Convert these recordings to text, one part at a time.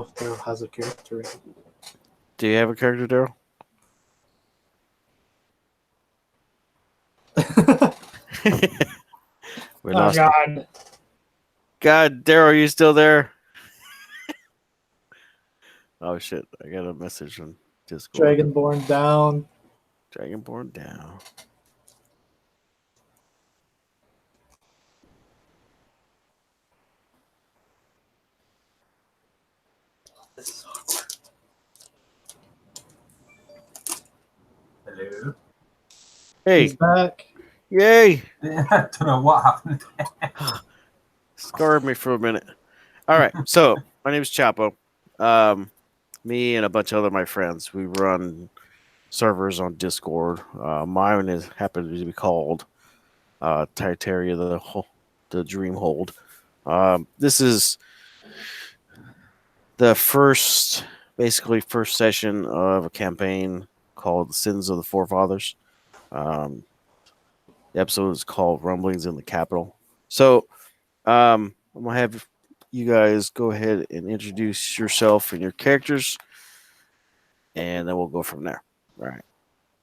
if Daryl has a character. Do you have a character, Daryl? We Oh lost him. God! God, Daryl, are you still there? Oh shit! I got a message on Discord. Dragonborn down. Dragonborn down. Hello. Hey, He's back. yay! I don't know what happened. Scarred me for a minute. All right, so my name is Chapo. Me and a bunch of other my friends, we run servers on Discord. Mine is happened to be called Titaria, the Dream Hold. This is the basically first session of a campaign called The Sins of the Forefathers. Um, the episode is called Rumblings in the Capital. So I'm gonna have you guys go ahead and introduce yourself and your characters, and then we'll go from there. All right.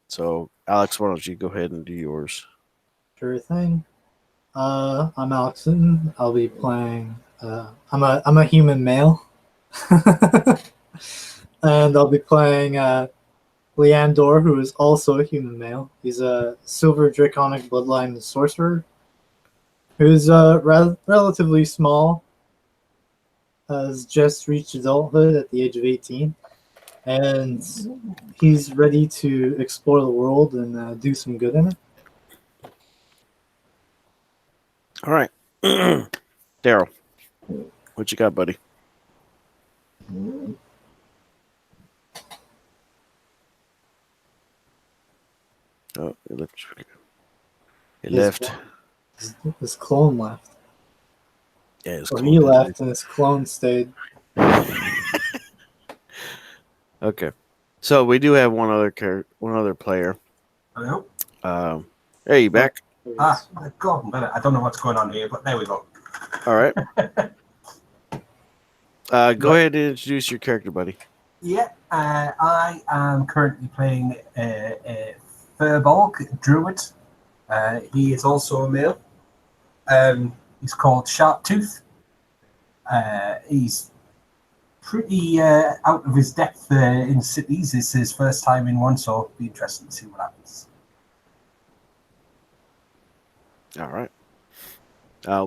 So Alex, why don't you go ahead and do yours? Sure thing. I'm Alexon. I'll be playing. I'm a human male, and I'll be playing Leandor, who is also a human male. He's a silver draconic bloodline sorcerer who's relatively small, has just reached adulthood at the age of 18, and he's ready to explore the world and do some good in it. All right. Daryl, what you got, buddy? Oh, it left. It left. His clone left. Yeah, it's Or clone he did left and his clone stayed. Okay. So we do have one other player. Hello. Hey, you back? God, I don't know what's going on here, but there we go. All right. Go ahead and introduce your character, buddy. Yeah, I am currently playing a Furbolg Druid. He is also a male. He's called Sharptooth. He's pretty out of his depth in cities. It's his first time in one, so it'll be interesting to see what happens. All right.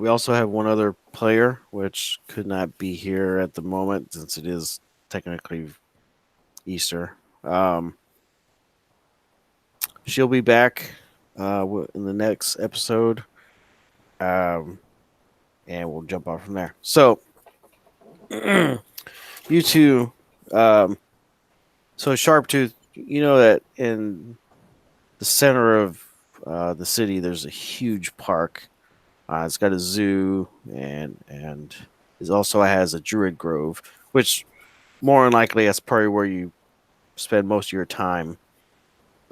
We also have one other player, which could not be here at the moment since it is technically Easter. She'll be back in the next episode, and we'll jump off from there. So, you two, so Sharptooth, you know that in the center of the city, there's a huge park. It's got a zoo and it also has a druid grove, which more than likely that's probably where you spend most of your time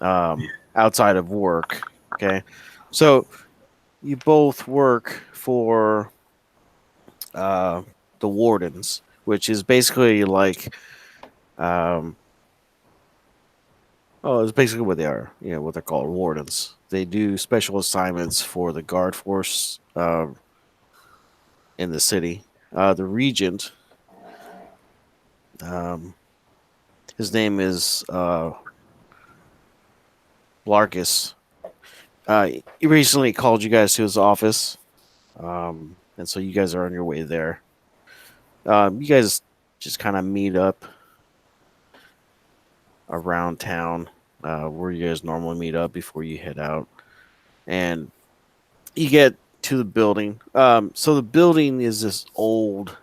outside of work. Okay, so you both work for the wardens, which is basically like it's basically what they are. You know what they're called, wardens. They do special assignments for the guard force in the city. The regent, his name is Larkus. He recently called you guys to his office, and so you guys are on your way there. You guys just kind of meet up around town where you guys normally meet up before you head out, and you get to the building. So the building is this old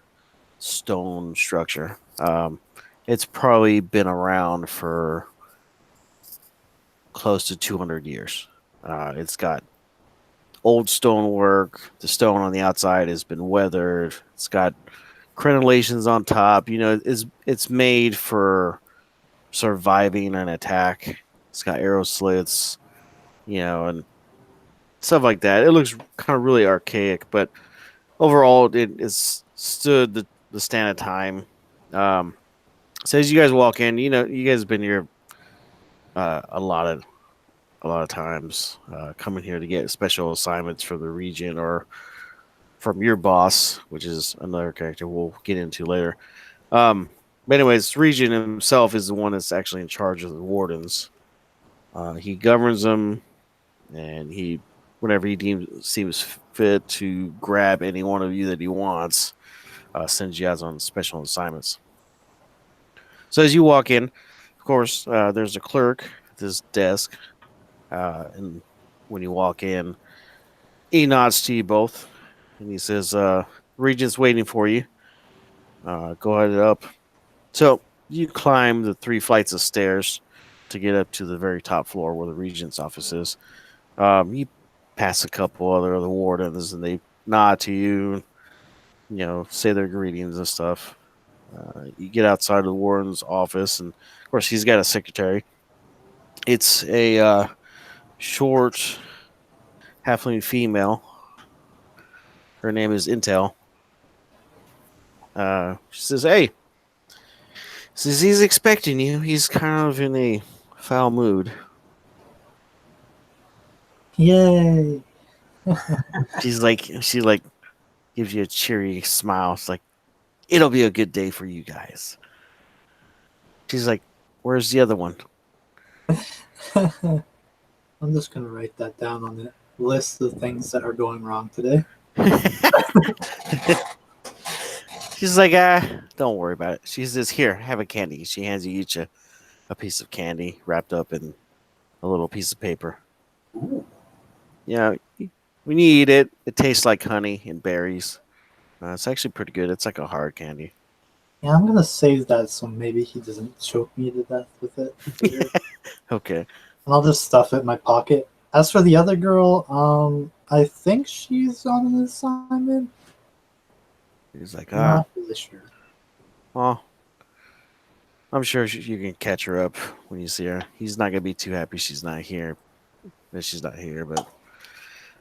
stone structure. It's probably been around for close to 200 years. It's got old stonework. The stone on the outside has been weathered. It's got crenellations on top. You know, it's made for surviving an attack. It's got arrow slits, you know, and stuff like that. It looks kind of really archaic, but overall, it has stood the stand of time. So as you guys walk in, you know you guys have been here a lot of times, coming here to get special assignments for the region or from your boss, which is another character we'll get into later. But anyways, Region himself is the one that's actually in charge of the wardens. He governs them, and he, whenever he seems fit to grab any one of you that he wants, sends you out on special assignments. So as you walk in, of course, there's a clerk at this desk, and when you walk in, he nods to you both, and he says, "Regent's waiting for you. Go ahead up." So you climb the 3 flights of stairs to get up to the very top floor where the regent's office is. You pass a couple other wardens, and they nod to you, you know, say their greetings and stuff. You get outside of the warden's office, and of course, he's got a secretary. It's a short, halfling female. Her name is Intel. She says, "Hey," says he's expecting you. He's kind of in a foul mood. Yay! She like gives you a cheery smile. It's like, it'll be a good day for you guys. She's like, "Where's the other one?" I'm just gonna write that down on the list of things that are going wrong today. She's like, don't worry about it. She says, "Here, have a candy." She hands you each a piece of candy wrapped up in a little piece of paper. Ooh. Yeah, when you eat it, it tastes like honey and berries. It's actually pretty good. It's like a hard candy. Yeah, I'm gonna save that so maybe he doesn't choke me to death with it later. Okay. And I'll just stuff it in my pocket. As for the other girl, I think she's on an assignment. He's like, I'm not really sure. well, I'm sure you can catch her up when you see her. He's not gonna be too happy she's not here. That she's not here, but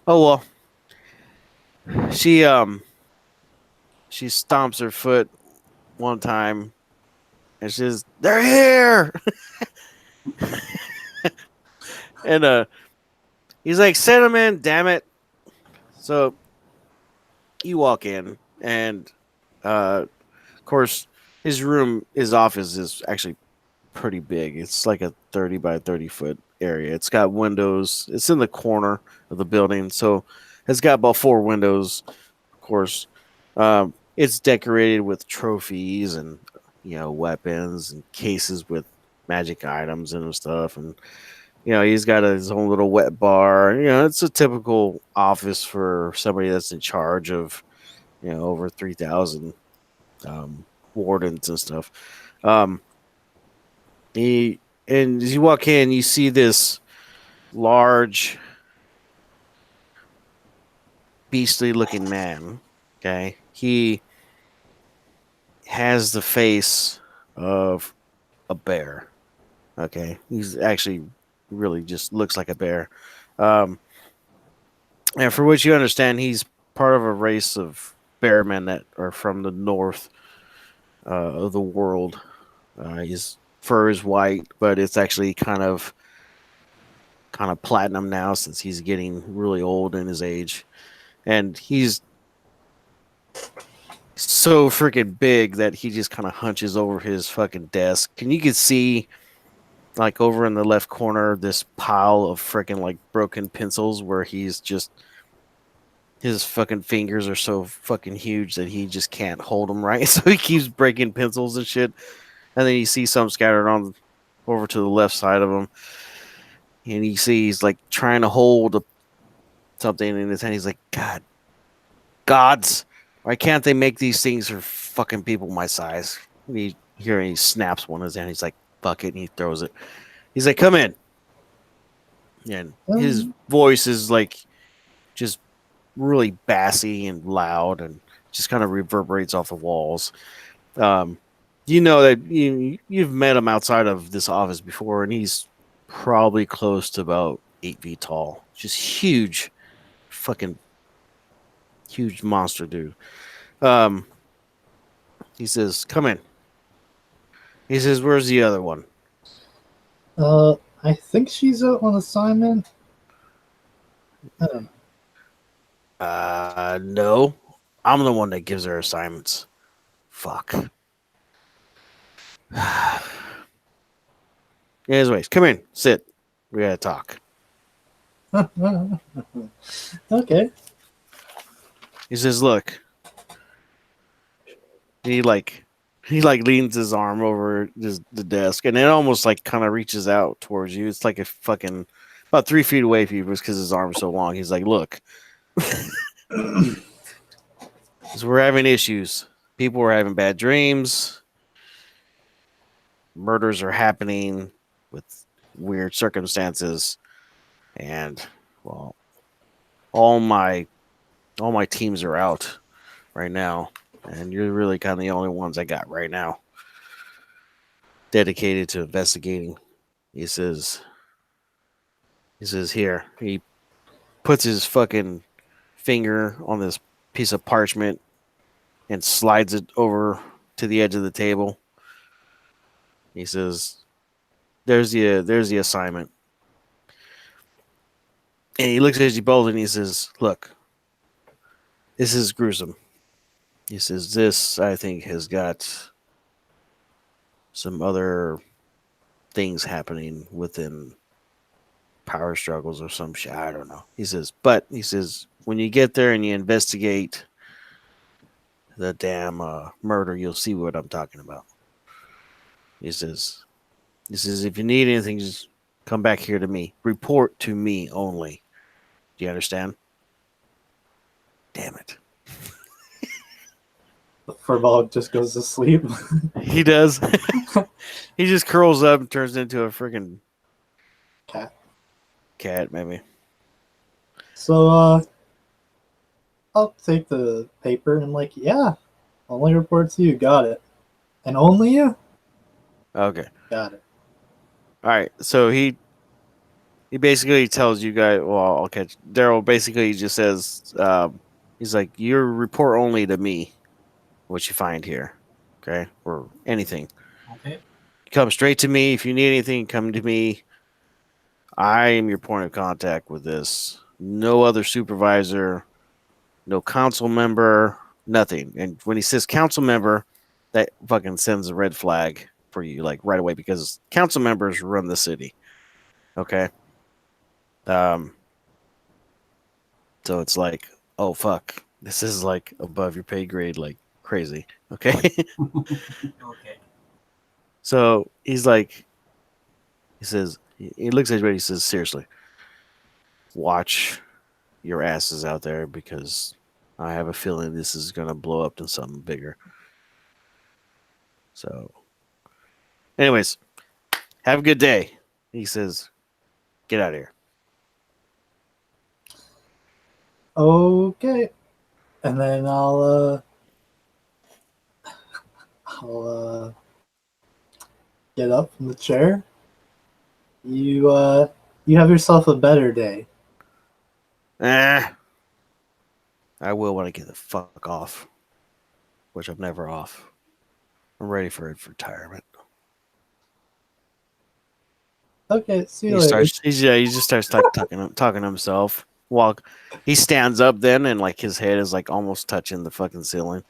oh well. She stomps her foot one time, and she says, "They're here!" And he's like, "Send them in, damn it!" So you walk in, and of course, his office is actually pretty big. It's like a 30 by 30-foot area. It's got windows. It's in the corner of the building, so it's got about 4 windows. Of course, it's decorated with trophies and weapons and cases with magic items and stuff. And he's got his own little wet bar. It's a typical office for somebody that's in charge of over 3,000 wardens and stuff. And as you walk in, you see this large, beastly-looking man. Okay, he has the face of a bear. Okay, he's actually really just looks like a bear. And for what you understand, he's part of a race of bearmen that are from the north of the world. His fur is white, but it's actually kind of platinum now since he's getting really old in his age. And he's so freaking big that he just kind of hunches over his fucking desk. And you can see, like, over in the left corner, this pile of freaking, like, broken pencils where he's just, his fucking fingers are so fucking huge that he just can't hold them right. So he keeps breaking pencils and shit. And then you see some scattered on over to the left side of him. And you see he's, like, trying to hold something in his hand. He's like, gods, why can't they make these things for fucking people my size? And he snaps one of his hand. He's like, fuck it, and he throws it. He's like, come in. And his voice is like just really bassy and loud and just kind of reverberates off the walls. You know that you've met him outside of this office before, and he's probably close to about 8 feet tall. Just huge, fucking huge monster dude. He says, come in. He says, "Where's the other one?" I think she's out on assignment. I don't know. No. I'm the one that gives her assignments. Fuck. Anyways, come in, sit. We gotta talk. Okay. He says, "Look." He leans his arm over the desk, and it almost like kind of reaches out towards you. It's like a fucking about 3 feet away from you, because his arm is so long. He's like, "Look, so we're having issues. People are having bad dreams. Murders are happening with weird circumstances, and well, all my teams are out right now, and you're really kind of the only ones I got right now dedicated to investigating." He says, "Here." He puts his fucking finger on this piece of parchment and slides it over to the edge of the table. He says, there's the assignment." And he looks at you both and he says, "Look, this is gruesome." He says, "This, I think, has got some other things happening within power struggles or some shit. I don't know." He says, "But," he says, "when you get there and you investigate the damn murder, you'll see what I'm talking about." He says, "If you need anything, just come back here to me. Report to me only. Do you understand?" Damn it. Furball just goes to sleep. He does. He just curls up and turns into a freaking cat, maybe. So, I'll take the paper and I'm like, yeah, only report to you. Got it. And only you? Okay. Got it. All right. So he basically tells you guys, well, I'll catch Daryl. Basically, he just says, he's like, "You report only to me what you find here. Okay. Or anything. Okay. Come straight to me. If you need anything, come to me. I am your point of contact with this. No other supervisor, no council member, nothing." And when he says council member, that fucking sends a red flag for you, like right away, because council members run the city. Okay. So it's like, oh fuck, this is like above your pay grade, like crazy. Okay. Okay. So he's like, he says, he looks at you and he says, "Seriously, watch your asses out there, because I have a feeling this is gonna blow up to something bigger." So, anyways, have a good day. He says, "Get out of here." Okay. And then I'll get up from the chair. You have yourself a better day. I will when I get the fuck off, which I'm never off. I'm ready for retirement. Okay, see you He later. starts. He just starts talking to himself. He stands up then, and like his head is like almost touching the fucking ceiling.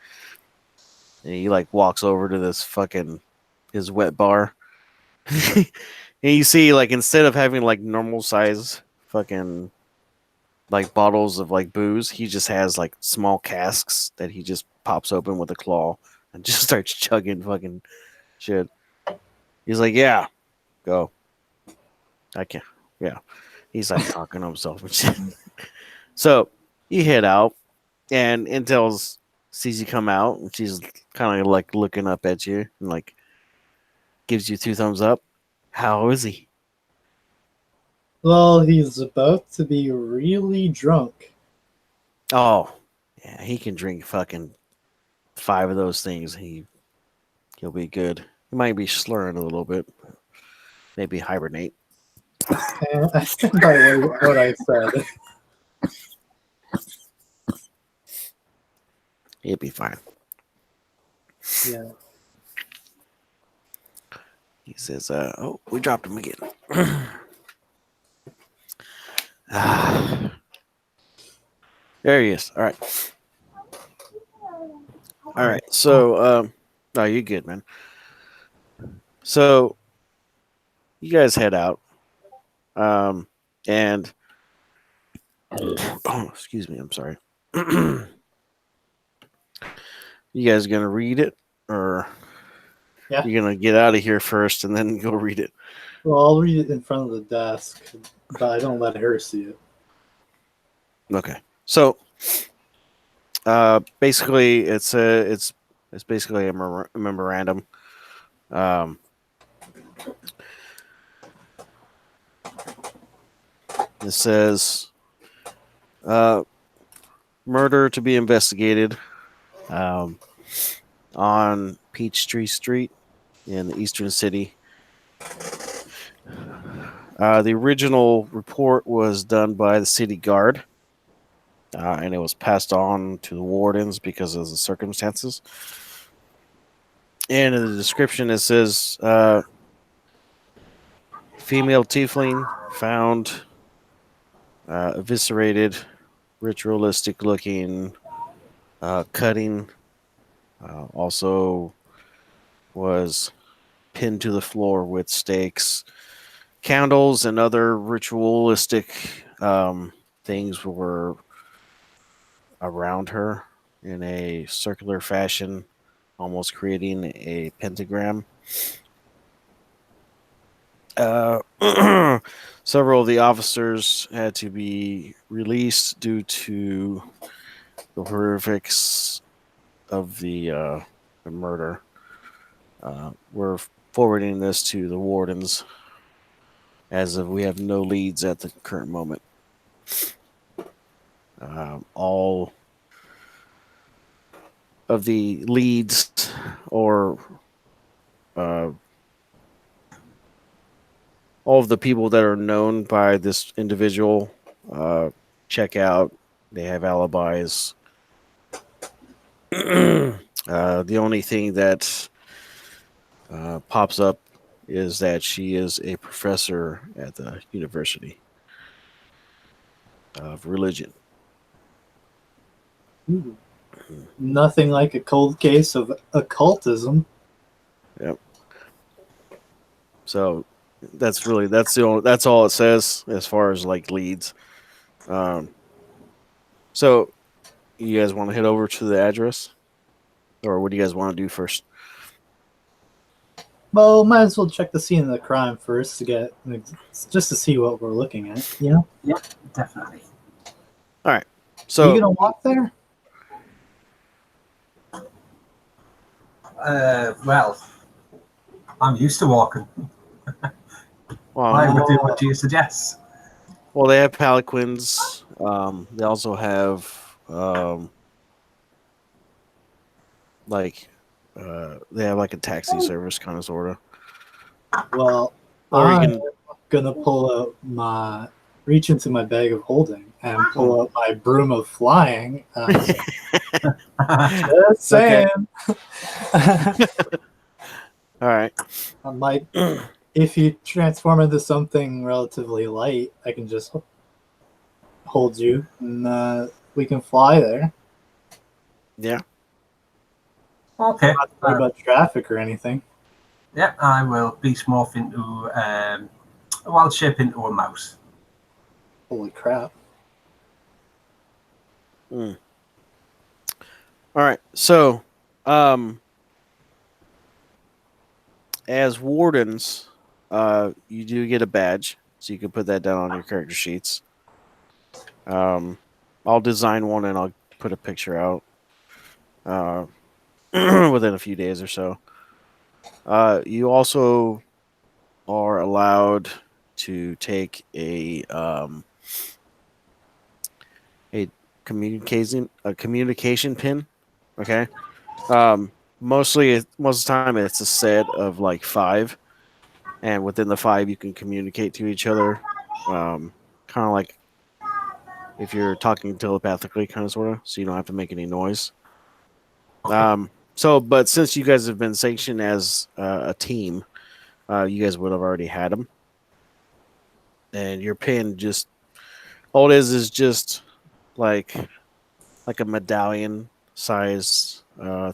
And he like walks over to this fucking his wet bar. And you see, like, instead of having like normal size fucking like bottles of like booze, he just has like small casks that he just pops open with a claw and just starts chugging fucking shit. He's like, "Yeah, go. I can't." Yeah. He's like talking to himself and shit. So you head out, and Intel's sees you come out, and she's kind of like looking up at you and like gives you 2 thumbs up. "How is he?" Well, he's about to be really drunk. "Oh, yeah, he can drink fucking 5 of those things. He'll be good. He might be slurring a little bit. Maybe hibernate." And I stand by what I said. He'll be fine. Yeah. He says, "Oh, we dropped him again." There he is. All right. All right. So, no, you're good, man. So, you guys head out, and oh, excuse me. I'm sorry. You guys gonna read it, or Yeah. you gonna get out of here first and then go read it? Well, I'll read it in front of the desk, but I don't let her see it. Okay. So, basically, it's basically a memorandum. It says, murder to be investigated on Peachtree Street in the Eastern City. The original report was done by the city guard, and it was passed on to the wardens because of the circumstances. And in the description, it says, female tiefling found eviscerated, ritualistic looking, cutting. Also was pinned to the floor with stakes. Candles and other ritualistic things were around her in a circular fashion, almost creating a pentagram. Several of the officers had to be released due to the horrifics of the murder. We're forwarding this to the wardens as of we have no leads at the current moment. All of the leads or all of the people that are known by this individual check out. They have alibis. The only thing that pops up is that she is a professor at the University of Religion. Ooh. Nothing like a cold case of occultism. Yep. So that's all it says as far as like leads. So you guys want to head over to the address, or what do you guys want to do first? Well, might as well check the scene of the crime first just to see what we're looking at. You know? Yep, definitely. All right. Are So you gonna walk there? Well, I'm used to walking. well, What do you suggest? well, they have palanquins. They also have they have like a taxi service kind of sort of. Well, Or you I'm can gonna reach into my bag of holding and pull out my broom of flying. Just saying. all right. I might, if you transform into something relatively light, I can just hold you and we can fly there. Yeah. Okay. Not worry about traffic or anything. Yeah, I will beast morph into a wild shape into a mouse. Holy crap. All right. So, as wardens, you do get a badge, so you can put that down on your character sheets. I'll design one and I'll put a picture out within a few days or so. You also are allowed to take a communication pin. Okay. Most of the time it's a set of like 5, and within the 5 you can communicate to each other, kind of like if you're talking telepathically, kind of sort of, so you don't have to make any noise. But since you guys have been sanctioned as a team, you guys would have already had them. And your pin just all it is just like a medallion size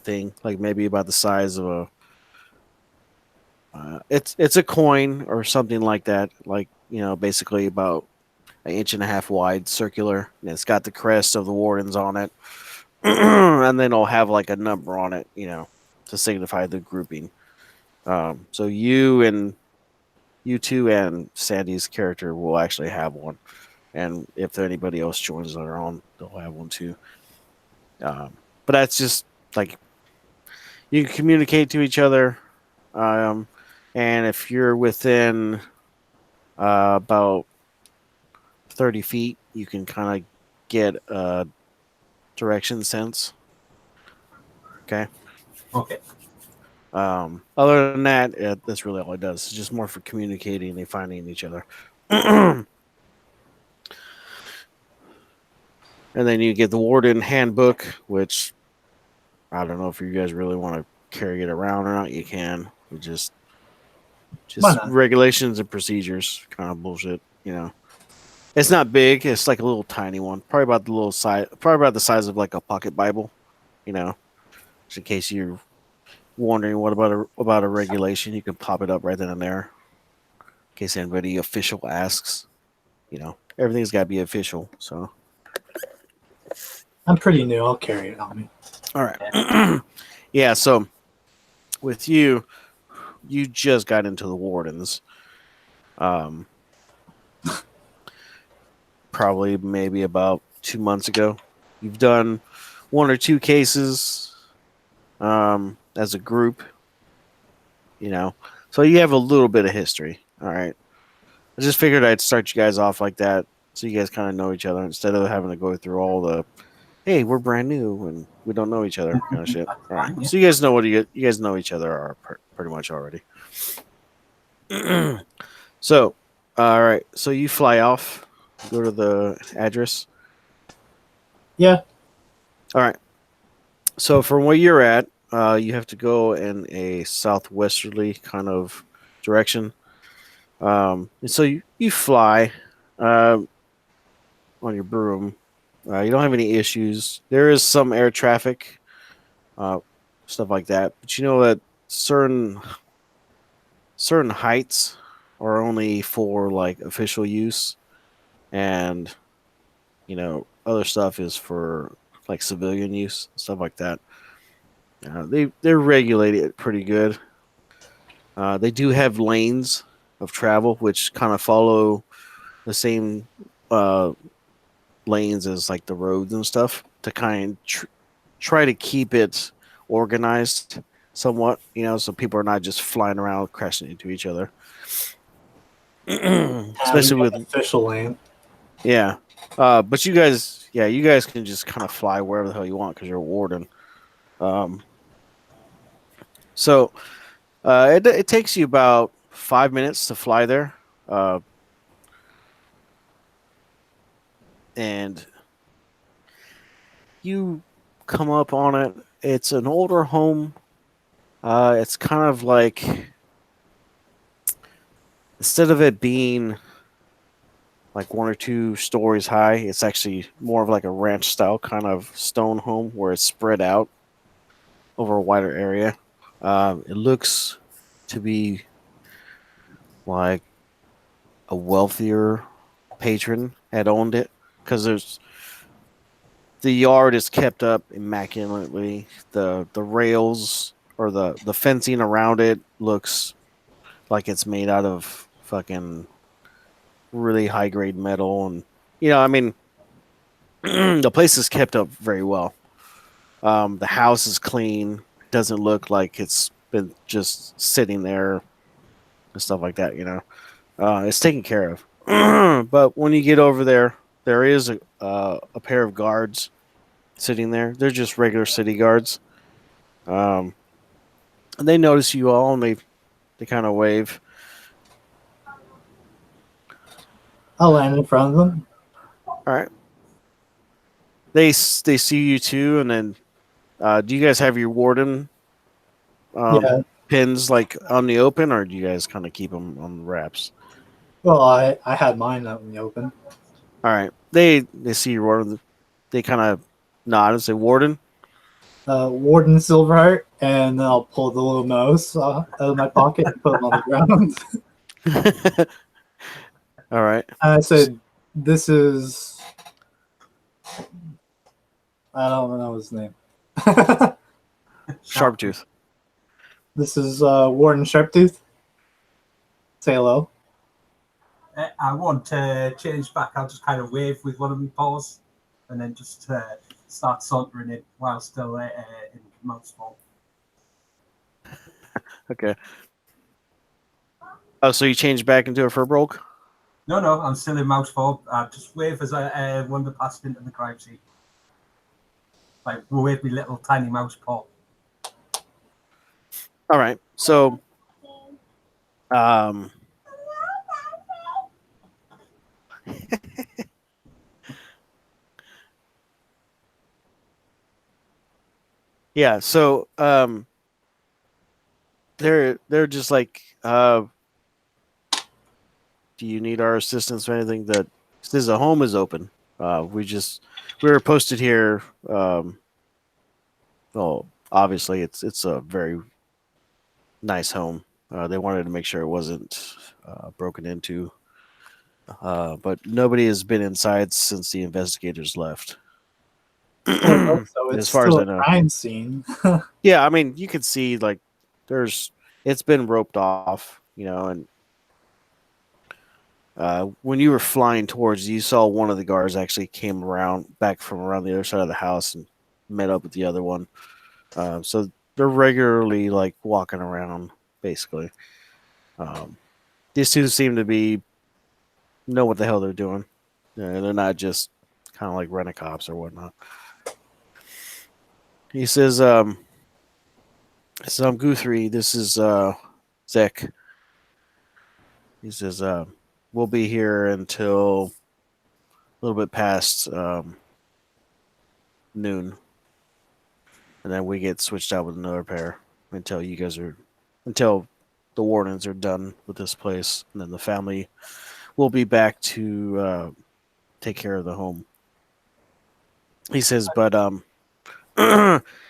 thing, like maybe about the size of a it's a coin or something like that, like basically about an inch and a half wide, circular, and it's got the crest of the wardens on it. And then it'll have like a number on it, to signify the grouping. So you two and Sandy's character will actually have one, and if anybody else joins their own, they'll have one too. But that's just like you can communicate to each other, and if you're within about 30 feet, you can kind of get a direction sense. Okay. Okay. Other than that, that's really all it does. It's just more for communicating and finding each other. And then you get the warden handbook, which I don't know if you guys really want to carry it around or not. You can. We just Why not? regulations and procedures, kind of bullshit. It's not big. It's like a little tiny one, probably about the size of like a pocket Bible. Just in case you're wondering what about a regulation, you can pop it up right then and there. In case anybody official asks, everything's got to be official. So, I'm pretty new. I'll carry it on me. all right, yeah. So, with you just got into the wardens. Probably maybe about 2 months ago. You've done 1 or 2 cases as a group, so you have a little bit of history. All right. I just figured I'd start you guys off like that so you guys kind of know each other instead of having to go through all the, hey, we're brand new and we don't know each other kind of shit. All right. So you guys know you guys know each other are pretty much already. So, all right. So you fly off. Go to the address. Yeah. All right. So from where you're at, you have to go in a southwesterly kind of direction. And so you fly on your broom. You don't have any issues. There is some air traffic, stuff like that. But you know that certain heights are only for like official use, and other stuff is for like civilian use, stuff like that. They're regulated pretty good. They do have lanes of travel which kind of follow the same lanes as like the roads and stuff to kind of try to keep it organized somewhat, so people are not just flying around crashing into each other. Especially with official lane. yeah. But you guys can just kind of fly wherever the hell you want because you're a warden. So it takes you about 5 minutes to fly there. And you come up on it. It's an older home. It's kind of like, instead of it being like 1 or 2 stories high, it's actually more of like a ranch style kind of stone home where it's spread out over a wider area. It looks to be like a wealthier patron had owned it because the yard is kept up immaculately. The rails or the fencing around it looks like it's made out of fucking really high grade metal, and I mean the place is kept up very well. The house is clean. Doesn't look like it's been just sitting there and stuff like that. It's taken care of. But when you get over there, there is a pair of guards sitting there. They're just regular city guards. And they notice you all, and they kind of wave. I'll land in front of them. All right. They see you too, and then do you guys have your warden? Yeah. pins like on the open, or do you guys kind of keep them on wraps? Well, I had mine out in the open. All right. They see your order. They kind of nod and say, "Warden." Warden Silverheart, and then I'll pull the little mouse out of my pocket and put him on the ground. All right. And I said, "This is I don't know his name. Sharptooth. This is Warden Sharptooth. Say hello." I won't change back. I'll just kind of wave with one of my paws, and then just start sauntering it while still in mouse form. Okay. Oh, so you changed back into a Furbolg? No, I'm still in mouse form. I just wave as I wander past into the crime scene. Like, wave me little tiny mouse paw. All right. So, yeah. So, they're just like, do you need our assistance or anything? That says the home is open. We were posted here. Well, obviously, it's a very nice home. They wanted to make sure it wasn't broken into. But nobody has been inside since the investigators left. So it's As far as still I a know. crime scene. Yeah, I mean, you can see like it's been roped off, and when you were flying towards, you saw one of the guards actually came back from around the other side of the house and met up with the other one. So they're regularly like walking around, basically. These two seem to know what the hell they're doing. They're not just kind of like rent-a-cops or whatnot. He says, so I'm Guthrie. This is Zek. He says, we'll be here until a little bit past noon. And then we get switched out with another pair until until the wardens are done with this place. And then the family will be back to take care of the home. He says, but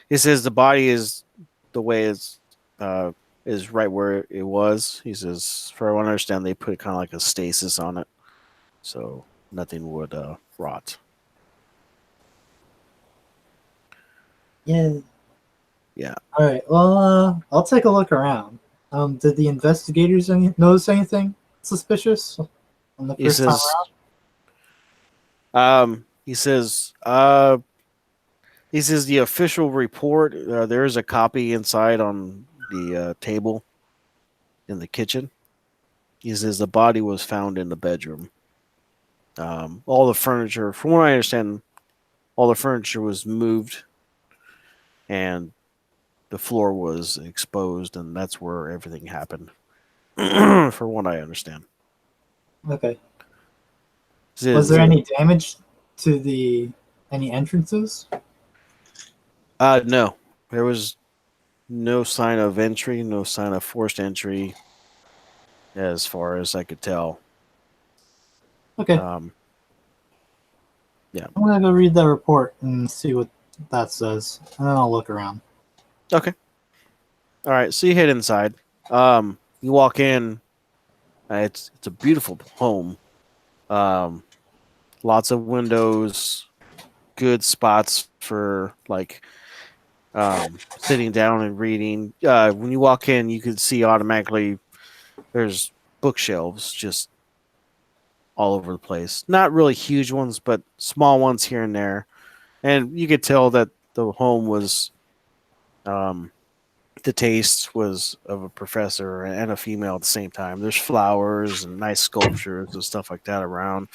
he says the body is the way is right where it was. He says, for what I understand, they put kind of like a stasis on it, so nothing would rot. Yeah. Yeah. All right. Well, I'll take a look around. Did the investigators notice anything suspicious on the He first time says, around? he says, the official report. There is a copy inside on the table in the kitchen. He says the body was found in the bedroom. All the furniture, from what I understand, all the furniture was moved, and the floor was exposed, and that's where everything happened. For what I understand. Okay. Was there any damage to any entrances? No. There was no sign of entry, no sign of forced entry, as far as I could tell. Okay. Yeah. I'm gonna go read that report and see what that says, and then I'll look around. Okay. All right. So you head inside. You walk in. It's a beautiful home. Lots of windows, good spots for like sitting down and reading. When you walk in, you can see automatically there's bookshelves just all over the place. Not really huge ones, but small ones here and there. And you could tell that the home was, the taste was of a professor and a female at the same time. There's flowers and nice sculptures and stuff like that around.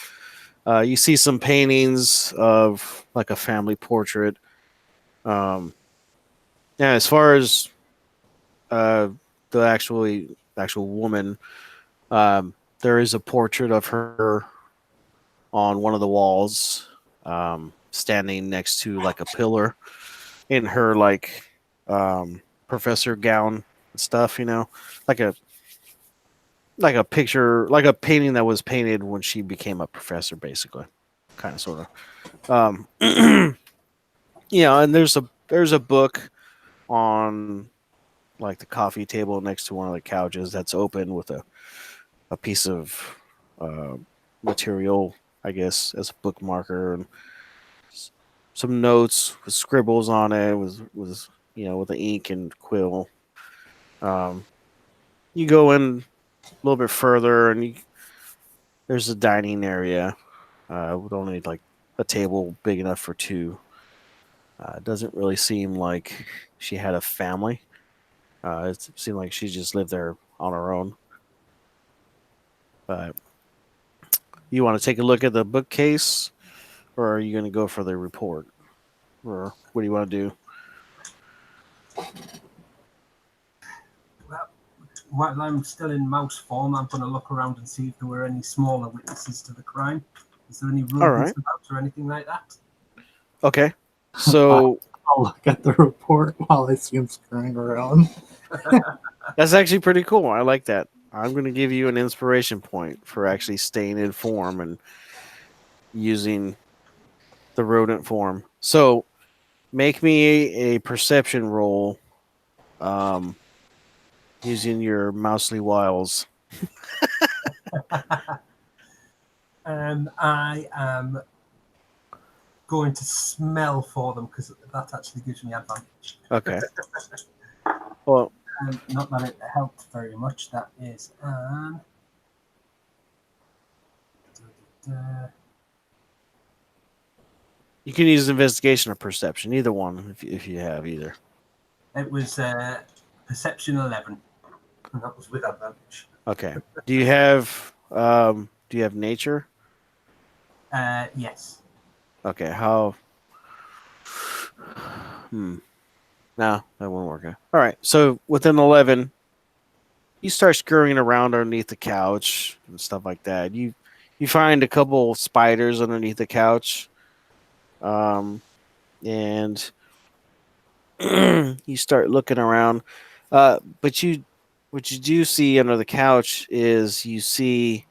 You see some paintings of like a family portrait. Yeah, as far as the actual woman, there is a portrait of her on one of the walls, standing next to like a pillar in her like professor gown. and stuff. Like a picture, like a painting that was painted when she became a professor, basically, kind of sort of. And there's a book on like the coffee table next to one of the couches that's open with a piece of uh, material, I guess, as a bookmarker and some notes with scribbles on it with with the ink and quill. Um, you go in a little bit further and there's a dining area with only like a table big enough for two. It doesn't really seem like she had a family. It seemed like she just lived there on her own. But you want to take a look at the bookcase, or are you going to go for the report, or what do you want to do? Well, while I'm still in mouse form, I'm going to look around and see if there were any smaller witnesses to the crime. Is there any All rodents right. about or anything like that? Okay. So I'll look at the report while I see him scurrying around. that's actually pretty cool. I like that. I'm going to give you an inspiration point for actually staying in form and using the rodent form. So make me a perception roll using your mousely wiles. I am going to smell for them because that actually gives me advantage. Okay. Well, Not that it helped very much. That is you can use investigation or perception, either one, if you have either. it was perception 11, and that was with advantage. Okay. Do you have nature? Yes. Okay. How? No, that won't work. All right. So within 11, you start scurrying around underneath the couch and stuff like that. You find a couple spiders underneath the couch, and you start looking around. But what you do see under the couch is you see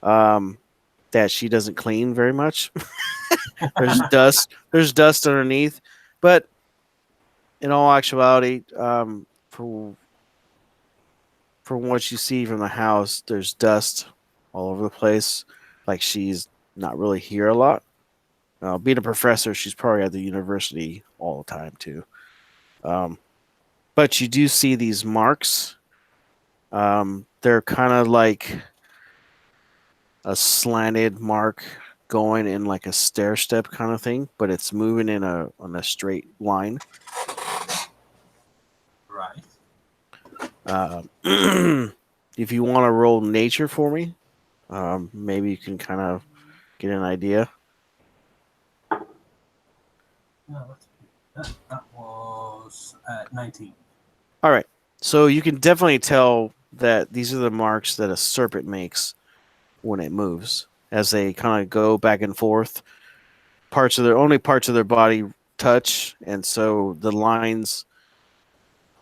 that she doesn't clean very much. There's dust. There's dust underneath, but in all actuality, from what you see from the house, there's dust all over the place. Like she's not really here a lot. Being a professor, she's probably at the university all the time too. But you do see these marks. They're kind of like a slanted mark going in like a stair step kind of thing, but it's moving on a straight line. Right. If you want to roll nature for me, maybe you can kind of get an idea. No, that was 19. All right. So you can definitely tell that these are the marks that a serpent makes when it moves, as they kind of go back and forth. Parts of their body touch, and so the lines,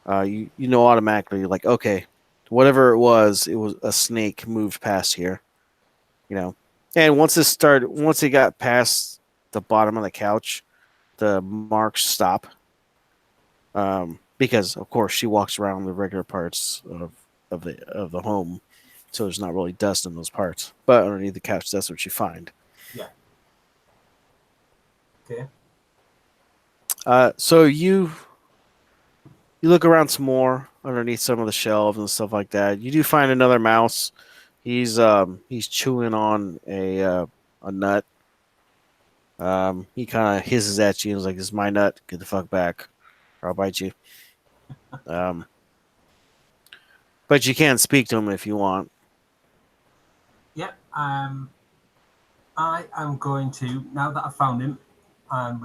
you know automatically, like, okay, whatever it was a snake moved past here, you know. And once it got past the bottom of the couch, the marks stop. Because of course she walks around the regular parts of the home, so there's not really dust in those parts. But underneath the couch, that's what you find. Yeah. Okay. So you look around some more underneath some of the shelves and stuff like that. You do find another mouse. He's chewing on a nut. He kind of hisses at you and is like, "This is my nut. Get the fuck back, or I'll bite you." But you can speak to him if you want. Yeah. I am going to, now that I've found him, I'm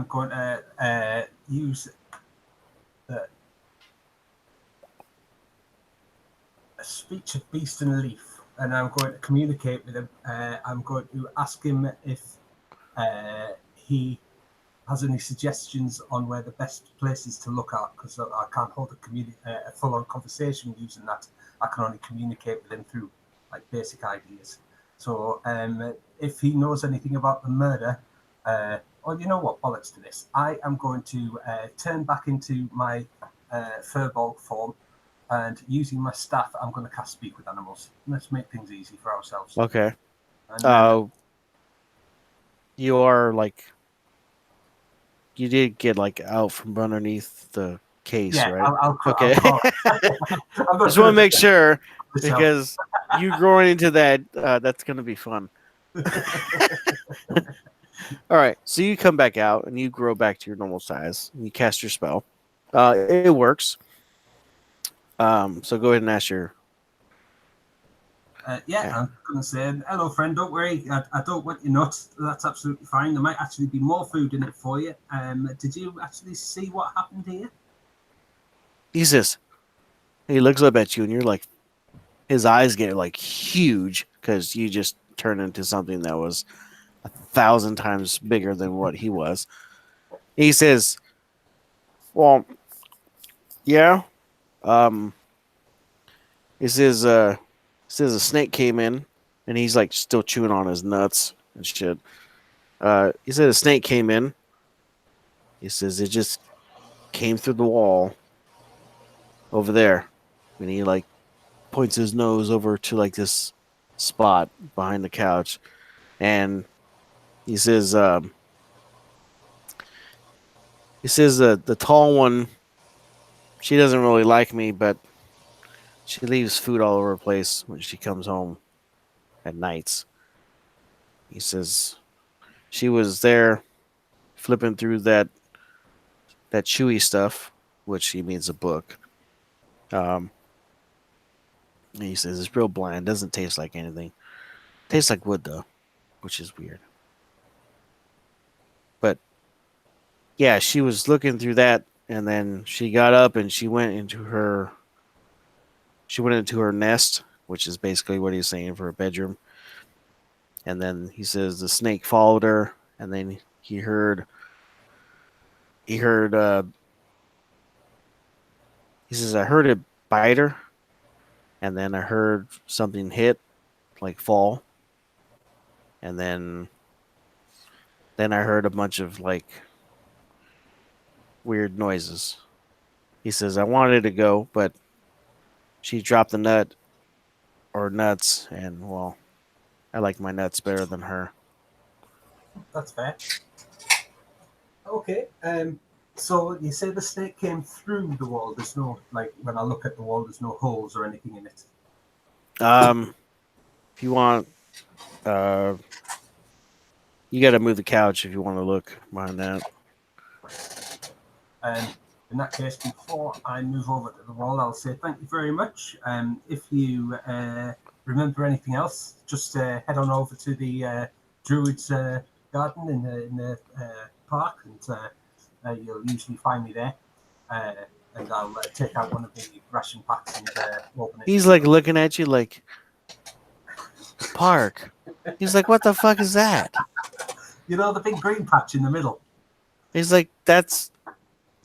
going to use the a speech of beast and leaf, and I'm going to communicate with him. I'm going to ask him if he has any suggestions on where the best places to look at, because I can't hold a full-on conversation using that. I can only communicate with him through like basic ideas. So if he knows anything about the murder, well, you know what, bollocks to this. I am going to turn back into my furbolg form, and using my staff, I'm going to cast Speak with Animals. Let's make things easy for ourselves. Okay. And You are like, you did get like out from underneath the case, yeah, right? I'll Okay. crawl. I'm not Just want to gonna make sure myself. because you growing into that, that's going to be fun. All right. So you come back out and you grow back to your normal size. And you cast your spell. It works. So go ahead and ask your. Yeah, I'm going to say, hello, friend, don't worry. I don't want you nuts. That's absolutely fine. There might actually be more food in it for you. Did you actually see what happened here? He says, he looks up at you and you're like, his eyes get like huge because you just turned into something that was 1,000 times bigger than what he was. He says, well, yeah. He says, a snake came in and he's like still chewing on his nuts and shit. He said a snake came in. He says it just came through the wall over there. And he like points his nose over to like this spot behind the couch. And he says, the tall one, she doesn't really like me, but she leaves food all over the place when she comes home at nights. He says she was there flipping through that chewy stuff, which he means a book. And he says it's real bland, doesn't taste like anything. Tastes like wood though, which is weird. But yeah, she was looking through that, and then she got up and she went into her nest, which is basically what he's saying for a bedroom. And then he says the snake followed her, and then he heard he says I heard it bite her, and then I heard something hit, like fall, and then I heard a bunch of like weird noises. He says I wanted to go, but she dropped the nut or nuts, and well, I like my nuts better than her. That's fair. Okay. So you say the snake came through the wall. There's no, like, when I look at the wall, there's no holes or anything in it. If you want, uh, you got to move the couch if you want to look behind that. In that case, before I move over to the wall, I'll say thank you very much. If you remember anything else, just head on over to the Druid's garden in the park, and you'll usually find me there. And I'll take out one of the ration packs and open it. He's like looking at you like, the park. He's like, what the fuck is that? You know the big green patch in the middle? He's like, that's,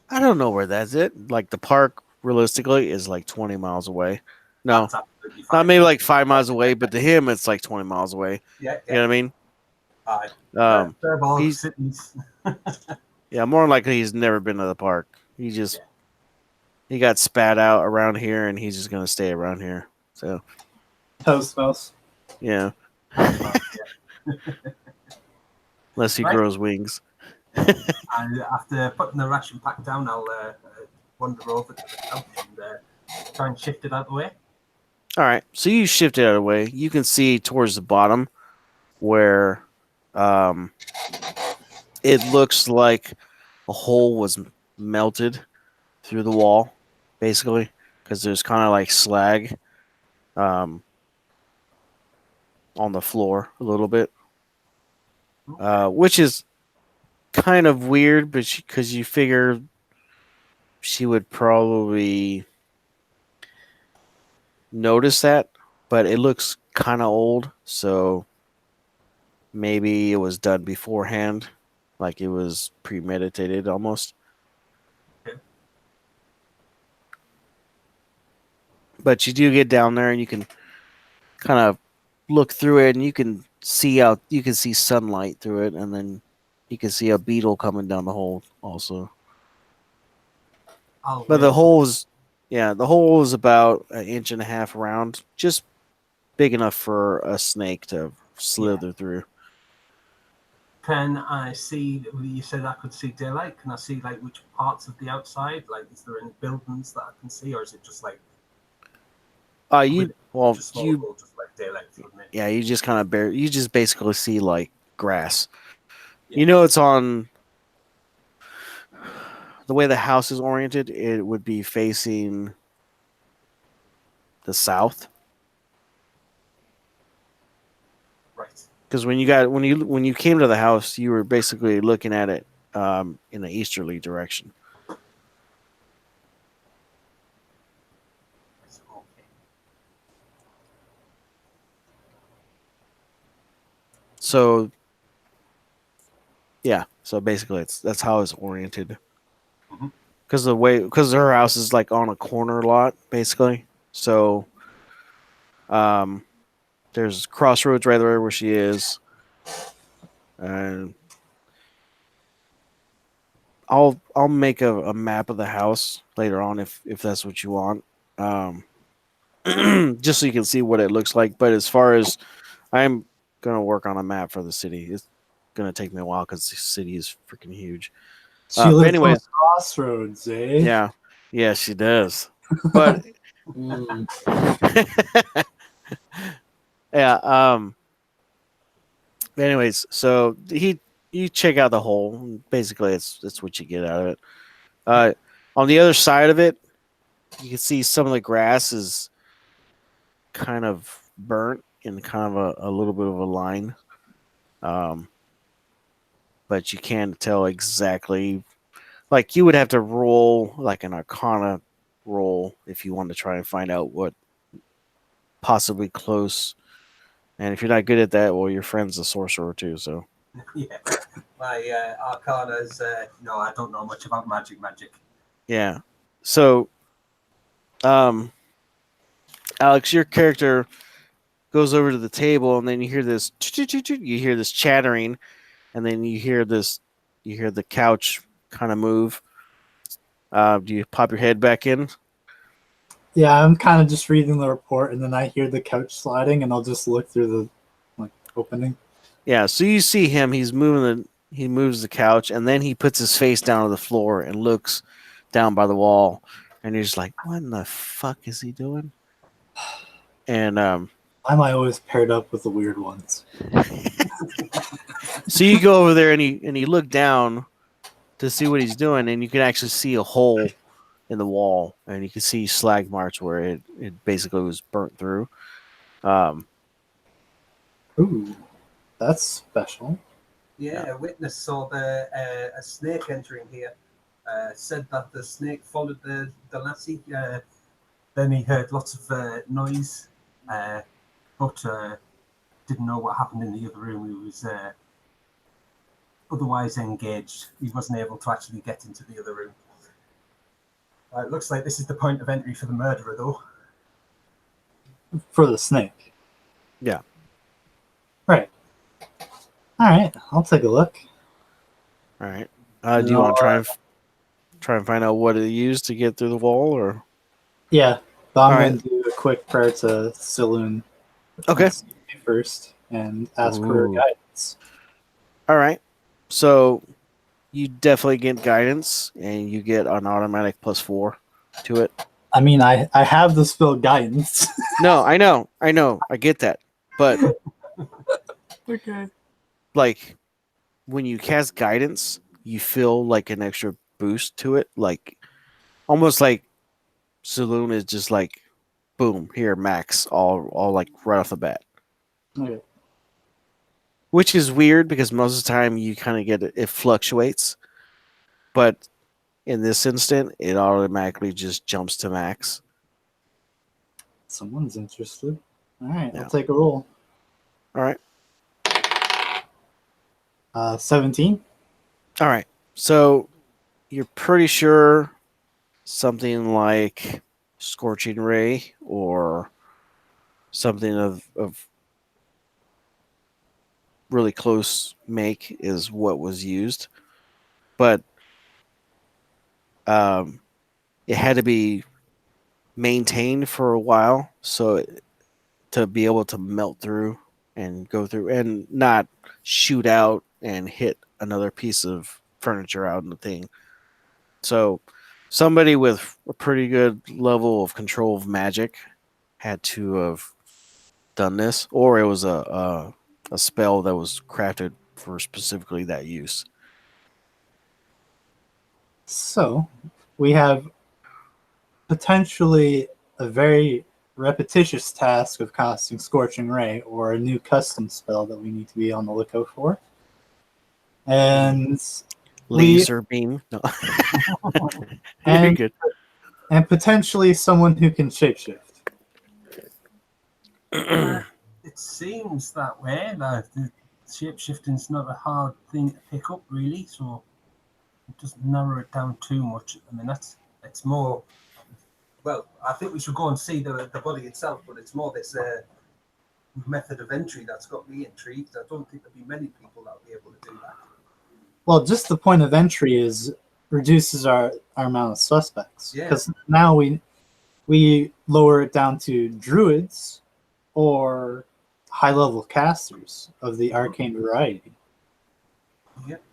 I don't know where that's it. Like the park realistically is like 20 miles away. No, That's absolutely fine. not maybe like 5 miles away, but to him it's like 20 miles away. Yeah, You know what I mean? Furbolg he's- cities. Yeah, more likely he's never been to the park. He got spat out around here and he's just gonna stay around here. So House mouse. yeah. Unless he Right. grows wings. And after putting the ration pack down, I'll wander over to the couch and try and shift it out of the way. All right. So you shift it out of the way. You can see towards the bottom where it looks like a hole was melted through the wall, basically, because there's kind of like slag on the floor a little bit, which is kind of weird, but because you figure she would probably notice that, but it looks kind of old, so maybe it was done beforehand. like it was premeditated almost. Okay. But you do get down there and you can kind of look through it and you can see out, you can see sunlight through it, and then you can see a beetle coming down the hole also. I'll But wait. the hole is about 1.5 inches around, just big enough for a snake to slither through. Can I see? You said I could see daylight. Can I see like which parts of the outside? Like, is there any buildings that I can see, or is it just like You well just small you hole, just like daylight for me? yeah, you just kind of you just basically see like grass. Yeah. You know, it's on the way the house is oriented, it would be facing the south. Right. Because when you came to the house, you were basically looking at it in the easterly direction. Okay. So yeah, so basically that's how it's oriented. Mhm. Because her house is like on a corner lot basically. So there's crossroads right there where she is, and I'll make a map of the house later on if that's what you want. Um, just so you can see what it looks like. But as far as I'm gonna work on a map for the city, it's gonna take me a while because the city is freaking huge. She But lives on a anyways, crossroads, eh? yeah, she does. But Mm. yeah, anyways, so you check out the hole. Basically, it's what you get out of it. On the other side of it, you can see some of the grass is kind of burnt in kind of a little bit of a line. Um, but you can't tell exactly. Like you would have to roll like an Arcana roll if you want to try and find out what possibly close. And if you're not good at that, well, your friend's a sorcerer too. So Yeah. My Arcana is no, I don't know much about magic. yeah. So um, Alex, your character goes over to the table, and then you hear this. You hear this chattering, and then you hear this. You hear the couch kind of move. Do you pop your head back in? Yeah, I'm kind of just reading the report, and then I hear the couch sliding, and I'll just look through the opening. Yeah. So you see him. He's moving the. He moves the couch, and then he puts his face down on the floor and looks down by the wall, and you're just like, "What in the fuck is he doing?" And Why am I always paired up with the weird ones? so you go over there, and you look down to see what he's doing, and you can actually see a hole in the wall, and you can see slag marks where it basically was burnt through. Um, Ooh, that's special. Yeah, Yeah. a witness saw a snake entering here. Said that the snake followed the lassie. Then he heard lots of noise, but didn't know what happened in the other room. He was otherwise engaged. He wasn't able to actually get into the other room. It looks like this is the point of entry for the murderer, though. For the snake. Yeah. Right. All right, I'll take a look. All right. Do you want to try and find out what it used to get through the wall, or? Yeah, but I'm All going right. to do a quick prayer to Saloon Okay. first and ask for her Ooh. guidance. All right. So you definitely get guidance, and you get an automatic +4 to it. I mean, I have the spell guidance. No, I know, I get that, but Okay. like when you cast guidance, you feel like an extra boost to it, like almost like Saloon is just like, boom, here, max, all like right off the bat. Okay. Which is weird because most of the time you kind of get it fluctuates, but in this instant, it automatically just jumps to max. Someone's interested. All right, Yeah. I'll take a roll. All right. 17. All right. So you're pretty sure something like Scorching Ray or something of really close make is what was used. But it had to be maintained for a while to be able to melt through and go through and not shoot out and hit another piece of furniture out in the thing. So somebody with a pretty good level of control of magic had to have done this, or it was a spell that was crafted for specifically that use. So we have potentially a very repetitious task of casting Scorching Ray or a new custom spell that we need to be on the lookout for. And Laser beam. No. You're and good. and potentially someone who can shapeshift. It seems that way. That the shapeshifting's not a hard thing to pick up, really. So it doesn't narrow it down too much. I mean, it's more. Well, I think we should go and see the body itself, but it's more this method of entry that's got me intrigued. I don't think there'll be many people that'll be able to do that. Well, just the point of entry is reduces our amount of suspects. Yeah. Because now we lower it down to druids or high level casters of the arcane variety. Yep.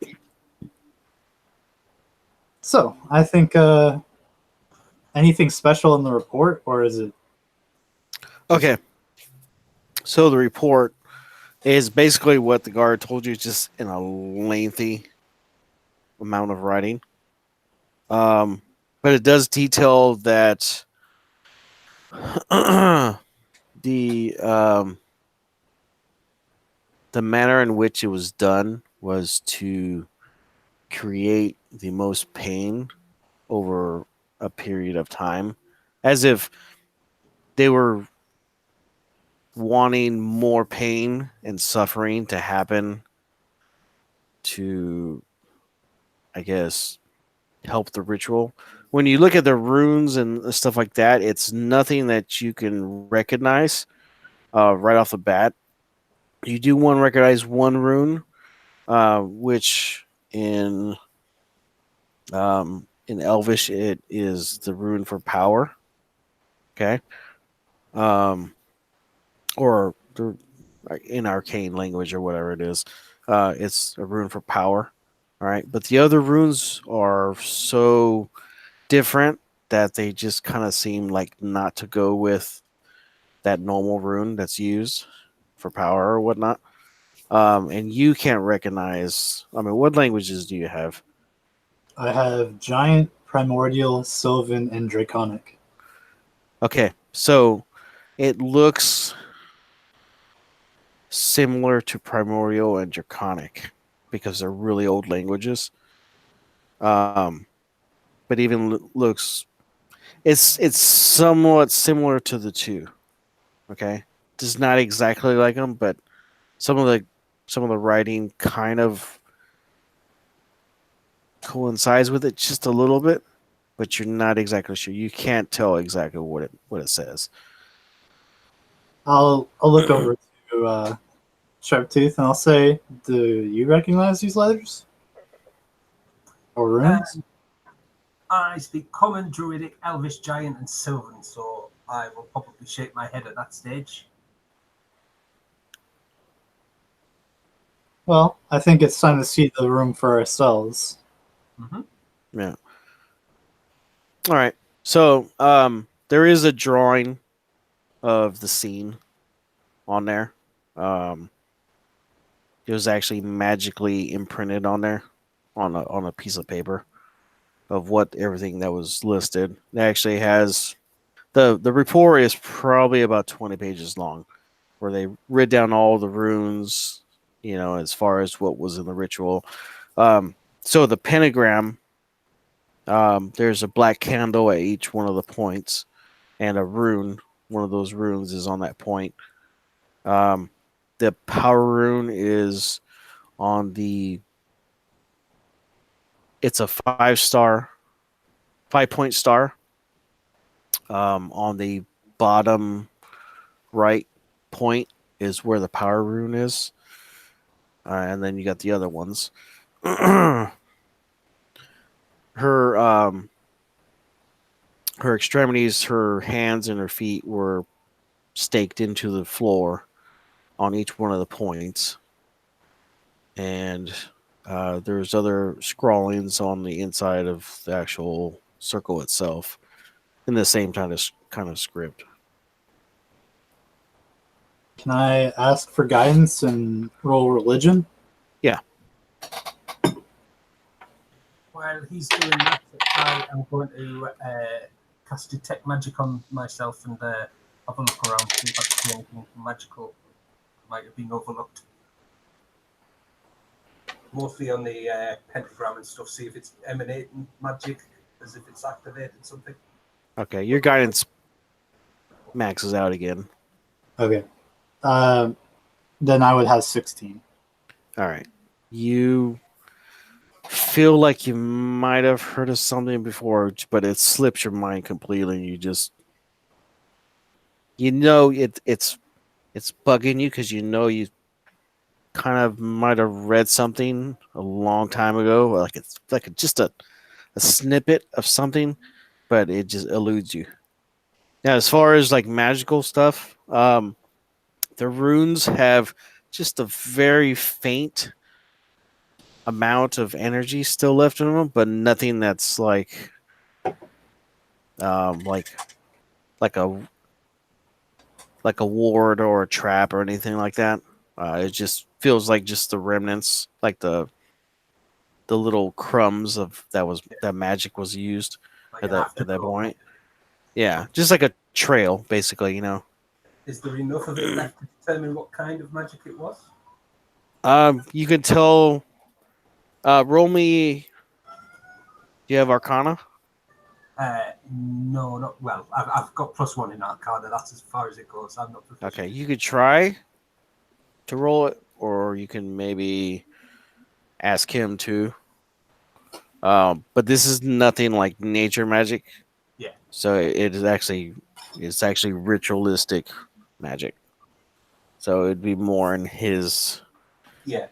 So I think anything special in the report, or is it Okay. So the report is basically what the guard told you, just in a lengthy amount of writing. But it does detail that the manner in which it was done was to create the most pain over a period of time, as if they were wanting more pain and suffering to happen to, I guess, help the ritual. When you look at the runes and stuff like that, it's nothing that you can recognize right off the bat. You do want to recognize one rune, which in Elvish it is the rune for power. Okay, or in arcane language or whatever it is, it's a rune for power. All right, but the other runes are so different that they just kind of seem like not to go with that normal rune that's used for power or whatnot. And you can't recognize. I mean, what languages do you have? I have giant, primordial, sylvan, and draconic. Okay, so it looks similar to primordial and draconic because they're really old languages. But even looks it's somewhat similar to the two. Okay, just not exactly like them, but some of the writing kind of coincides with it just a little bit, but you're not exactly sure. You can't tell exactly what it says. I'll look over to Sharptooth and I'll say, "Do you recognize these letters or runes?" I speak Common, Druidic, Elvish, Giant, and Sylvan, so I will probably shake my head at that stage. Well, I think it's time to see the room for ourselves. Mm-hmm. Yeah. All right. So there is a drawing of the scene on there. It was actually magically imprinted on there on a piece of paper of what everything that was listed. It actually has the report is probably about 20 pages long, where they read down all the runes, as far as what was in the ritual. So the pentagram, there's a black candle at each one of the points, and a rune. One of those runes is on that point. The power rune is on the it's a 5-point star. On the bottom right point is where the power rune is, and then you got the other ones. Her extremities, her hands and her feet were staked into the floor on each one of the points, and there's other scrawlings on the inside of the actual circle itself in the same kind of script. Can I ask for guidance and roll religion? Yeah. While he's doing that, I am going to cast Detect Magic on myself and have a look around, see if I can see anything magical that might have been overlooked. Mostly on the pentagram and stuff, see if it's emanating magic, as if it's activated something. Okay, your guidance maxes out again. Okay. Then I would have 16. All right. You feel like you might have heard of something before, but it slips your mind completely. You know it's bugging you because you know you kind of might have read something a long time ago, like it's like just a snippet of something, but it just eludes you. Now, as far as like magical stuff, the runes have just a very faint amount of energy still left in them, but nothing that's like um like like a like a ward or a trap or anything like that. It just feels like just the remnants, like the little crumbs of that magic was used Like at an that afterglow. point. Yeah, just like a trail, basically. Is there enough of it left to determine what kind of magic it was? You can tell. Roll me. Do you have Arcana? No, not well. I've got +1 in Arcana. That's as far as it goes. I'm not proficient. Okay, you could try to roll it, or you can maybe ask him to. But this is nothing like nature magic. Yeah. So it's actually ritualistic magic. So it'd be more in his Yeah.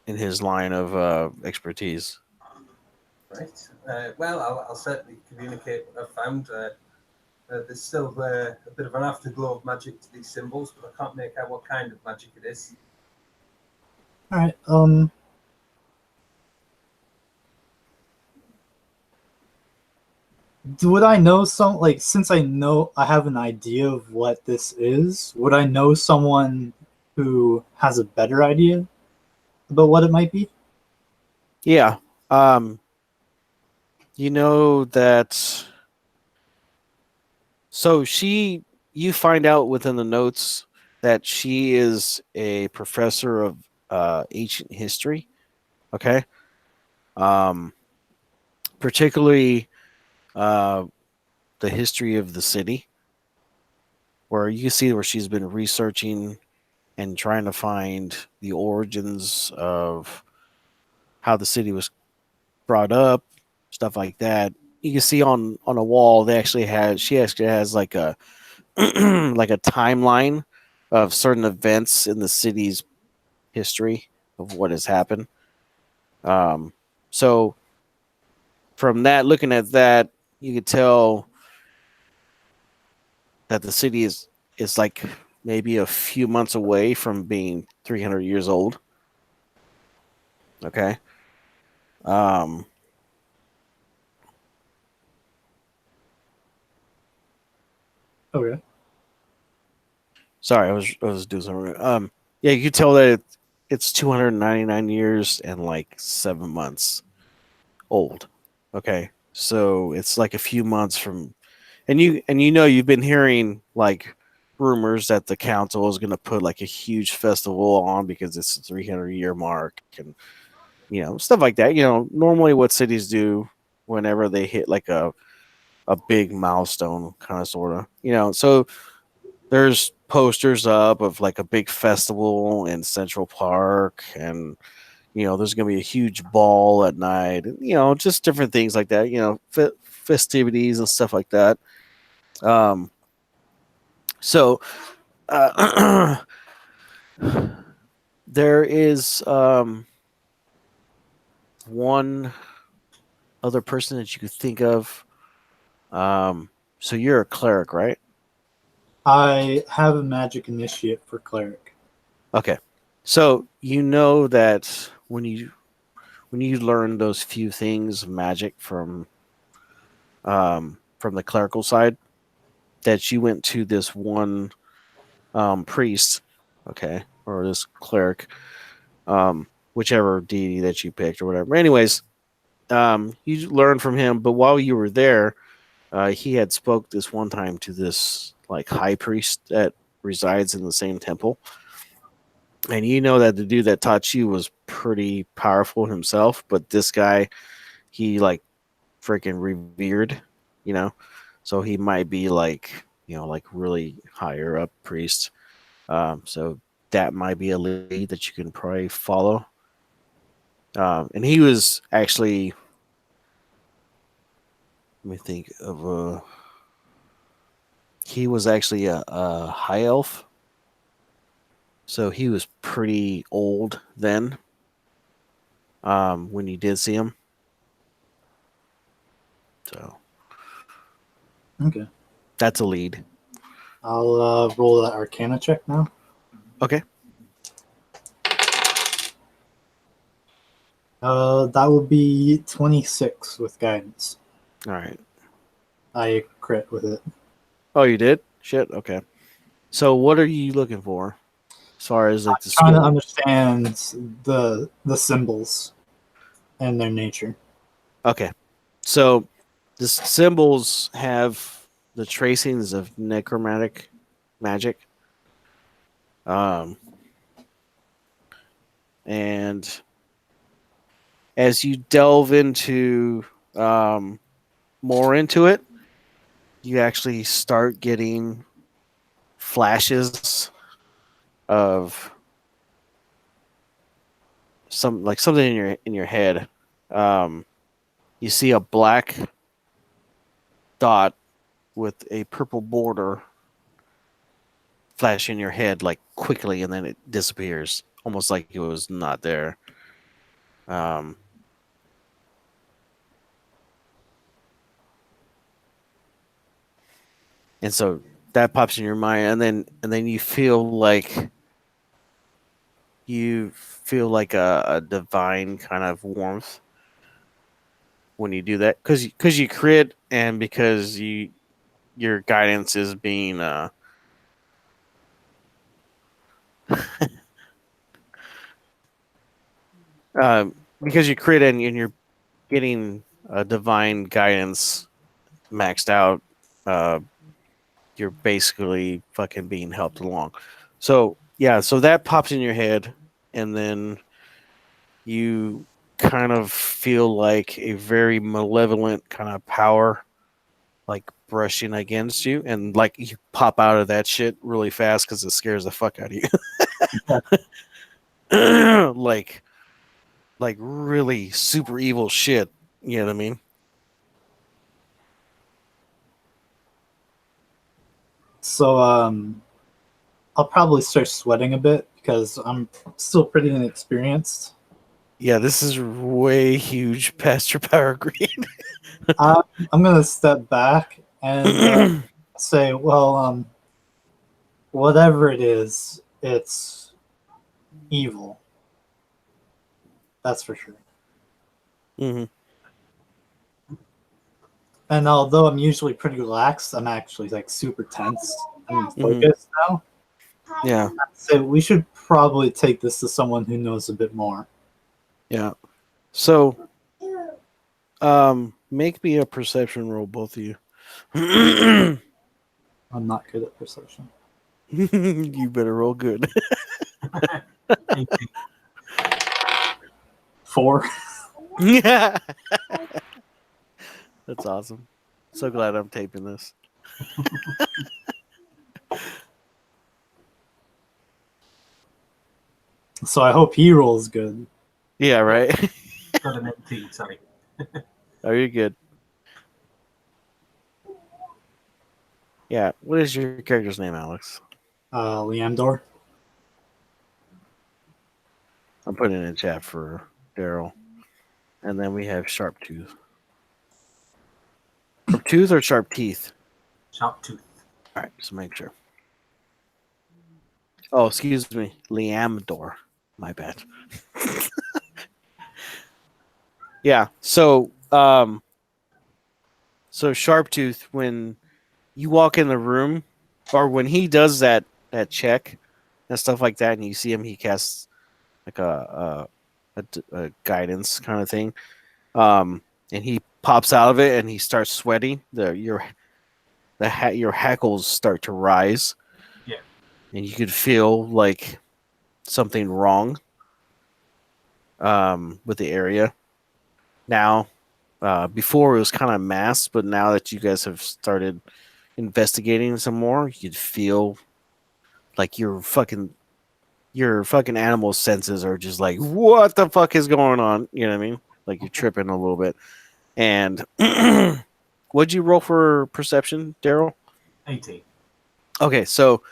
line of expertise. Right. Well, I'll certainly communicate what I've found. There's still a bit of an afterglow of magic to these symbols, but I can't make out what kind of magic it is. All right. Would I know since I know I have an idea of what this is, would I know someone who has a better idea about what it might be? Yeah. You know that. So you find out within the notes that she is a professor of ancient history. Okay. Um, particularly the history of the city, where you can see where she's been researching and trying to find the origins of how the city was brought up, stuff like that. You can see on a wall she actually has like a like a timeline of certain events in the city's history of what has happened. So from that, looking at that, you could tell that the city is like maybe a few months away from being 300 years old. Okay. Um, Okay. sorry, I was doing something. Yeah, you could tell that it's 299 years and like 7 months old. Okay, so it's like a few months from, and you know you've been hearing like rumors that the council is going to put like a huge festival on because it's a 300-year mark and stuff like that. Normally what cities do whenever they hit like a big milestone, kind of sort of. So there's posters up of like a big festival in Central Park, and there's going to be a huge ball at night, and just different things like that. Festivities and stuff like that. So there is one other person that you could think of. So you're a cleric, right? I have a magic initiate for cleric. Okay. So you know that when you learn those few things of magic from the clerical side, that you went to this one priest, okay, or this cleric, whichever deity that you picked or whatever. Anyways, you learned from him, but while you were there, he had spoke this one time to this like high priest that resides in the same temple, and you know that the dude that taught you was pretty powerful himself, but this guy, he like freaking revered, you know, so he might be like like really higher up priest. So that might be a lead that you can probably follow. And he was actually, let me think of he was actually a high elf. So he was pretty old then when you did see him. So Okay. that's a lead. I'll roll that Arcana check now. Okay. That would be 26 with guidance. All right. I crit with it. Oh, you did? Shit. Okay. So what are you looking for as far as like the Trying to skill? understand the symbols and their nature. Okay. So the symbols have the tracings of necromantic magic. And as you delve into more into it, you actually start getting flashes of something in your head. You see a black dot with a purple border flash in your head like quickly, and then it disappears, almost like it was not there. And so that pops in your mind, and then you feel like a divine kind of warmth when you do that, because you crit, and because your guidance is being because you crit, and you're getting divine guidance maxed out. You're basically fucking being helped along. So yeah, so that pops in your head, and then you kind of feel like a very malevolent kind of power like brushing against you, and like you pop out of that shit really fast because it scares the fuck out of you. like really super evil shit. You know what I mean? So I'll probably start sweating a bit because I'm still pretty inexperienced. Yeah, this is way huge past your power grade. I'm gonna step back and say, well, whatever it is, it's evil. That's for sure. Mm-hmm. And although I'm usually pretty relaxed, I'm actually like super tense and Mm-hmm. focused now. Yeah, So we should probably take this to someone who knows a bit more. yeah. So, make me a perception roll, both of you. I'm not good at perception. You better roll good. 4. Yeah, that's awesome. So glad I'm taping this. So I hope he rolls good. Yeah, right. Got an 18, sorry. Oh, you're good. Yeah. What is your character's name, Alex? Leandor. I'm putting it in chat for Daryl. And then we have Sharp Tooth. Sharp Tooth or Sharp Teeth? Sharp tooth. All right, just make sure. Oh, excuse me. Leamdor. My bad. Yeah. So Sharptooth, when you walk in the room, or when he does that check and stuff like that, and you see him, he casts like a guidance kind of thing, and he pops out of it and he starts sweating. Your hackles start to rise. Yeah. And you could feel like something wrong with the area. Now, before it was kind of masked, but now that you guys have started investigating some more, you could feel like your fucking animal senses are just like, what the fuck is going on? You know what I mean? Like you're tripping a little bit. And what'd you roll for perception, Daryl? 18. Okay, so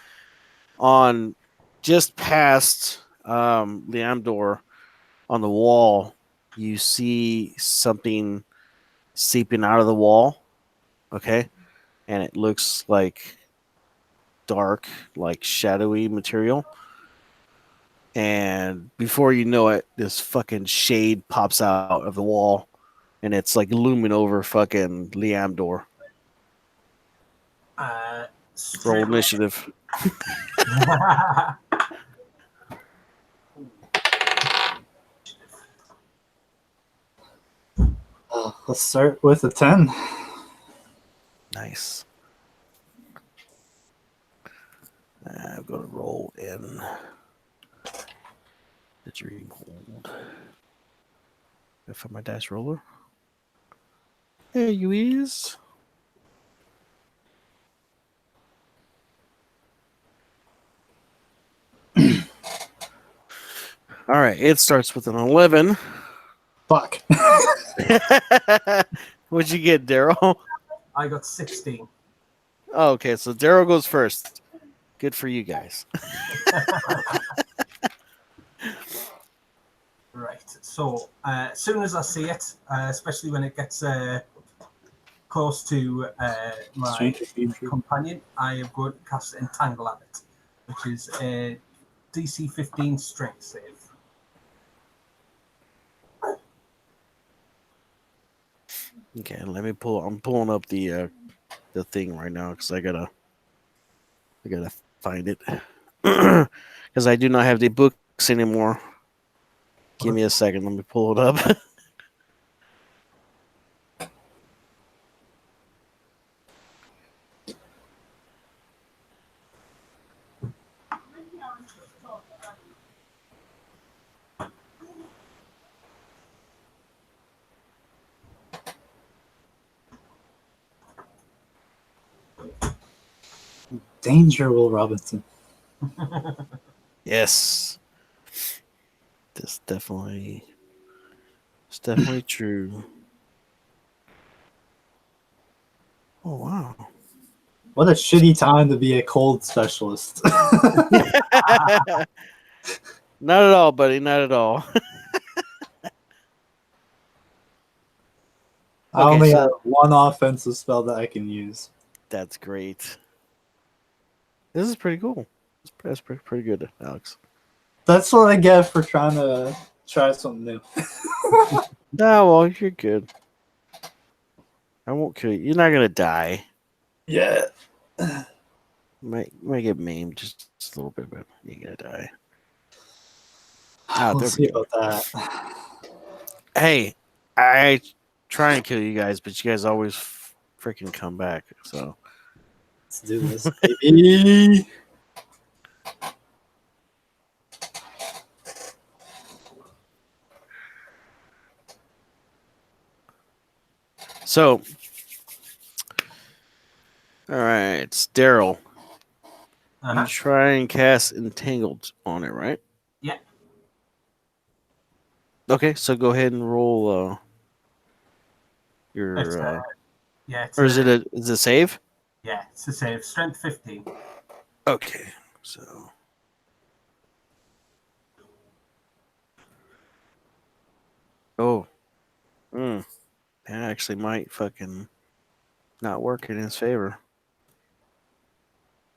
on just past Leamdor on the wall, you see something seeping out of the wall. Okay, and it looks like dark, like shadowy material. And before you know it, this fucking shade pops out of the wall, and it's like looming over fucking Leamdor. Roll initiative. Let's start with a 10. Nice. I'm going to roll in the dream hold. I find my dice roller. There you is. All right, it starts with an 11. Fuck. What'd you get, Daryl? I got 16. Oh, okay, so Daryl goes first. Good for you guys. Right. So as soon as I see it, especially when it gets close to my companion, I am going to cast Entangle at it, which is a DC 15 strength save. Okay, let me pull. I'm pulling up the thing right now because I gotta find it because I do not have the books anymore. Give me a second. Let me pull it up. Danger, Will Robinson. Yes, it's definitely true. Oh wow! What a shitty time to be a cold specialist. Not at all, buddy. Not at all. I only have one offensive spell that I can use. That's great. This is pretty cool. That's pretty good, Alex. That's what I get for trying to try something new. No, well, you're good. I won't kill you. You're not gonna die. Yeah. Might get maimed just a little bit, but you ain't gonna die. We'll see about that. Hey, I try and kill you guys, but you guys always freaking come back. So let's do this, baby. So, all right, it's Daryl. You try and cast Entangled on it, right? Yeah. Okay, so go ahead and roll It's, your yeah, it's or is it a save? yeah, it's a save. Strength 15. Okay, so oh, that actually might fucking not work in his favor.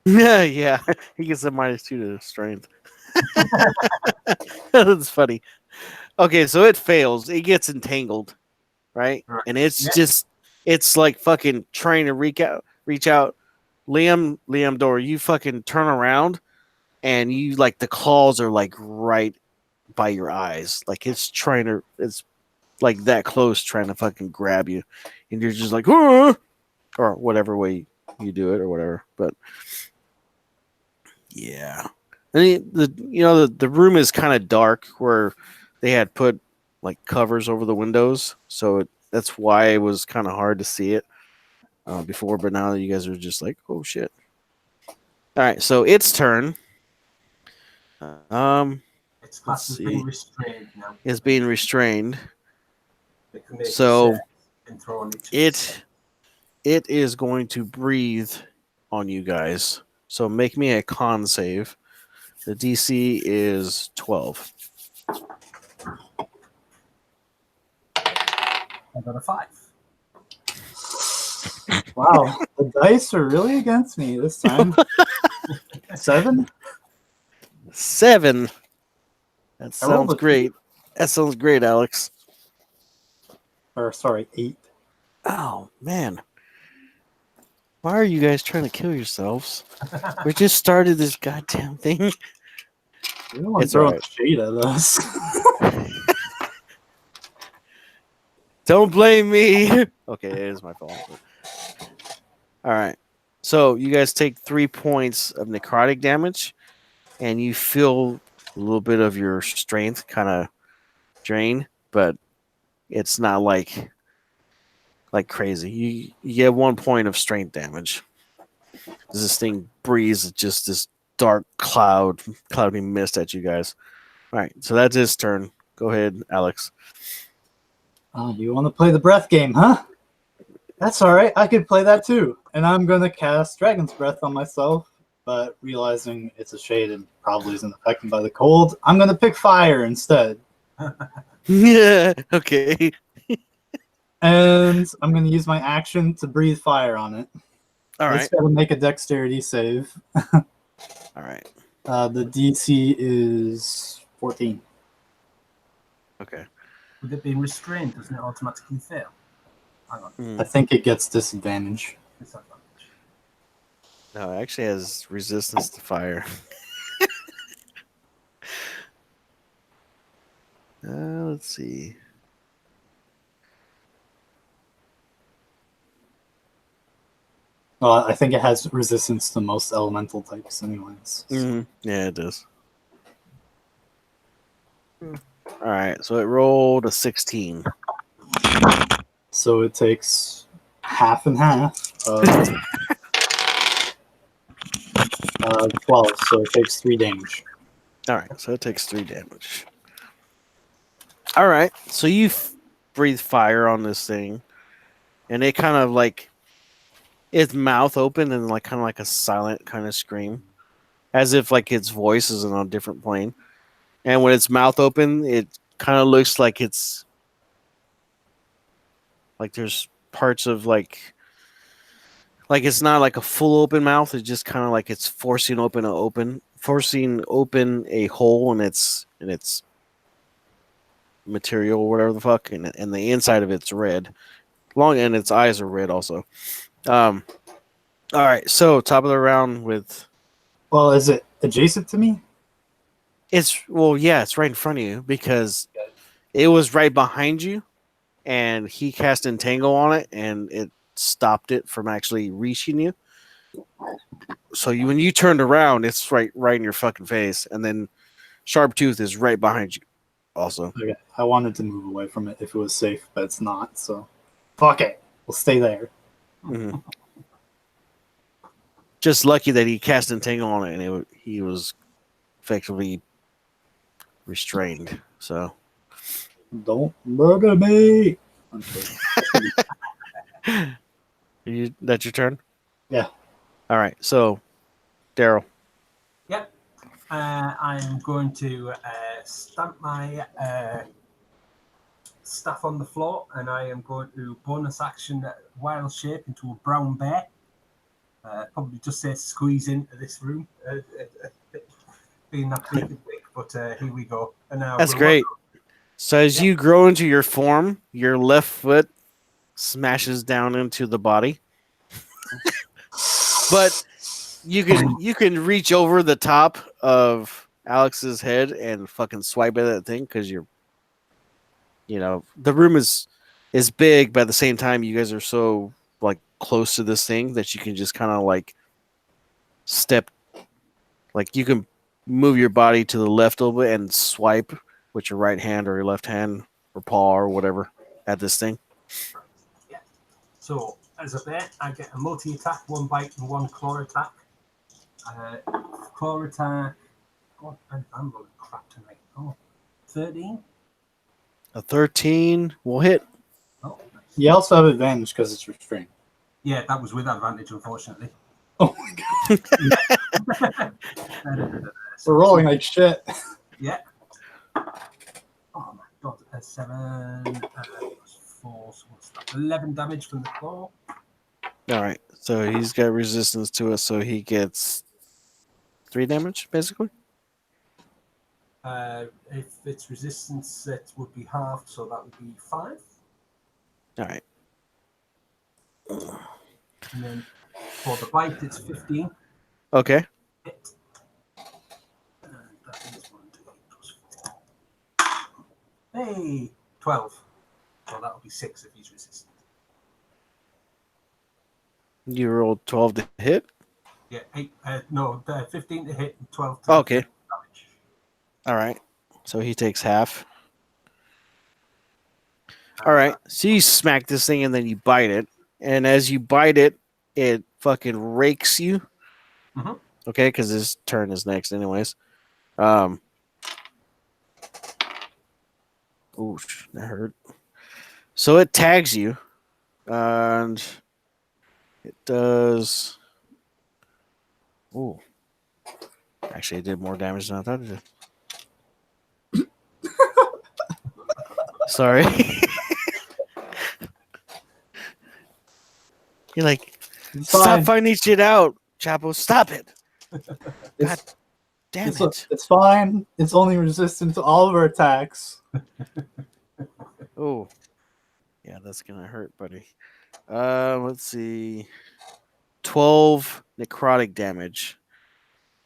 Yeah, he gets a -2 to strength. That's funny. Okay, so it fails. It gets entangled, right? Right. And it's Yeah. just, it's like fucking trying to reach out. Liam Dor, you fucking turn around, and you like the claws are like right by your eyes, like it's like that close, trying to fucking grab you, and you're just like, "Arr!" Or whatever way you do it, or whatever. But yeah, and the room is kind of dark where they had put like covers over the windows, so that's why it was kind of hard to see it before. But now you guys are just like, oh shit! All right, so it's turn. Its Let's class has been see, restrained now. is being restrained, It can make so and throw on each it is going to breathe on you guys. So make me a con save. The DC is 12. I got a 5. Wow, the dice are really against me this time. 7? 7. That I rolled sounds a great. That sounds great, Alex. Or sorry, 8. Oh, man. Why are you guys trying to kill yourselves? We just started this goddamn thing. You don't want It's to throw all right. shade at us. Don't blame me. Okay, it is my fault. All right. So you guys take 3 points of necrotic damage, and you feel a little bit of your strength kind of drain, but it's not like crazy. You get 1 point of strength damage. This thing breathes just this dark cloudy mist at you guys. All right, so that's his turn. Go ahead, Alex. Oh, you want to play the breath game, huh? That's all right. I could play that too. And I'm going to cast Dragon's Breath on myself, but realizing it's a shade and probably isn't affected by the cold, I'm going to pick fire instead. Yeah. Okay. And I'm going to use my action to breathe fire on it. All It's right. got to make a dexterity save. All right. The DC is 14. Okay. With it being restrained, doesn't it automatically fail? Hang on. I think it gets disadvantage. Disadvantage. No, it actually has resistance to fire. Let's see. Well, I think it has resistance to most elemental types, anyways. Yeah, it does. All right, so it rolled a 16. So it takes half and half of 12, so it takes 3 damage. All right, so it takes 3 damage. All right, so you breathe fire on this thing, and it kind of like its mouth open and like kind of like a silent kind of scream, as if like its voice is on a different plane. And when its mouth open, it kind of looks like it's like there's parts of like it's not like a full open mouth. It's just kind of like it's forcing open a hole in its material or whatever the fuck, and the inside of it's red. And its eyes are red also. All right, so top of the round with. Well, is it adjacent to me? It's it's right in front of you because it was right behind you, and he cast Entangle on it, and it stopped it from actually reaching you. So when you turned around, it's right in your fucking face, and then Sharptooth is right behind you, also. Okay, I wanted to move away from it if it was safe, but it's not. So, fuck it, we'll stay there. Mm-hmm. Just lucky that he cast Entangle on it, and he was effectively restrained. So, Don't murder me. I'm kidding. That's your turn? Yeah. All right. So, Daryl. Yep. I am going to stamp my staff on the floor, and I am going to bonus action wild shape into a brown bear. Probably just say squeeze into this room, being that big and big. But here we go. And That's great. So as you grow into your form, your left foot smashes down into the body, but you can reach over the top of Alex's head and fucking swipe at that thing because the room is big, but at the same time you guys are so like close to this thing that you can just kind of like step, like you can move your body to the left a little bit and swipe with your right hand or your left hand or paw or whatever at this thing. Yeah. So as a bear, I get a multi-attack, 1 bite and 1 claw attack. Claw attack. God, I'm rolling crap tonight. 13. A 13 will hit. Oh, nice. You also have advantage because it's restrained. Yeah, that was with advantage, unfortunately. Oh my god. We're rolling like shit. Yeah. Oh my god. 7 4. So what's that? 11 damage from the claw. All right. So he's got resistance to it, so he gets 3 damage, basically. If it's resistance, it would be halved, so that would be 5. All right. And then for the bite, it's 15. Okay. Hit. And that is 1 to 8 plus 4. Hey, 12. So that would be 6 if he's resistant. You rolled 12 to hit. Yeah, 8. No, 15 to hit and 12 to Okay. damage. All right. So he takes half. All right. So you smack this thing and then you bite it. And as you bite it, it fucking rakes you. Mhm. Okay, because his turn is next, anyways. Ooh, that hurt. So it tags you. And it does. Ooh. Actually, it did more damage than I thought it did. Sorry. You're like, It's stop fine. finding shit out, Chapo. Stop it. God damn it. It's fine. It's only resistant to all of our attacks. Oh. Yeah, that's going to hurt, buddy. Let's see. 12 necrotic damage.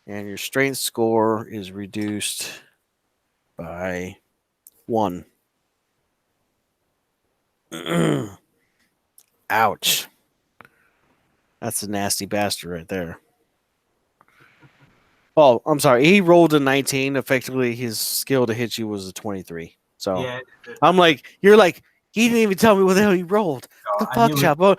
And your strength score is reduced by 1. Ouch. That's a nasty bastard right there. Oh, I'm sorry. He rolled a 19. Effectively, his skill to hit you was a 23. So Yeah. I'm like, you're like, he didn't even tell me what the hell he rolled. No, What the fuck, Chapo?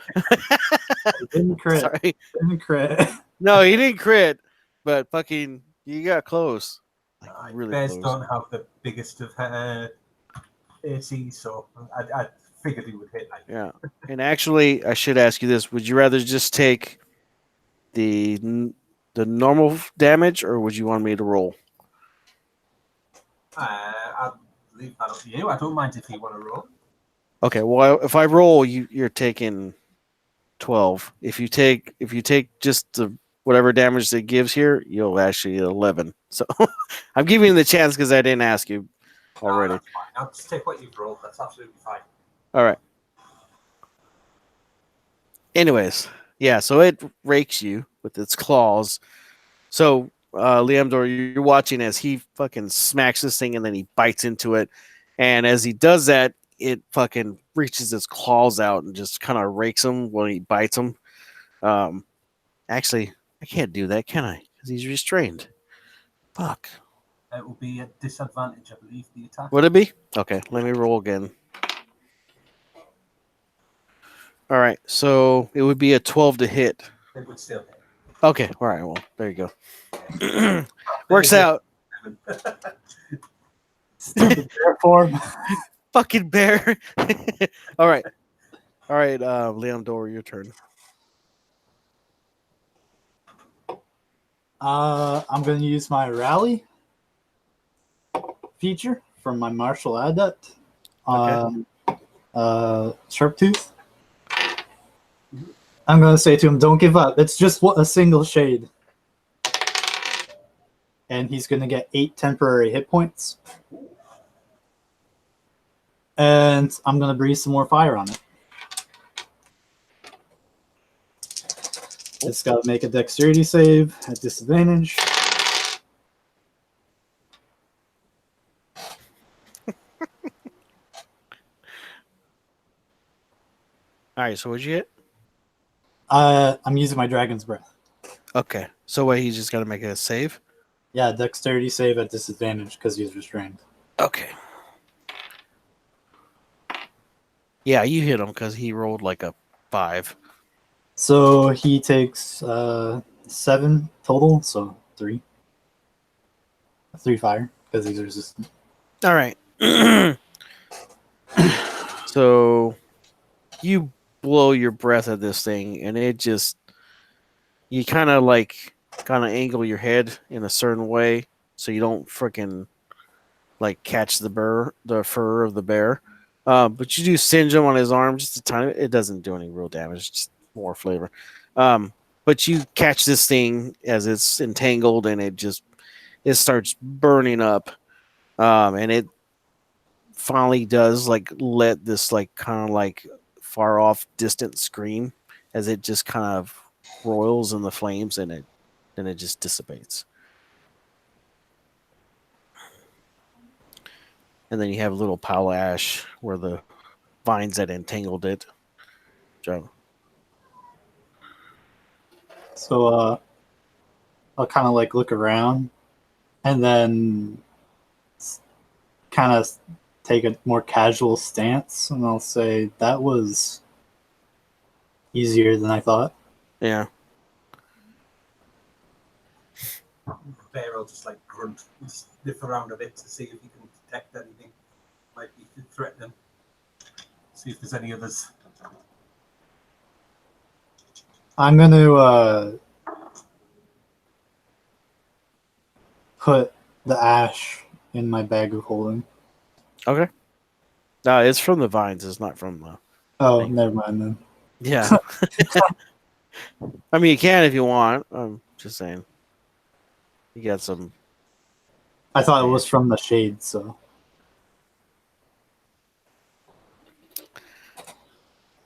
It didn't crit. Sorry. It didn't crit. No, he didn't crit, but fucking, you got close. Like, really Bears close. don't have the biggest of ACs, so I figured he would hit like. Yeah. And actually, I should ask you this. Would you rather just take the normal damage, or would you want me to roll? I'll leave that up to you. I don't mind if you want to roll. Okay, well, if I roll, you're taking 12. If you take just the whatever damage it gives here, you'll actually 11. So I'm giving you the chance because I didn't ask you already. That's fine. I'll just take what you've rolled. That's absolutely fine. All right. Anyways, yeah, so it rakes you with its claws. So, Leandor, you're watching as he fucking smacks this thing and then he bites into it. And as he does that, it fucking reaches its claws out and just kind of rakes him when he bites him. Actually, I can't do that, can I? Because he's restrained. Fuck. It will be a disadvantage, I believe, the attack. Would it be? Okay, let me roll again. All right, so it would be a 12 to hit. It would still hit. Okay, all right, well, there you go. Works out. Stupid bear form. fucking bear. All right. All right, Leandor, your turn. I'm gonna use my rally feature from my martial adept on Sharptooth. I'm gonna say to him, "Don't give up. It's just a single shade." And he's gonna get 8 temporary hit points. And I'm gonna breathe some more fire on it. It's gotta make a dexterity save at disadvantage. All right, so what'd you hit? I'm using my dragon's breath. Okay, so what? He's just got to make a save. Yeah, dexterity save at disadvantage because he's restrained. Okay. Yeah, you hit him because he rolled like a 5. So he takes 7 total, so 3. 3 fire because he's resistant. All right. So you blow your breath at this thing, and it just you kind of angle your head in a certain way so you don't freaking like catch the fur of the bear. But you do singe him on his arm just a tiny. It doesn't do any real damage, just more flavor. But you catch this thing as it's entangled, and it starts burning up. And it finally does like let this like kind of like far off distant scream as it just kind of roils in the flames, and it just dissipates. And then you have a little pile of ash where the vines that entangled it. Joe. So I'll kind of like look around and then kind of take a more casual stance, and I'll say that was easier than I thought. Yeah. The bear will just like grunt and sniff around a bit to see if he can detect anything might be threatening. See if there's any others. I'm going to put the ash in my bag of holding. Okay. No, it's from the vines. It's not from the. Oh, thing. never mind then. Yeah. I mean, you can if you want. I'm just saying. You got some. I thought it was from the shade, so.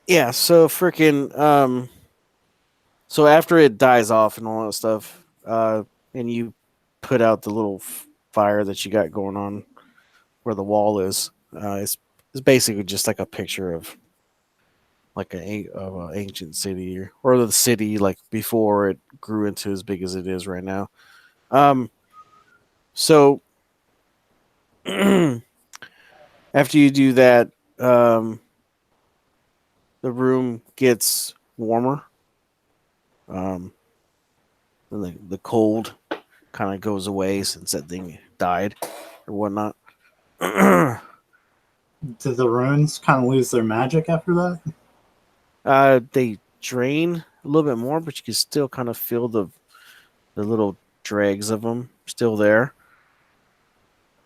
Yeah. So freaking. So after it dies off and all that stuff, and you put out the little fire that you got going on where the wall is, it's basically just like a picture of like an ancient city or the city like before it grew into as big as it is right now. So after you do that, the room gets warmer. And the cold kind of goes away since that thing died or whatnot. Did the runes kind of lose their magic after that? They drain a little bit more, but you can still kind of feel the little dregs of them still there.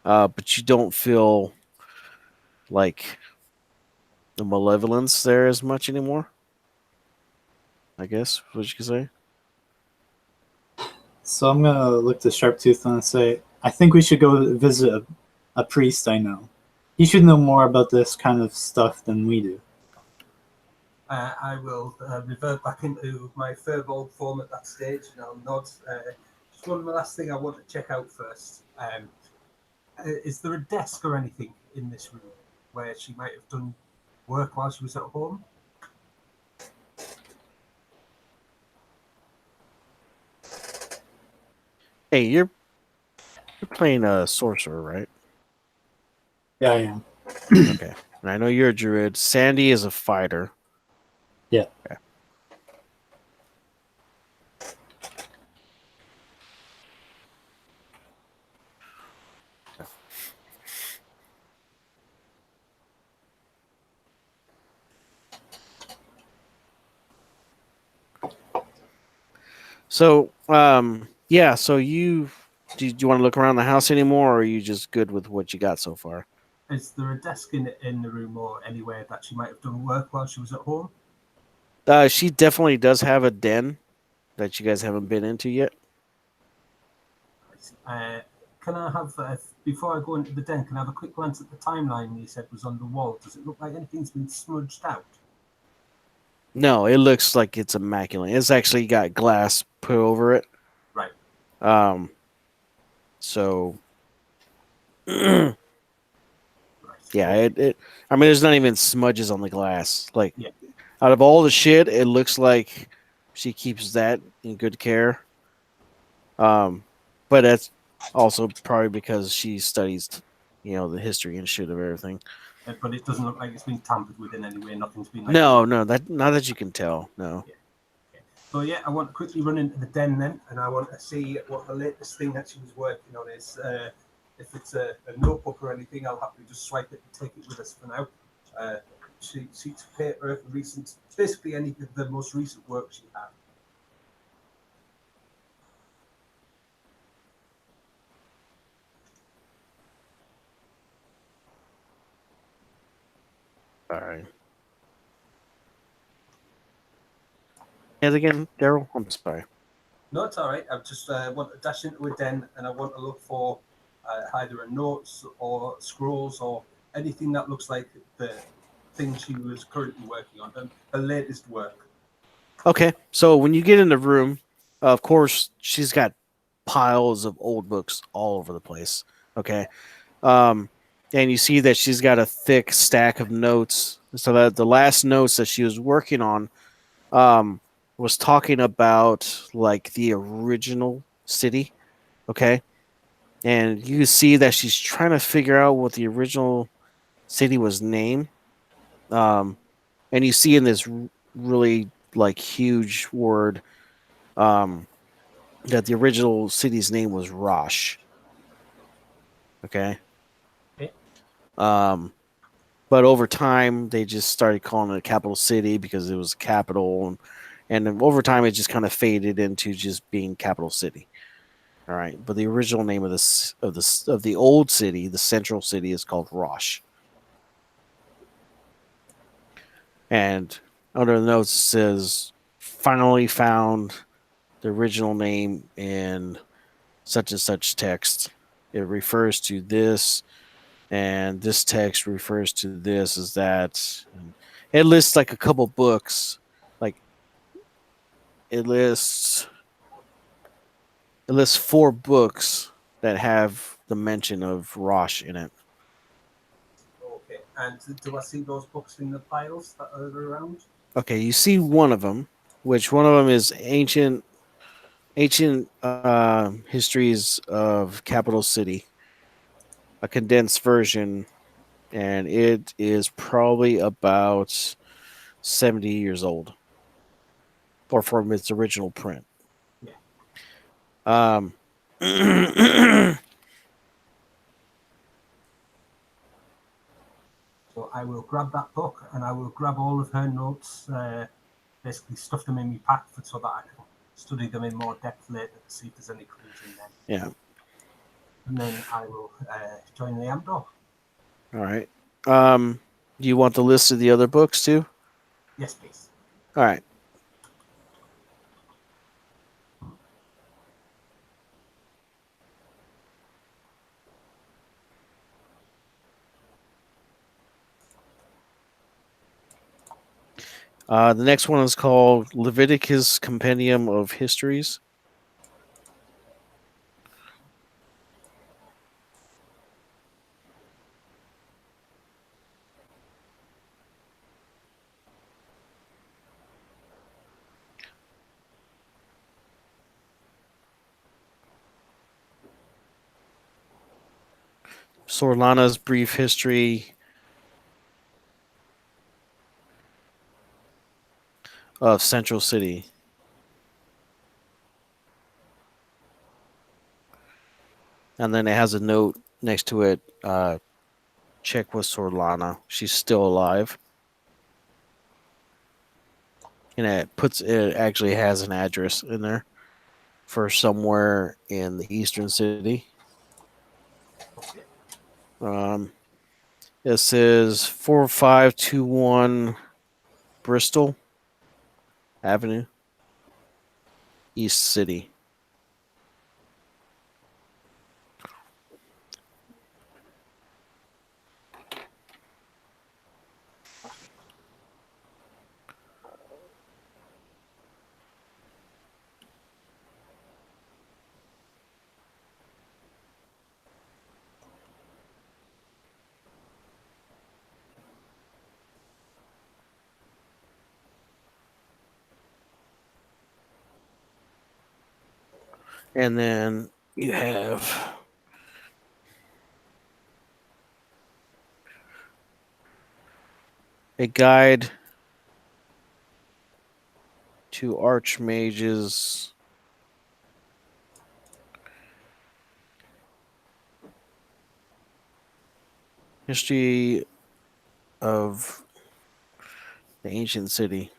But you don't feel like the malevolence there as much anymore. I guess what you could say. So I'm going to look to Sharptooth and say, I think we should go visit a priest I know. He should know more about this kind of stuff than we do. I will revert back into my furball form at that stage, and I'll nod. Just one last thing I want to check out first. Is there a desk or anything in this room where she might have done work while she was at home? Hey, you're playing a sorcerer, right? Yeah, I am. Okay. And I know you're a druid. Sandy is a fighter. Yeah. Okay. So, yeah. So do you want to look around the house anymore, or are you just good with what you got so far? Is there a desk in the room or anywhere that she might have done work while she was at home? She definitely does have a den that you guys haven't been into yet. Can I have, before I go into the den, can I have a quick glance at the timeline you said was on the wall? Does it look like anything's been smudged out? No, it looks like it's immaculate. It's actually got glass put over it. Right. Um, so yeah, Right. Okay. I mean, there's not even smudges on the glass. Like Yeah. out of all the shit, it looks like she keeps that in good care. But that's also probably because she studies, the history and shit of everything. But it doesn't look like it's been tampered with in any way. Nothing's been like. No, that not that you can tell. No. Yeah. Okay. So yeah, I want to quickly run into the den then, and I want to see what the latest thing that she was working on is. If it's a notebook or anything, I'll happily just swipe it and take it with us for now. Sheets of paper, recent, basically any of the most recent work she had. All right. And again, Daryl, I'm sorry. No, it's all right. I just want to dash into a den and I want to look for either a notes or scrolls or anything that looks like the thing she was currently working on, her latest work. Okay, so when you get in the room, of course, she's got piles of old books all over the place. Okay, um, and you see that she's got a thick stack of notes. So that the last notes that she was working on, was talking about like the original city. Okay, and you see that she's trying to figure out what the original city was named. Um, and you see in this really like huge word, that the original city's name was Rosh. Okay. Okay. But over time they just started calling it a capital city because it was a capital, and then over time it just kind of faded into just being capital city. All right, but the original name of the old city, the central city, is called Rosh. And under the notes it says, finally found the original name in such and such text. It refers to this, and this text refers to this as that. And it lists like a couple books. Like it lists 4 books that have the mention of Rosh in it. Okay. And do I see those books in the piles that are around? Okay, you see one of them, which one of them is ancient histories of capital city, a condensed version, and it is probably about 70 years old, or from its original print. Yeah. So I will grab that book and I will grab all of her notes, basically stuff them in my pack so that I can study them in more depth later to see if there's any clues in them. Yeah. And then I will join the Amdo. All right. Do you want the list of the other books too? Yes, please. All right. The next one is called Leviticus Compendium of Histories. Sorlana's Brief History of Central City. And then it has a note next to it. Check with Sorlana. She's still alive. And it actually has an address in there. for somewhere in the eastern city. This is 4521 Bristol Avenue, East City. And then you have a guide to archmages. History of the ancient city.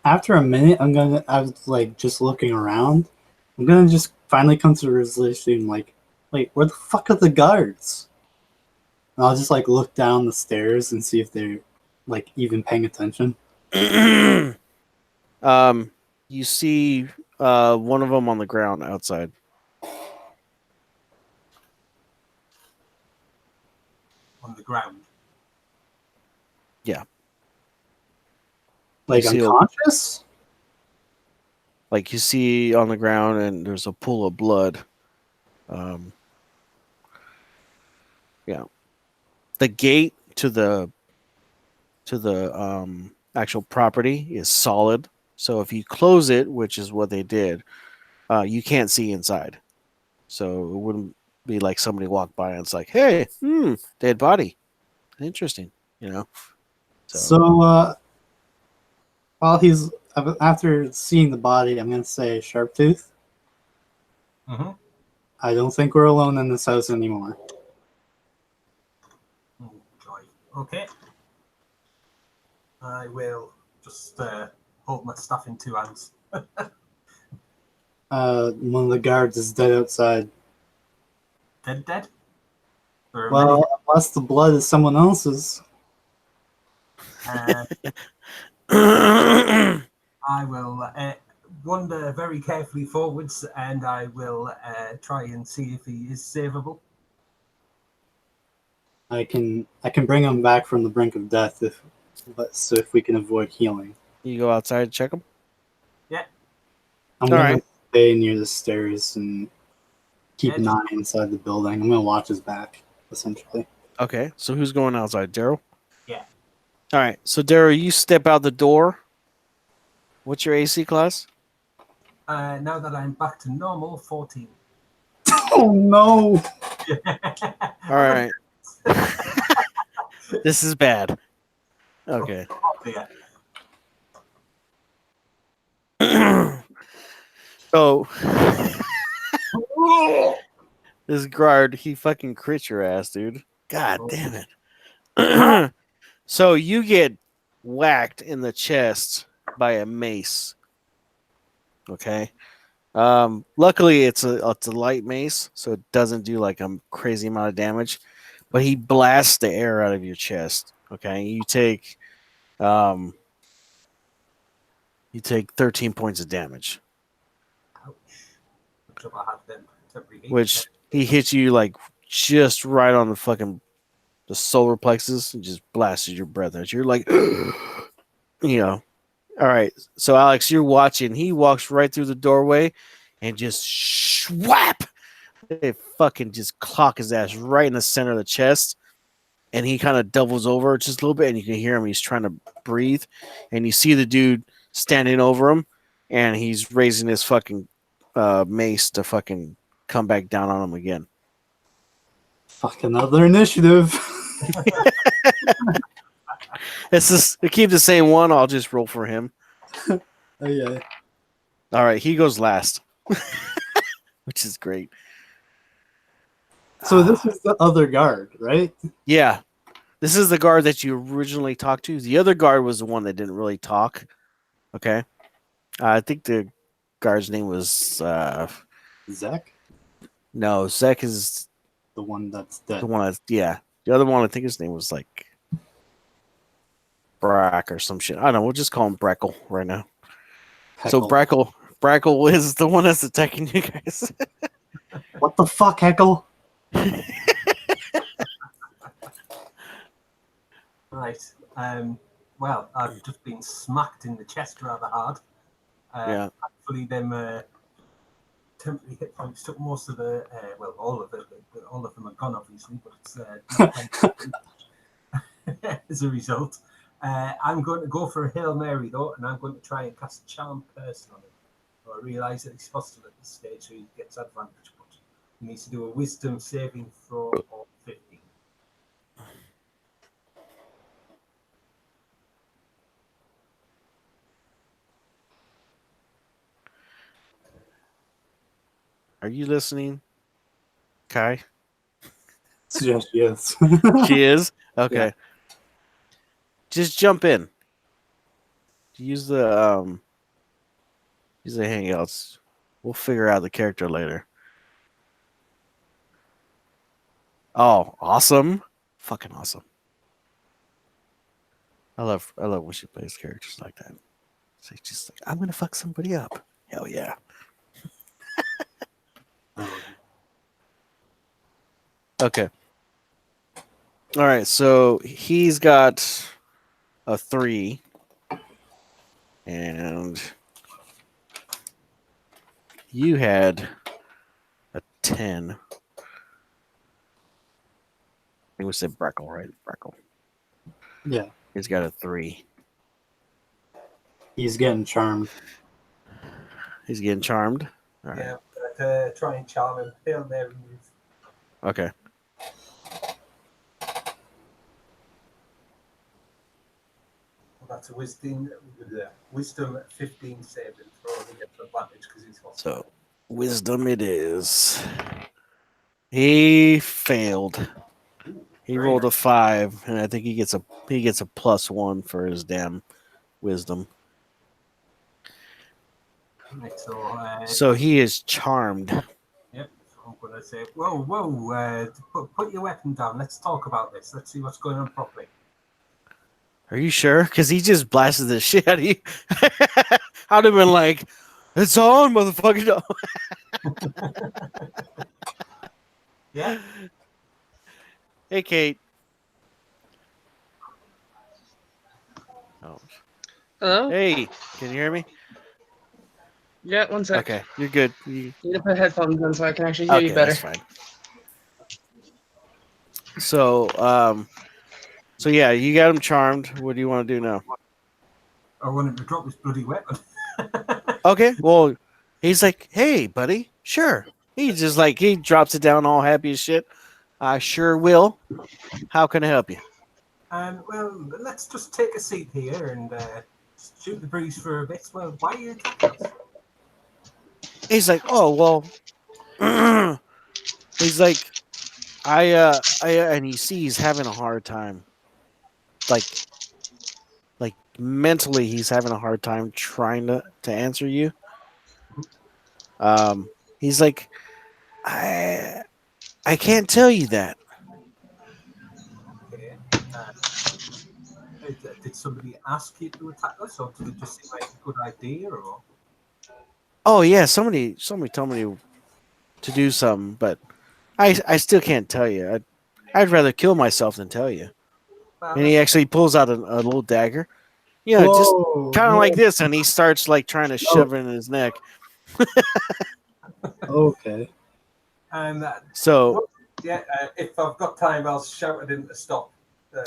After a minute, I was like just looking around. I'm gonna just finally come to the resolution, like, wait, where the fuck are the guards? And I'll just like look down the stairs and see if they're like even paying attention. You see one of them on the ground outside. On the ground. Yeah. Like You see unconscious? Like you see on the ground, and there's a pool of blood. Yeah. The gate to the actual property is solid. So if you close it, which is what they did, you can't see inside. So it wouldn't be like somebody walked by and it's like, hey, dead body. Interesting, you know. So while he's after seeing the body, I'm gonna say Sharptooth. Mm-hmm. I don't think we're alone in this house anymore. Oh, joy. Okay. I will just hold my staff in two hands. One of the guards is dead outside. Dead? There are Well, unless the blood is someone else's. many. I will wander very carefully forwards, and I will try and see if he is savable. I can bring him back from the brink of death if we can avoid healing. You go outside and check them? Yeah. I'm gonna stay near the stairs and keep an eye inside the building. I'm gonna watch his back, essentially. Okay, so who's going outside? Daryl? Yeah. All right, so Daryl, you step out the door. What's your AC class? Now that I'm back to normal, 14. Oh no! All right. This is bad. Okay. So this guard, he fucking crit your ass, dude. God damn it. So you get whacked in the chest by a mace. Okay. Luckily it's a light mace, so it doesn't do like a crazy amount of damage. But he blasts the air out of your chest. Okay. You take 13 points of damage. Which he hits you like just right on the solar plexus and just blasted your breath out. You're like, All right. So Alex, you're watching. He walks right through the doorway and just swap. They fucking just clock his ass right in the center of the chest. And he kind of doubles over just a little bit, and you can hear him. He's trying to breathe. And you see the dude standing over him, and he's raising his fucking mace to fucking come back down on him again. Fuck, another initiative. It's just to keep the same one. I'll just roll for him. Oh yeah. All right, he goes last, which is great. So this is the other guard, right? Yeah. This is the guard that you originally talked to. The other guard was the one that didn't really talk. Okay. I think the guard's name was Zach, no, Zek is the one that's dead. the one that's the other one I think his name was like Brack or some shit. I don't know, we'll just call him Brackle right now. So Heckle. Brackle is the one that's attacking you guys. What the fuck, Heckle? Right. Well, I've just been smacked in the chest rather hard. Yeah. Thankfully, them temporary hit points took most of the well, all of it. All of them are gone, obviously, but it's as a result. I'm going to go for a Hail Mary though, and I'm going to try and cast Charm Person on him. So I realise that he's hostile at this stage, so he gets advantage, but he needs to do a Wisdom saving throw of 15. Are you listening, Kai? Yes, yes. She is? Okay. Yeah. Just jump in. Use the hangouts. We'll figure out the character later. Oh, awesome. Fucking awesome. I love when she plays characters like that. She's just like, I'm gonna fuck somebody up. Hell yeah. Okay. All right, so he's got a 3. And you had a 10. I think we said Breckle, right? Breckle. Yeah. He's got a 3. He's getting charmed. He's getting charmed. All right. Yeah, but try and charm him. Hail Mary move. Okay. Well, that's a wisdom 15 saving throw. He gets advantage because he's hostile. So wisdom it is. He failed. He Very rolled a nice. 5, and I think he gets a +1 for his damn wisdom. Right, So he is charmed. Yep. So I'm going to say, whoa, put your weapon down. Let's talk about this. Let's see what's going on properly. Are you sure? Because he just blasted the shit out of you. I'd have been like, "It's on, motherfucker!" Yeah. Hey, Kate. Oh. Hello? Hey, can you hear me? Yeah, one sec. Okay, you're good. Need to put headphones on so I can actually hear Okay, you better. that's fine. So, so yeah, you got him charmed. What do you want to do now? I want him to drop his bloody weapon. Okay, well, he's like, "Hey, buddy, sure." He's just like, he drops it down all happy as shit. I sure will. How can I help you? Well, let's just take a seat here and shoot the breeze for a bit. Well, why are you attacking us? He's like, "Oh, well," he's like, and you see he's having a hard time. Like mentally, he's having a hard time trying to answer you. He's like, I can't tell you that. Okay. Did somebody ask you to attack us, or did it just seem like a good idea, or? Oh yeah, somebody told me to do something, but I still can't tell you. I'd rather kill myself than tell you. Well, And he actually pulls out a little dagger, you know, just kind of like this, and he starts like trying to shove it in his neck. Okay. And So, yeah, if I've got time, I'll shout at him to stop.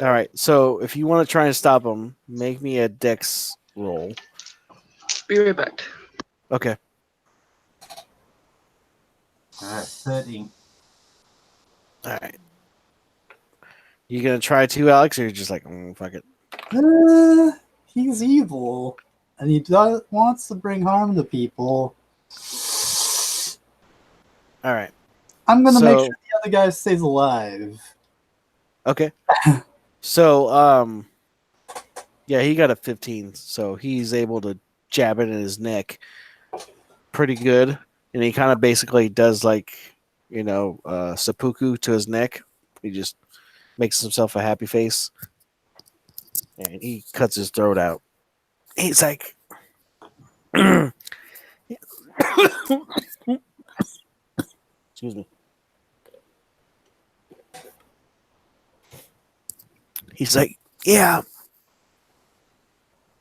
all right. So if you want to try and stop him, make me a dex roll. Be right back. Okay. All right, 13. All right. You gonna try too, Alex, or you're just like, fuck it? He's evil, and he wants to bring harm to people. All right. I'm gonna make sure the other guy stays alive. Okay. So, yeah, he got a 15, so he's able to jab it in his neck pretty good, and he kind of basically does seppuku to his neck. He just makes himself a happy face, and he cuts his throat out. He's like, excuse me. He's like, yeah,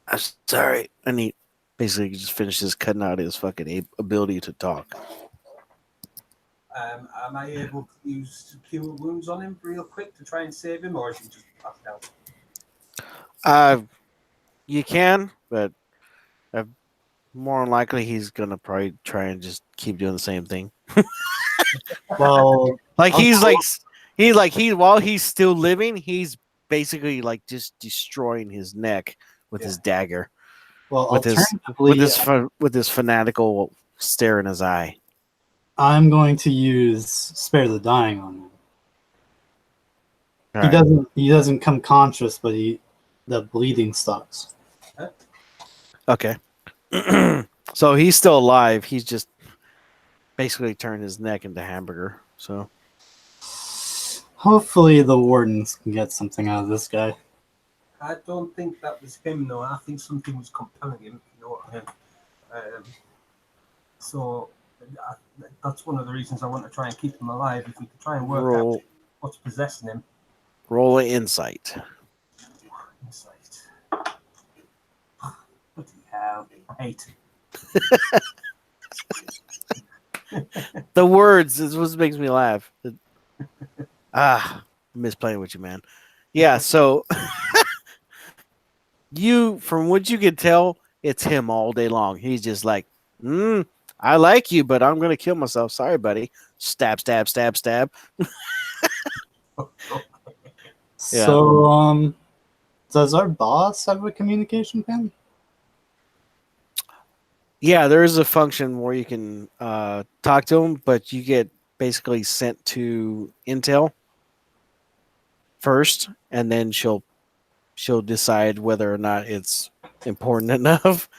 I'm sorry. And he basically just finishes cutting out his fucking ability to talk. Am I able to use cure wounds on him real quick to try and save him, or is he just passed out? You can, but more than likely he's gonna probably try and just keep doing the same thing. Well, Like while he's still living, he's basically like just destroying his neck with his dagger, well, with alternatively, his fanatical stare in his eye. I'm going to use spare the dying on him. All He right. doesn't come conscious, but the bleeding stops. Okay. So he's still alive. He's just basically turned his neck into hamburger. So Hopefully, the wardens can get something out of this guy. I don't think that was him, though. I think something was compelling him. You know what I mean? So that's one of the reasons I want to try and keep him alive. If we could try and work out what's possessing him. roll an insight. Insight. Bloody hell. 8. The words is what makes me laugh. I miss playing with you, man. Yeah, so from what you can tell, it's him all day long. He's just like, I like you, but I'm gonna kill myself. Sorry, buddy. Stab, stab, stab, stab. So, does our boss have a communication pen? Yeah, there is a function where you can talk to him, but you get basically sent to Intel first, and then she'll decide whether or not it's important enough.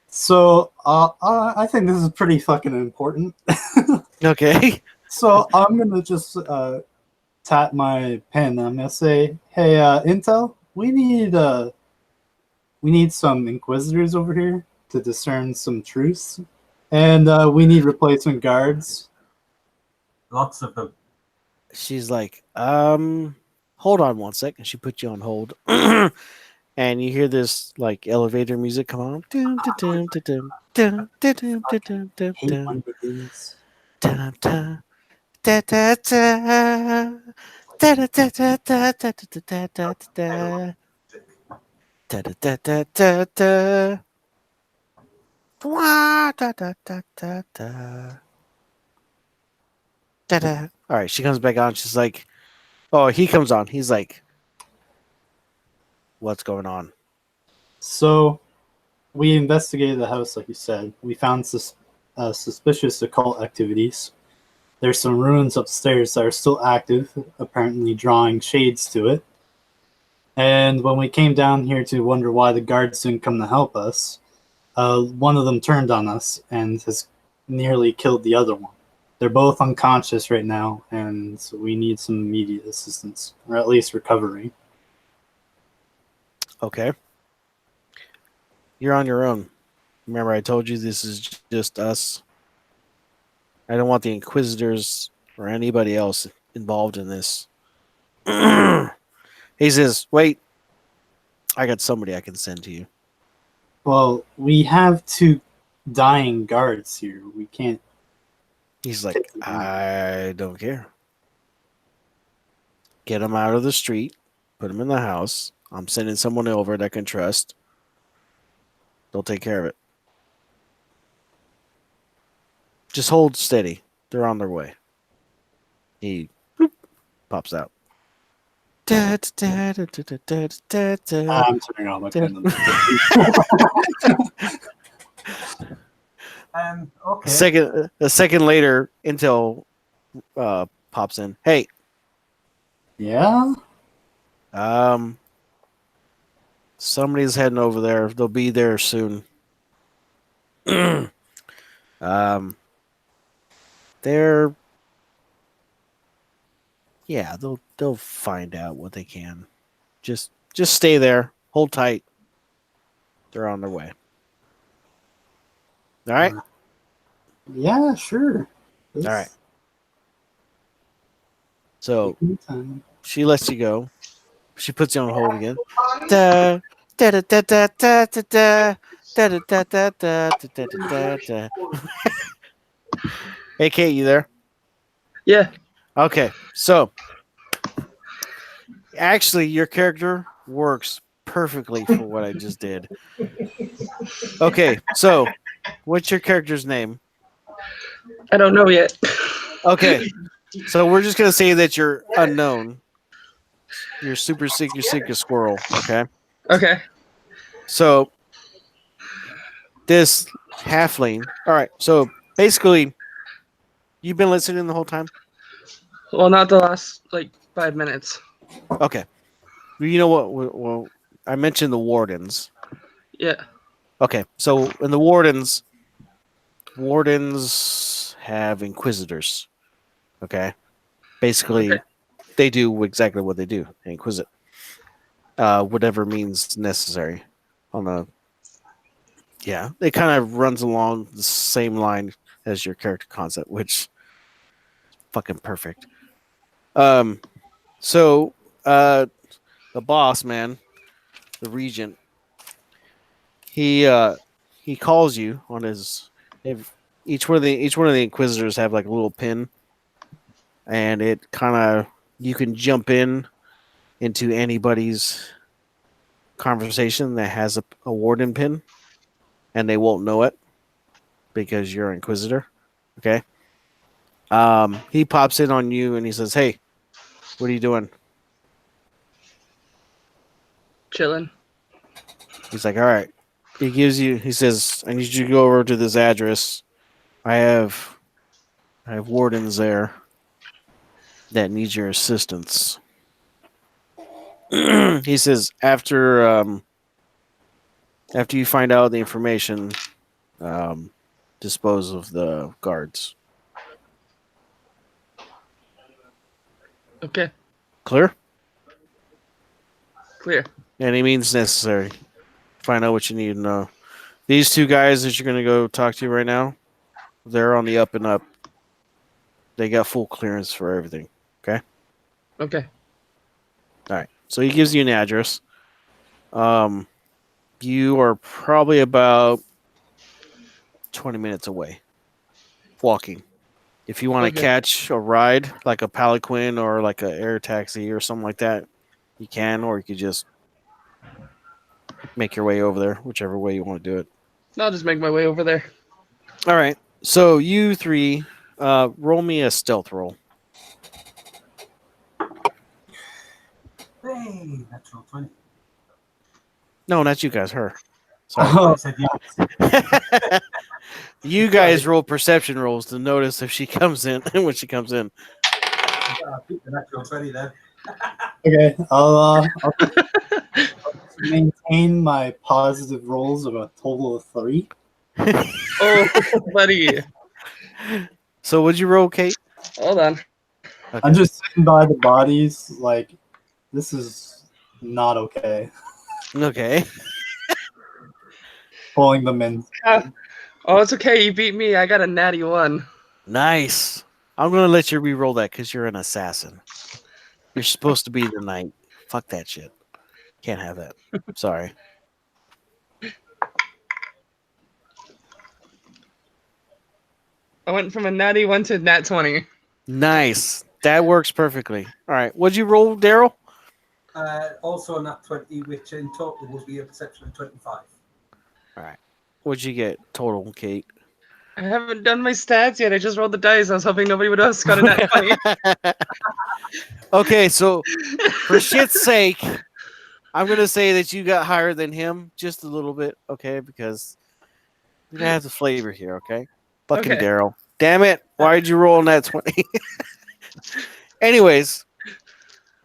So, I think this is pretty fucking important. Okay. So I'm gonna just tap my pen. I'm gonna say, "Hey, Intel, we need some inquisitors over here to discern some truths, and we need replacement guards." Lots of them. She's like, hold on one second. She put you on hold. And you hear this like elevator music come on. Hate when it is. All right, she comes back on. She's like, oh, he comes on. He's like, what's going on? So we investigated the house, like you said. We found suspicious occult activities. There's some ruins upstairs that are still active, apparently drawing shades to it. And when we came down here to wonder why the guards didn't come to help us, one of them turned on us and has nearly killed the other one. They're both unconscious right now, and we need some immediate assistance, or at least recovery. Okay. You're on your own. Remember, I told you this is just us. I don't want the Inquisitors or anybody else involved in this. He says, wait, I got somebody I can send to you. Well, we have 2 dying guards here. We can't. He's like, I don't care. Get them out of the street. Put them in the house. I'm sending someone over that I can trust. They'll take care of it. Just hold steady. They're on their way. He pops out. I'm turning off my pen. Okay. A second later, Intel pops in. Hey, Yeah? Somebody's heading over there. They'll be there soon. They're yeah, they'll find out what they can. Just stay there. Hold tight. They're on their way. All right. Yeah, sure. All right. It's So taking time. she lets you go. She puts you on hold again. Da, da, da, da, da, da, da, da, da, da, da, da, da, da, da. Hey, Kate, you there? Yeah. Okay, so actually, your character works perfectly for what I just did. Okay, so what's your character's name? I don't know yet. Okay, so we're just gonna say that you're unknown. You're super secret squirrel. Okay, Okay. so this halfling. All right, so basically, you've been listening the whole time. Well, not the last like 5 minutes. Okay, you know what? Well, I mentioned the wardens. Yeah. Okay, so in the wardens have inquisitors. Okay, basically, Okay. they do exactly what they do. They inquisit, whatever means necessary. On the it kind of runs along the same line as your character concept, which is fucking perfect. So the boss man, the regent, he calls you on his. If each one of the inquisitors have like a little pin, and it kind of you can jump into anybody's conversation that has a warden pin, and they won't know it because you're inquisitor. Okay. He pops in on you and he says, "Hey, what are you doing?" Chilling. He's like, "All right." He says, "I need you to go over to this address. I have wardens there that need your assistance." He says, after you find out the information, dispose of the guards. Okay. Clear? Clear. Any means necessary. Find out what you need to know. These two guys that you're going to go talk to right now, they're on the up and up. They got full clearance for everything. Okay? Okay. All right. So he gives you an address. You are probably about 20 minutes away walking. If you want to Okay. catch a ride, like a palanquin or like an air taxi or something like that, you can, or you could just make your way over there, whichever way you want to do it. I'll just make my way over there. All right. So you three, roll me a stealth roll. Hey, natural 20. No, not you guys. Her. Sorry. I said yeah. You guys roll perception rolls to notice if she comes in when she comes in. I'll keep the natural 20 then. Okay, I'll maintain my positive rolls of a total of 3. Oh, buddy. So what'd you roll, Kate? Hold on. Okay. I'm just sitting by the bodies, like, this is not okay. Okay. Pulling them in. Oh, it's okay. You beat me. I got a natty 1. Nice. I'm gonna let you re-roll that because you're an assassin. You're supposed to be the knight. Fuck that shit. Can't have that. Sorry. I went from a natty 1 to nat 20. Nice. That works perfectly. All right. What'd you roll, Daryl? Also a nat 20, which in total will be a perception of 25. All right. What'd you get total, Kate? I haven't done my stats yet. I just rolled the dice. I was hoping nobody would else got a nat 20. Okay, so for shit's sake, I'm gonna say that you got higher than him just a little bit, okay? Because we're gonna have the flavor here, okay? Fucking Okay. Daryl. Damn it! Why'd you roll on that 20? Anyways,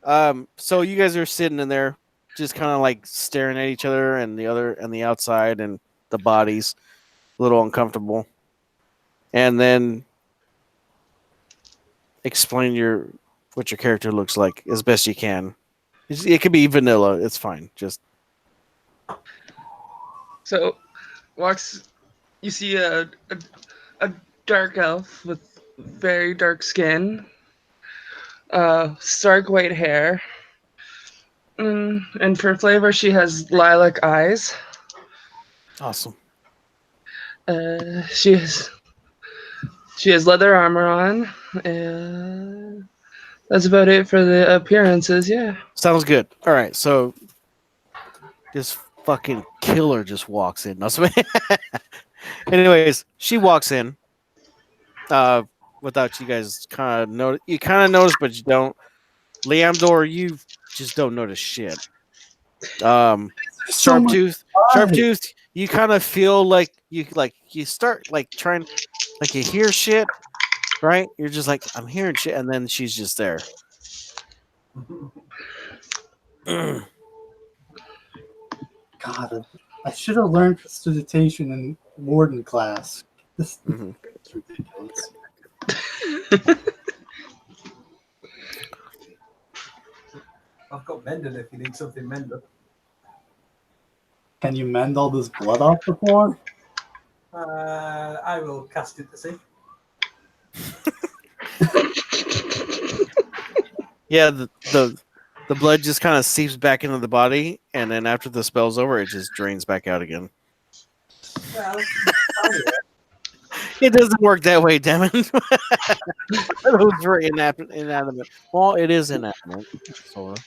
So you guys are sitting in there, just kind of like staring at each other and the outside and the bodies, a little uncomfortable. And then explain what your character looks like as best you can. It could be vanilla. It's fine. Just So, you see a dark elf with very dark skin, stark white hair, and for flavor, she has lilac eyes. awesome. She has leather armor on. That's about it for the appearances. Yeah. Sounds good. All right. So this fucking killer just walks in. No, anyways, she walks in. Without you guys kind of notice, you kind of notice, but you don't. Leamdor, you just don't notice shit. So much Sharptooth, blood. Sharptooth, you kind of feel like you start like trying, like you hear shit, right? You're just like, I'm hearing shit, and then she's just there. God, I should have learned prestidigitation in warden class. This Mhm. is ridiculous. I've got mended if you need something mended. Can you mend all this blood off the floor? I will cast it to see. Yeah, the blood just kind of seeps back into the body, and then after the spell's over, it just drains back out again. Well, It doesn't work that way, damn it. Those were inanimate. Well, it is inanimate, sort of.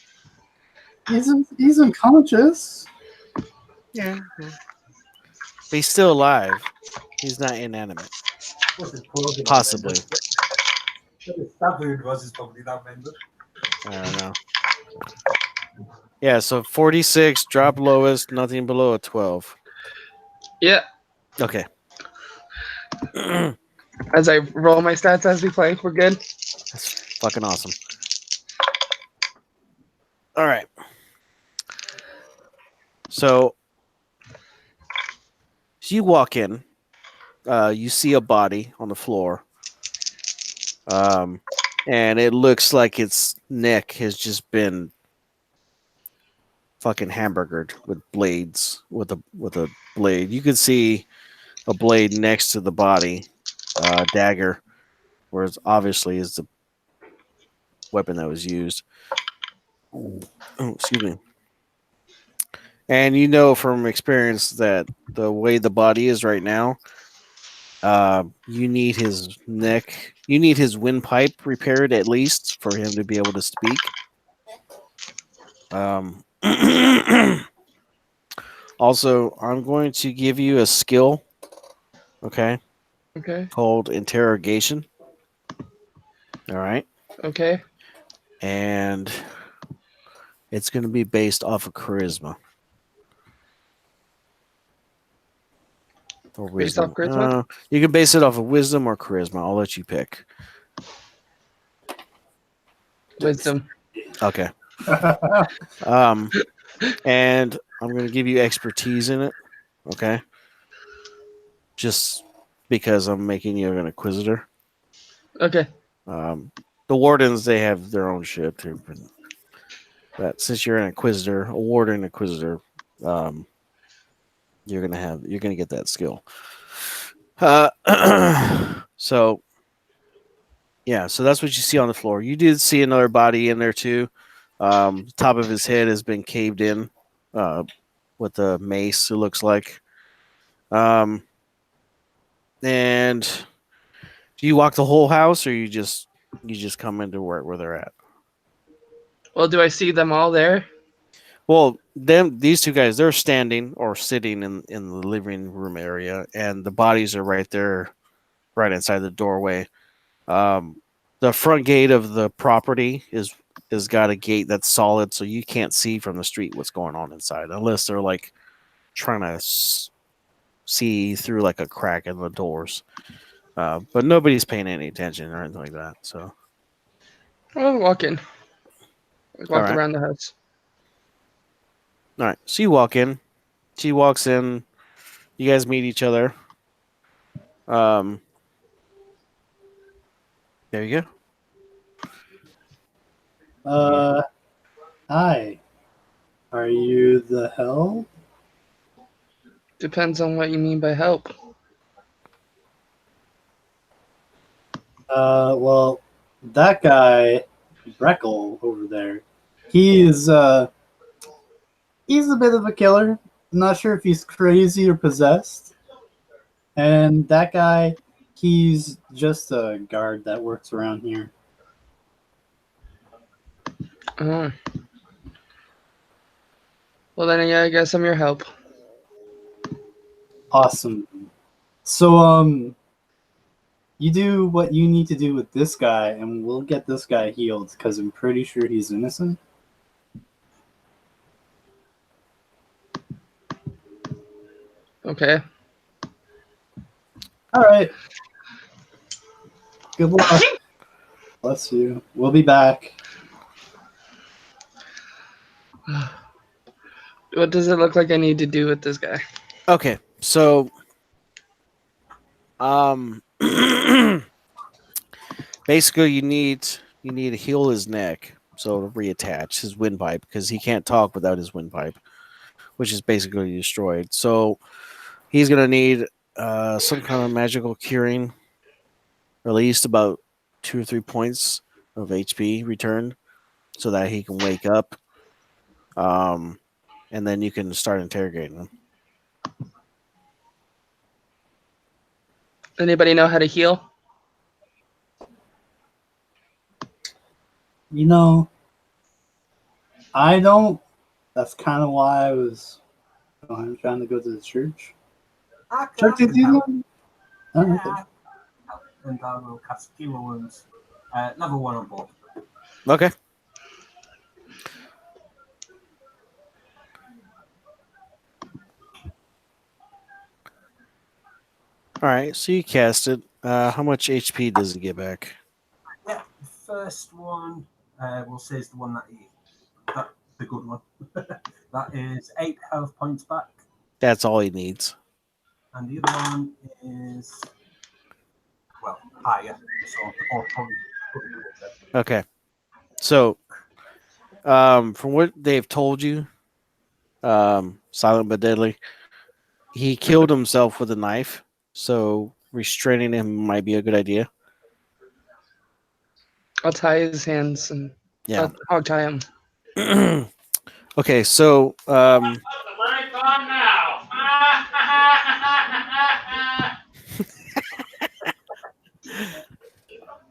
He's unconscious. Yeah. But he's still alive. He's not inanimate. what's his clothing Possibly. mended? What his stab wound was is probably not mended. I don't know. Yeah, so 46, drop lowest, nothing below a 12. Yeah. Okay. As I roll my stats as we play, we're good. That's fucking awesome. All right. So you walk in, you see a body on the floor, and it looks like its neck has just been fucking hamburgered with blades, with a blade. You could see a blade next to the body, dagger, whereas obviously is the weapon that was used. Oh, excuse me. And you know from experience that the way the body is right now, you need his neck, you need his windpipe repaired at least for him to be able to speak. Also, I'm going to give you a skill, okay, Okay. called interrogation. All right. Okay. And it's going to be based off of charisma. Or Based off wisdom. charisma? You can base it off of wisdom or charisma. I'll let you pick. Wisdom. Okay. And I'm going to give you expertise in it. Okay. Just because I'm making you an inquisitor. Okay. The wardens, they have their own shit too. But since you're an inquisitor, a warden inquisitor, you're gonna get that skill. So yeah, so that's what you see on the floor. You did see another body in there too. Top of his head has been caved in with a mace, it looks like. And do you walk the whole house, or you just come into where they're at? Well, do I see them all there? Well, these two guys, they're standing or sitting in the living room area, and the bodies are right there, right inside the doorway. The front gate of the property is got a gate that's solid, so you can't see from the street what's going on inside, unless they're like trying to see through like a crack in the doors. But nobody's paying any attention or anything like that. So I'll walk in. Like walk Alright. around the house. All right. So you walk in. She walks in. You guys meet each other. There you go. Hi. Are you the hell? Depends on what you mean by help. Well, that guy, Breckle over there, he's he's a bit of a killer. I'm not sure if he's crazy or possessed. And that guy, he's just a guard that works around here. Oh. Well, then, yeah, I guess I'm your help. Awesome. So, you do what you need to do with this guy, and we'll get this guy healed, because I'm pretty sure he's innocent. Okay. All right. Good luck. Bless you. We'll be back. What does it look like I need to do with this guy? Okay. So, basically, you need to heal his neck, so to reattach his windpipe because he can't talk without his windpipe, which is basically destroyed. So he's gonna need some kind of magical curing, or at least about 2 or 3 points of HP returned, so that he can wake up. And then you can start interrogating him. Anybody know how to heal? You know, I don't. That's kind of why I'm trying to go to the church. I Church, can did you help. know? Oh, Yeah, okay. I can help. And I will cast Cure Wounds. Level 1 on board. Okay. All right, so you cast it. How much HP does it get back? Yeah, the first one, we'll say is the one the good one. That is 8 health points back. That's all he needs. And the other one is, well, higher. So, or probably. Okay. So, from what they've told you, silent but deadly, he killed himself with a knife. So restraining him might be a good idea. I'll tie his hands and Yeah. I'll tie him. Okay, so Break on now.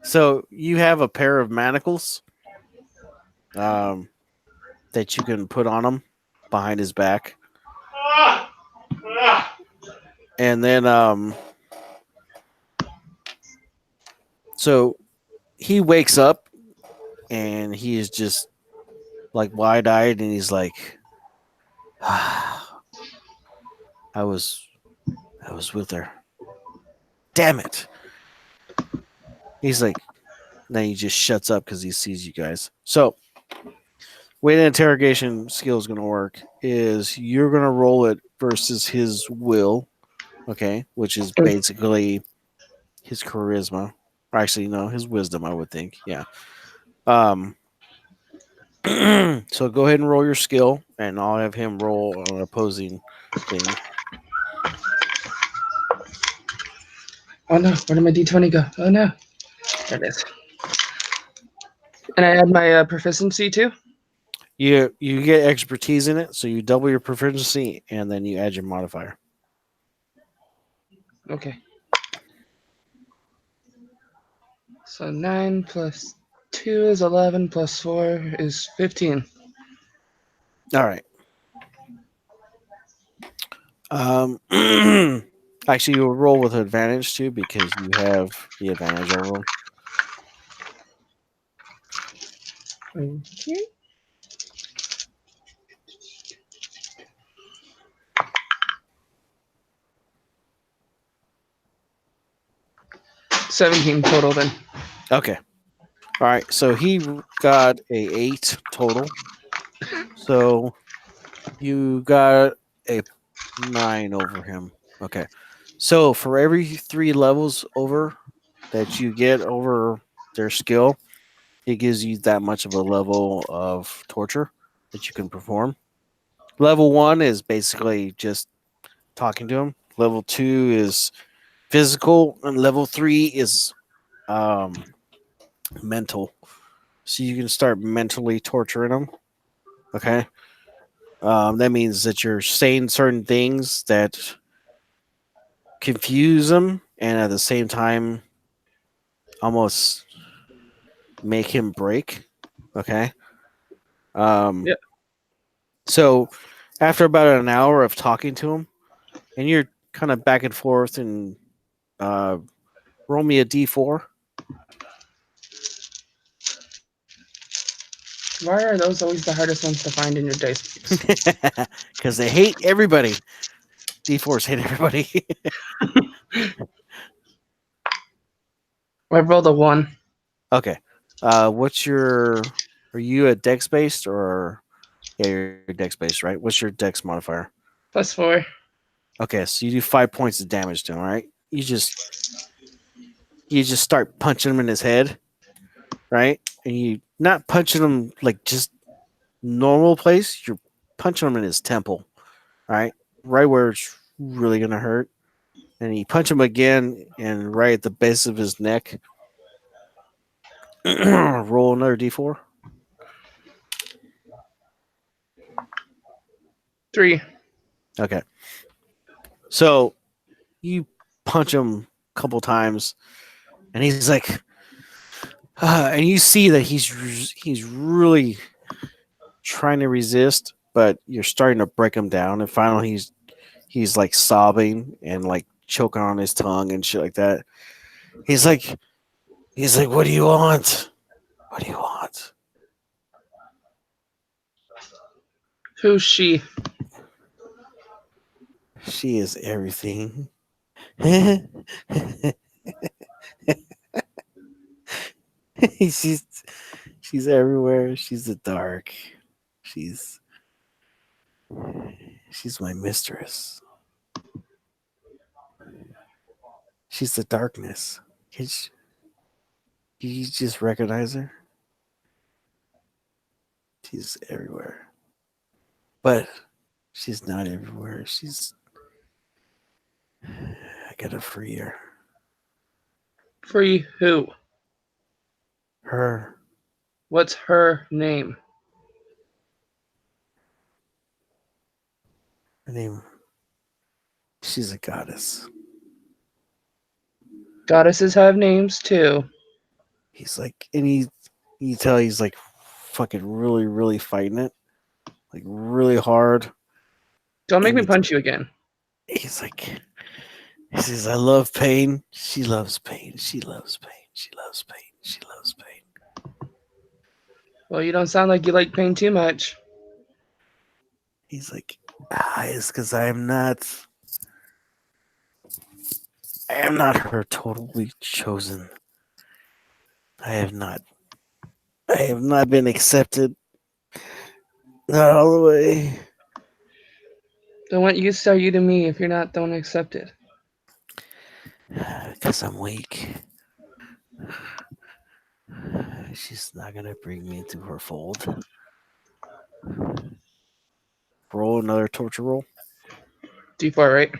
so you have a pair of manacles that you can put on him behind his back. And then so he wakes up and he is just like wide-eyed and he's like I was with her. Damn it. He's like, then he just shuts up because he sees you guys. So, way the interrogation skill is going to work is you're going to roll it versus his will, okay, which is basically his charisma. Or actually, no, his wisdom, I would think. Yeah. So go ahead and roll your skill, and I'll have him roll an opposing thing. Oh no, where did my d20 go? Oh no. There it is. And I add my proficiency too? You get expertise in it, so you double your proficiency, and then you add your modifier. Okay. So 9 plus 2 is 11 plus 4 is 15. All right. Actually, you'll roll with advantage too because you have the advantage over him. Okay. $17 total then. Okay. All right, so he got a 8 total. So you got a 9 over him. Okay. So for every 3 levels over that you get over their skill, it gives you that much of a level of torture that you can perform. Level 1 is basically just talking to him. Level 2 is physical, and level 3 is mental. So you can start mentally torturing them. Okay. That means that you're saying certain things that confuse them and at the same time almost make him break. Okay. Yeah. So after about an hour of talking to him, and you're kind of back and forth, and roll me a d4. Why are those always the hardest ones to find in your dice? Because they hate everybody. D4s hate everybody. I rolled a 1. Okay. What's your? Are you a dex based or? Yeah, you're dex based, right? What's your dex modifier? +4. Okay, so you do 5 points of damage to him, right? You just start punching him in his head, right? And you not punching him like just normal place. You're punching him in his temple, right? Right where it's really gonna hurt. And you punch him again, and right at the base of his neck. Roll another d4. 3. Okay. So you punch him a couple times, and he's like, and you see that he's really trying to resist, but you're starting to break him down, and finally he's like sobbing and like choking on his tongue and shit like that. He's like, what do you want? What do you want? Who's she? She is everything. she's she's everywhere. She's the dark. She's my mistress. She's the darkness. Can you just recognize her? She's everywhere. But she's not everywhere. I gotta free her. Free who? Her What's her name? name. She's a goddess. Goddesses have names too. He's like, and you tell he's like fucking really, really fighting it. Like really hard. Don't make And me punch you again. He's like, he says, I love pain. She loves pain. She loves pain. She loves pain. She loves pain. Well, you don't sound like you like pain too much. He's like, it's because I am not her totally chosen. I have not been accepted. Not all the way. Then what use are you to me if you're not the one accepted? Because I'm weak. She's not gonna bring me into her fold. Roll another torture roll. D4, right?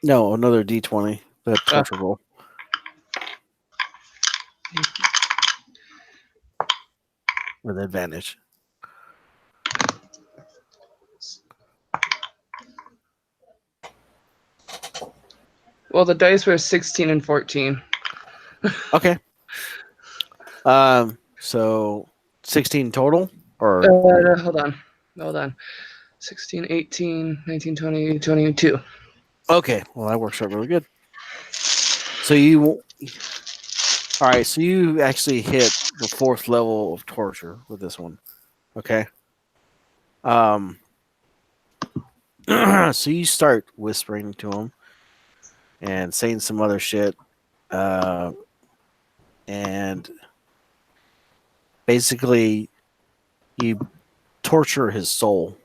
No, another d20. But torture roll. With advantage. Well, the dice were 16 and 14. Okay. So 16 total? Or Hold on. 16, 18, 19, 20, 22. okay, well that works out really good. So you actually hit the 4th level of torture with this one. Okay. So you start whispering to him and saying some other shit. And basically you torture his soul,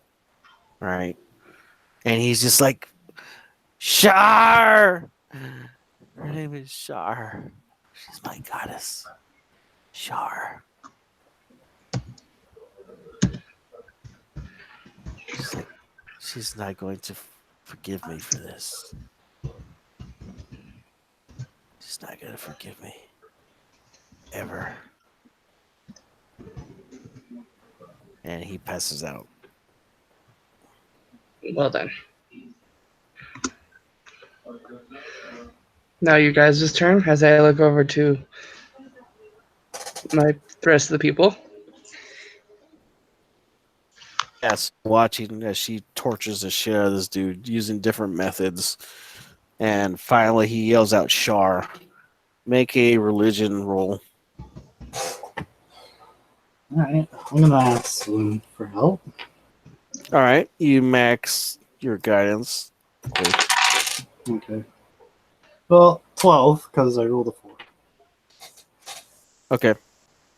right? And he's just like, Shar! Her name is Shar. She's my goddess. Shar. She's like, she's not going to forgive me for this. She's not going to forgive me. Ever. And he passes out. Well done. Now you guys' turn as I look over to the rest of the people. Yes, watching as she tortures the shit out of this dude using different methods. And finally he yells out, Shar. Make a religion roll. Alright, I'm gonna ask Slim for help. All right, you max your guidance. Okay. Well, 12, because I rolled a 4. Okay.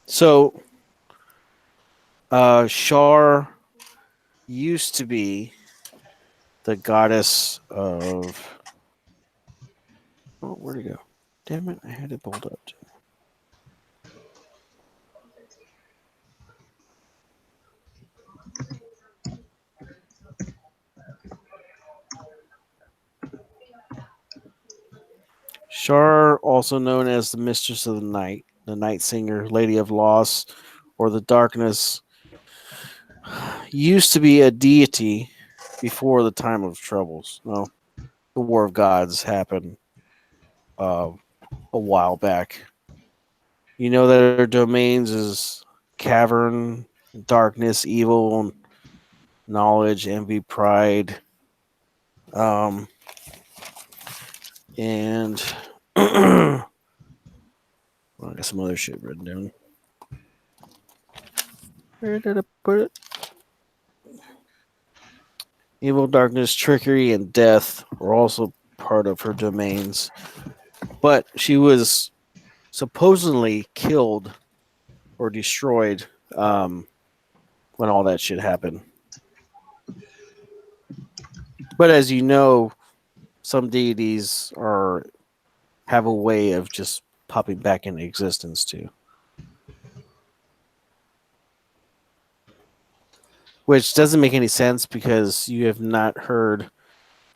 So, Shar used to be the goddess of. Oh, where'd it go? Damn it! I had it pulled up. Shar, also known as the Mistress of the Night, the Night Singer, Lady of Loss, or the Darkness, used to be a deity before the time of troubles. Well, the War of Gods happened a while back. You know that her domains is cavern, darkness, evil, knowledge, envy, pride, and well, I got some other shit written down. Where did I put it? Evil, darkness, trickery, and death were also part of her domains. But she was supposedly killed or destroyed when all that shit happened. But as you know, some deities have a way of just popping back into existence too. Which doesn't make any sense because you have not heard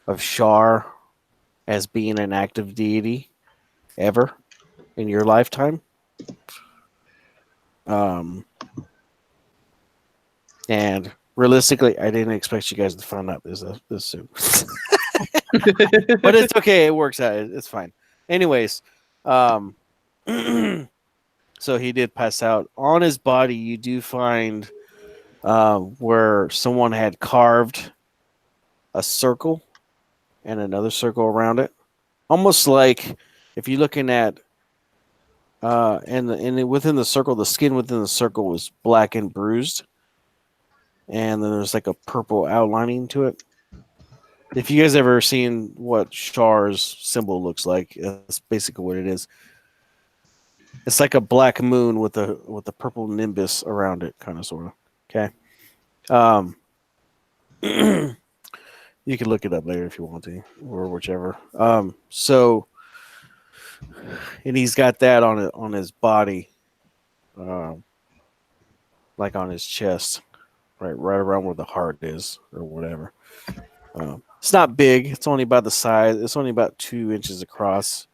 of Shar as being an active deity ever in your lifetime. And realistically, I didn't expect you guys to find out this soon. But it's okay. It works out. It's fine. Anyways, so he did pass out. On his body, you do find where someone had carved a circle and another circle around it, almost like if you're looking at and within the circle, the skin within the circle was black and bruised, and then there's like a purple outlining to it. If you guys ever seen what Shar's symbol looks like, that's basically what it is. It's like a black moon with a purple nimbus around it, kind of sort of. Okay. You can look it up later if you want to, or whichever. So, and he's got that on his body, like on his chest, right around where the heart is, or whatever. It's not big. It's only about the size. It's only about 2 inches across,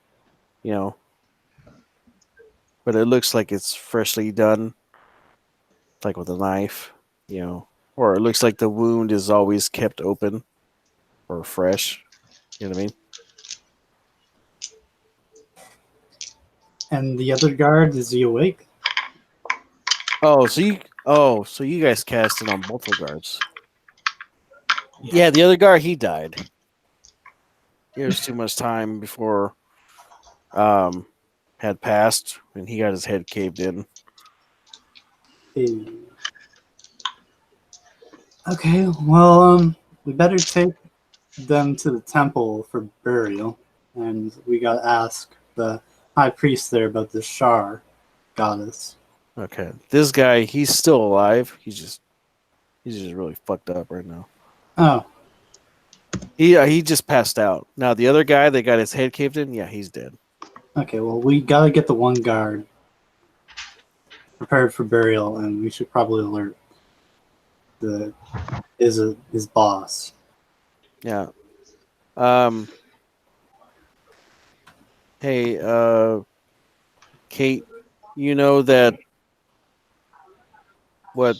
you know. But it looks like it's freshly done, like with a knife, you know. Or it looks like the wound is always kept open or fresh. You know what I mean? And the other guard, is he awake? So you guys cast it on both the guards. Yeah, the other guard, he died. There was too much time before had passed, and he got his head caved in. Hey. Okay, well, we better take them to the temple for burial, and we gotta ask the high priest there about the Shar goddess. Okay. This guy, he's still alive. He's just really fucked up right now. Oh, He just passed out. Now the other guy that got his head caved in, yeah, he's dead. okay. Well, we gotta get the one guard prepared for burial, and we should probably alert his boss. Yeah. Hey, Kate, you know that what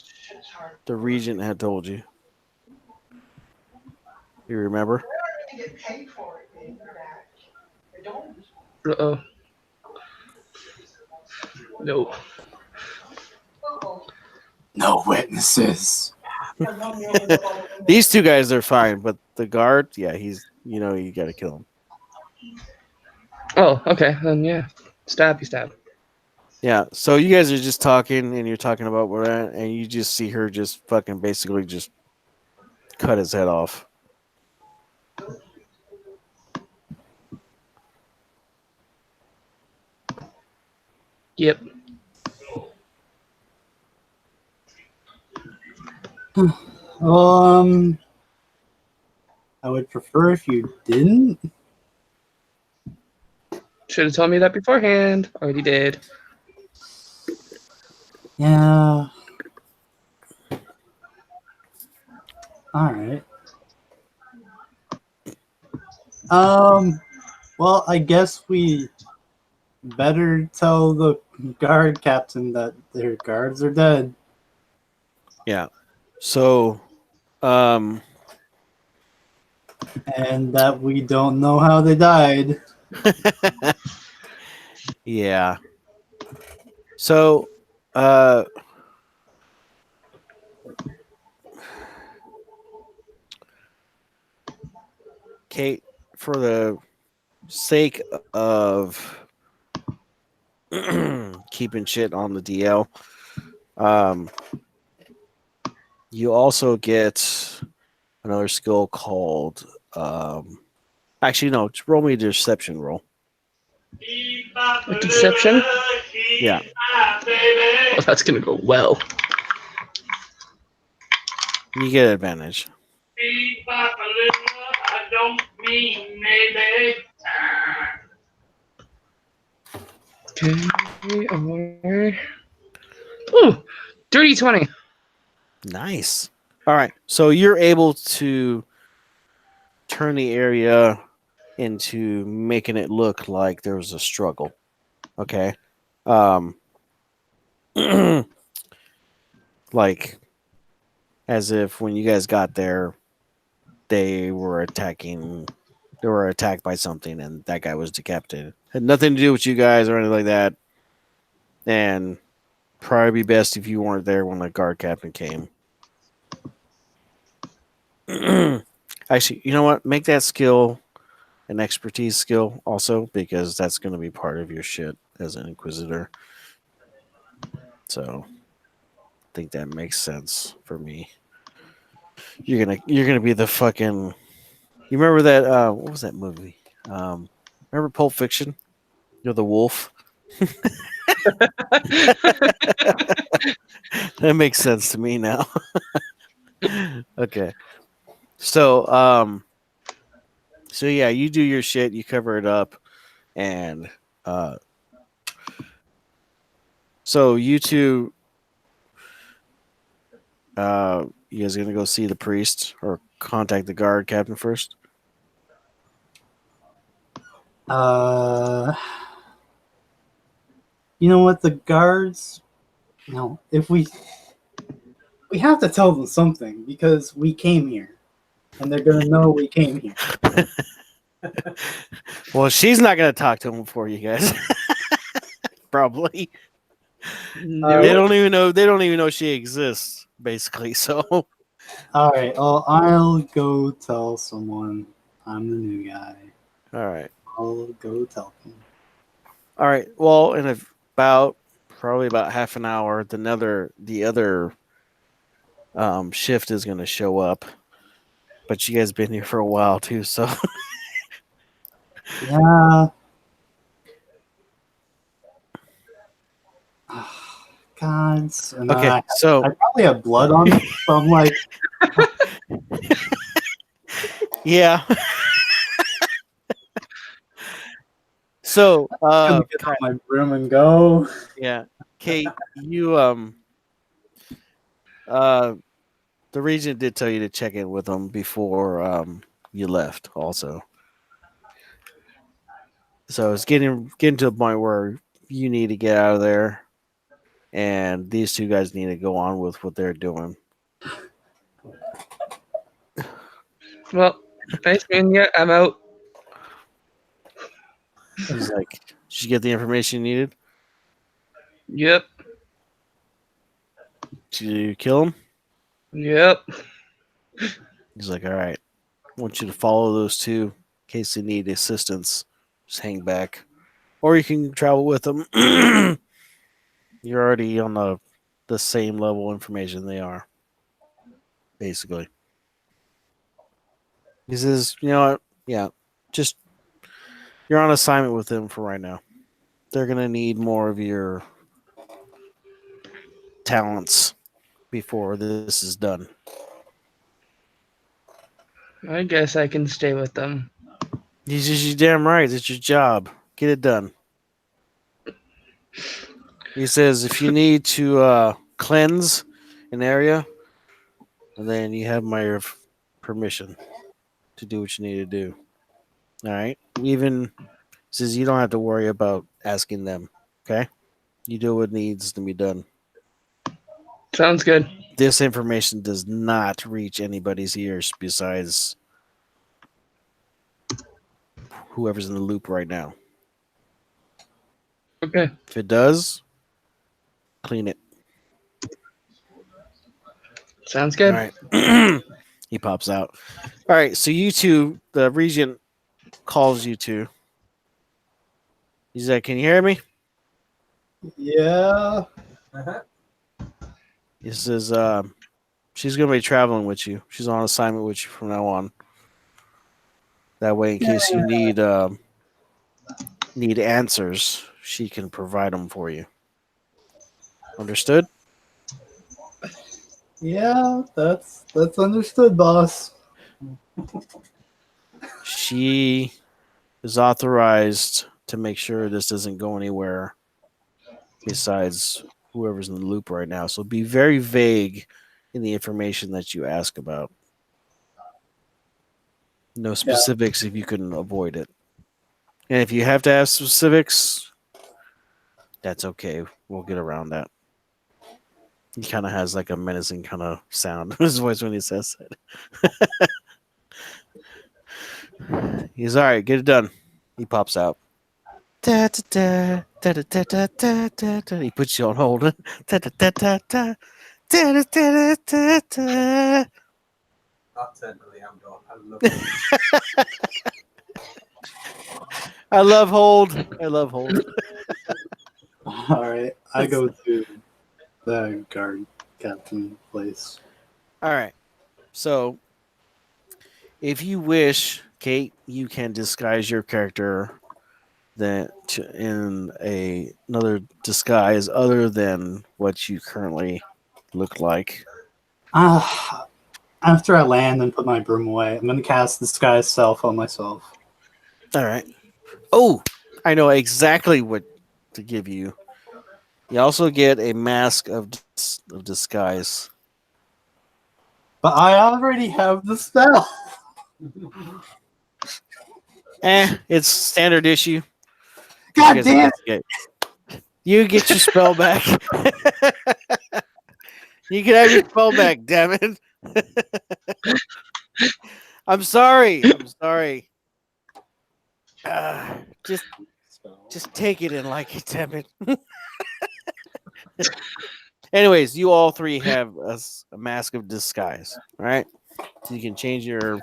the regent had told you. You remember? Uh-oh. No. No witnesses. These two guys are fine, but the guard, yeah, you got to kill him. Oh, okay. Then yeah. Stab. Yeah, so you guys are just talking, and you're talking about where we're at, and you just see her just fucking basically just cut his head off. Yep. I would prefer if you didn't. Should have told me that beforehand. Already did. Yeah. All right. Well, I guess we better tell the guard captain that their guards are dead. Yeah. So, And that we don't know how they died. yeah. So, Kate, for the sake of keeping shit on the DL, you also get another skill called actually no, just roll me a deception roll. A deception? Yeah. Oh, that's gonna go well. You get advantage. I don't mean maybe. Okay. Ooh, dirty 20. Nice. All right. So you're able to turn the area into making it look like there was a struggle. Okay. Like as if when you guys got there, they were attacked by something and that guy was decapitated. Had nothing to do with you guys or anything like that. And probably be best if you weren't there when the guard captain came. Actually, you know what? Make that skill an expertise skill also, because that's going to be part of your shit as an inquisitor. So I think that makes sense for me. You're gonna be the fucking. You remember that? What was that movie? Remember Pulp Fiction? You're the wolf. That makes sense to me now. Okay. So yeah, you do your shit, you cover it up, and so you two, you guys gonna go see the priest or contact the guard captain first? You know what? The guards. No, if we have to tell them something because we came here, and they're gonna know we came here. Well, she's not gonna talk to him for you guys. Probably. No. They don't even know. They don't even know she exists. Basically, so. All right. Oh, I'll go tell someone I'm the new guy. All right. I'll go tell them. All right. Well, in probably about half an hour, the other shift is going to show up. But you guys been here for a while too, so Yeah. gods. And Okay, I so probably have blood on me, so I'm like, yeah. So gonna get on my broom and go. yeah, Kate, you the regent did tell you to check in with them before you left also. So it's getting to the point where you need to get out of there, and these two guys need to go on with what they're doing. Well, thanks, man. Yeah, I'm out. He's like, "Did you get the information you needed? Yep. Did you kill him?" Yep. He's like, "All right, I want you to follow those two in case they need assistance. Just hang back, or you can travel with them. You're already on the same level of information they are, basically." He says, "You know what? Yeah, just you're on assignment with them for right now. They're gonna need more of your talents before this is done." I guess I can stay with them. He's just, "You damn right. It's your job. Get it done." He says, "If you need to cleanse an area, then you have my permission to do what you need to do. All right. Even says you don't have to worry about asking them. Okay. You do what needs to be done. Sounds good. This information does not reach anybody's ears besides whoever's in the loop right now. Okay. If it does, clean it." Sounds All good. right. He pops out. All right. So you two, the regent calls you two. He's like, "Can you hear me?" Yeah. Uh-huh. He says, "She's going to be traveling with you. She's on assignment with you from now on. That way, in case you need answers, she can provide them for you. Understood?" Yeah, that's understood, boss. She is authorized to make sure this doesn't go anywhere besides whoever's in the loop right now. So be very vague in the information that you ask about. No specifics if you can avoid it. And if you have to ask specifics, that's okay. We'll get around that. He kind of has like a menacing kind of sound in his voice when he says it. He's all right. Get it done. He pops out. Da, da, da, da, da, da, da, da, da. He puts you on hold. Da, da, da, da, da, da, da, da, da, da. That turned really am done. I love it. I love hold. I love hold. All right, I go to the guard captain place. All right. So, if you wish, Kate, you can disguise your character in another disguise other than what you currently look like. After I land and put my broom away, I'm gonna cast Disguise Self on myself. All right. Oh, I know exactly what to give you. You also get a mask of disguise. But I already have the spell. It's standard issue. God You guys damn! investigate. You get your spell back. You can have your spell back, damn it. I'm sorry. I'm sorry. Just take it and like it, damn it. Anyways, you all three have a mask of disguise, all right? So you can change your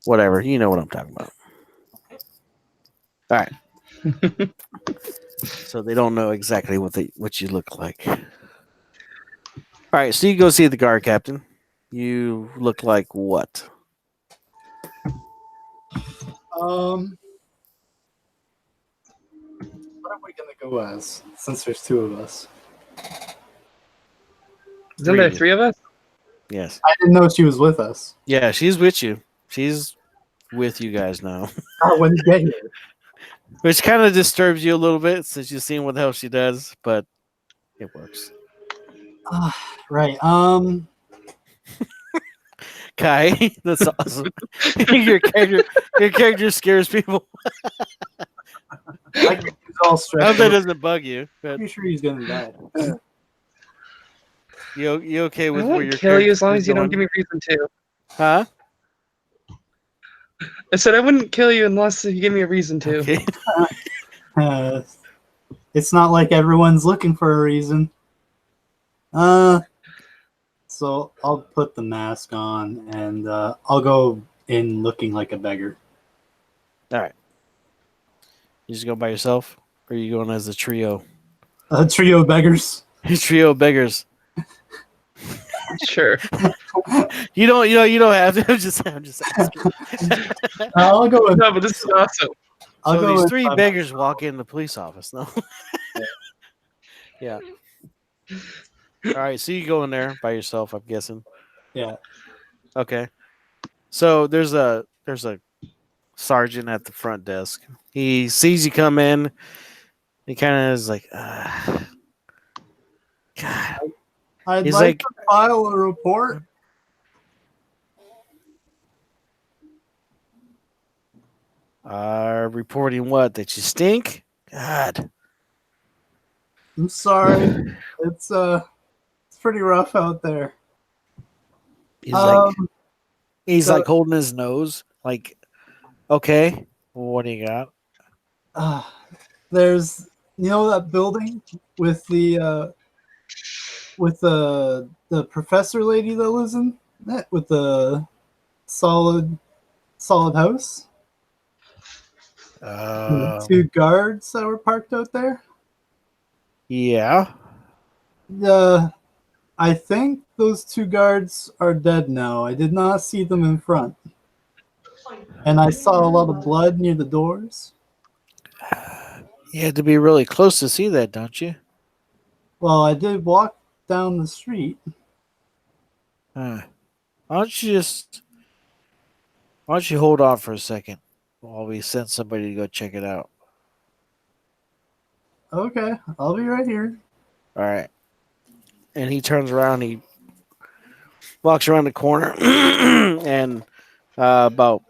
whatever. You know what I'm talking about. All right. So they don't know exactly what you look like. All right. So you go see the guard captain. You look like what? What are we gonna go as? Since there's two of us. Isn't there of you. 3 of us? Yes. I didn't know she was with us. Yeah, she's with you. She's with you guys now. When you get here. Which kind of disturbs you a little bit since you've seen what the hell she does, but it works. Right. Kai, that's awesome. your character scares people. I he's all I stressed hope that out. doesn't bug you. But Pretty sure he's gonna die. you okay I with where won't your kill you character as long is as you don't going? give me reason to. Huh? I said I wouldn't kill you unless you give me a reason to. Okay. Uh, it's not like everyone's looking for a reason. So I'll put the mask on and I'll go in looking like a beggar. All right. You just go by yourself, or are you going as a trio? A trio of beggars. Trio of beggars. Sure. You don't have to. I'm just asking. I'll go with. No, but this is awesome. I'll So go these with 3 my beggars mask. walk in the police office. No. Yeah. All right. So you go in there by yourself, I'm guessing. Yeah. Okay. So there's a sergeant at the front desk. He sees you come in. He kind of is like, God. I'd He's like like, to file a report. reporting what? That you stink? God. I'm sorry. It's pretty rough out there. He's like, so- holding his nose. Like, okay, what do you got? There's that building with the professor lady that lives in it with the solid house. The 2 guards that were parked out there. Yeah. I think those 2 guards are dead now. I did not see them in front. And I saw a lot of blood near the doors. You had to be really close to see that, don't you? Well, I did walk down the street. Why don't you hold on for a second while we send somebody to go check it out? Okay, I'll be right here. All right. And he turns around, he walks around the corner, and about